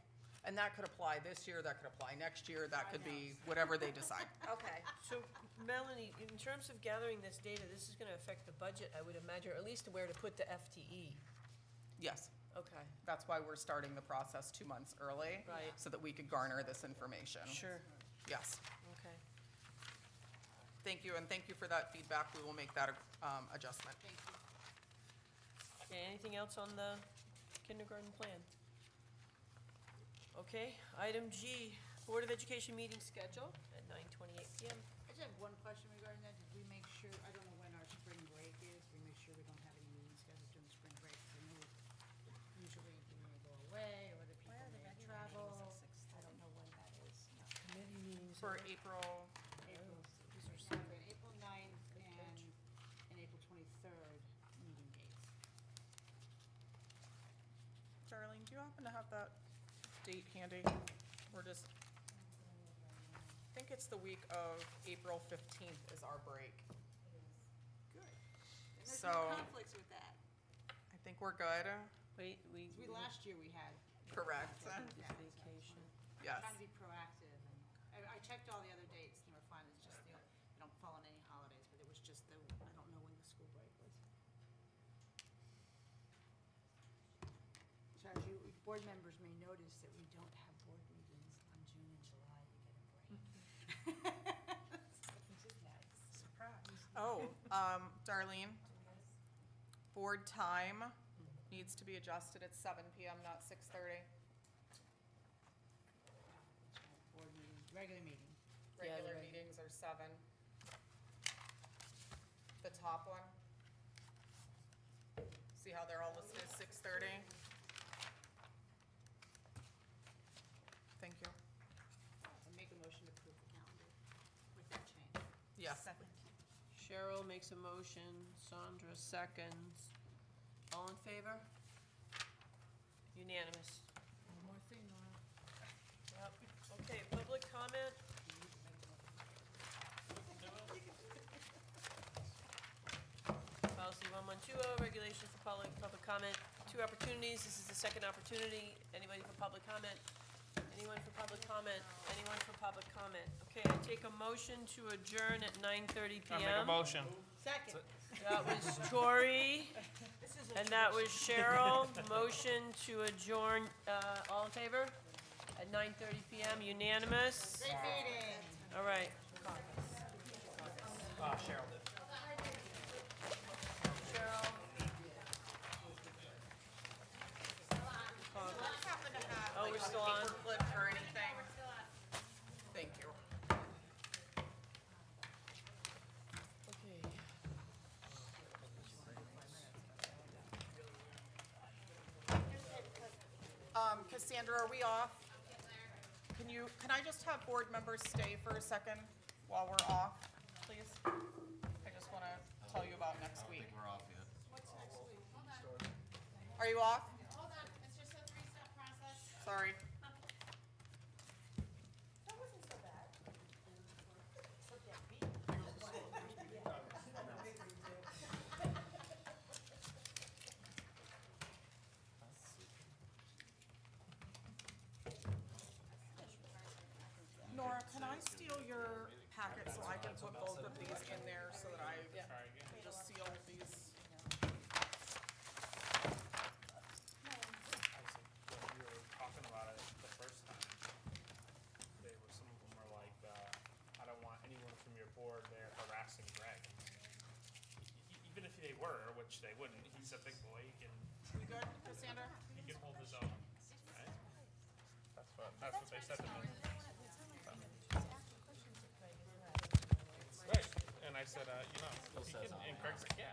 And that could apply this year, that could apply next year, that could be whatever they decide. okay. So Melanie, in terms of gathering this data, this is gonna affect the budget, I would imagine, or at least where to put the FTE. Yes, Okay, that's why we're starting the process 2 months early. Right. So that we could garner this information. sure, Yes. okay. Thank you, and thank you for that feedback. We will make that adjustment. Thank you. Okay, anything else on the kindergarten plan? Okay, item G, Board of Education meeting schedule at 9:28 PM. I just have one question regarding that. Did we make sure, I don't know when our spring break is, we make sure we don't have any meetings scheduled during spring break? 'Cause I know usually people may go away, or other people may travel. I don't know when that is. Committee meetings. For April, April, these are separate, April 9th and April 23rd meeting dates. Darlene, do you happen to have that date handy? We're just, I think it's the week of April 15th is our break. Good. And there's So- no conflicts with that. I think we're good. Wait, Last year we had. Correct. vacation. Yes. Trying to be proactive, and I checked all the other dates, and they were fine, it's just, they don't fall on any holidays, but it was just I don't know when the school break was. So as you, board members may notice that we don't have board meetings on June and July, you get a break. Which is nice. Surprise. Oh, Darlene, board time needs to be adjusted at 7 PM, not 6:30. Board meeting, regular meeting. Yeah, Regular right. meetings are 7. The top one. See how they're all listed as 6:30? Thank you. And make a motion to approve the calendar with that change. Yes. Cheryl makes a motion, Sandra seconds. All in favor? Unanimous. One more thing, Nora. Yep. Okay, public comment? Policy 1120, regulation for public comment. 2 opportunities, this is the second opportunity. Anybody for public comment? Anyone for public comment? Anyone for public comment? Okay, I take a motion to adjourn at 9:30 I PM. make a motion. Second. That was Tori, and that was Cheryl. Motion to adjourn, all in favor? At 9:30 PM, unanimous. Great meeting. All right. Cheryl did. Cheryl. Happen to have Oh, we're still on? paperclip or anything? Thank you. Okay. Cassandra, are we off? Can I just have board members stay for a second while we're off, please? I just want to tell you about next week. We're off yet. Are you off? Hold on, it's just a 3-step process. Sorry. That wasn't so bad. Nora, can I steal your packet so I can put both of these in there so that I Try again. can just seal these? When we were talking about it the first time, some of them were like, I don't want anyone from your board there harassing Greg. Even if they were, which they wouldn't. He's a big boy. He We good, Cassandra? can hold his own. Right? That's what they said to me. Right. And I said, he can, and Craig's like, yeah.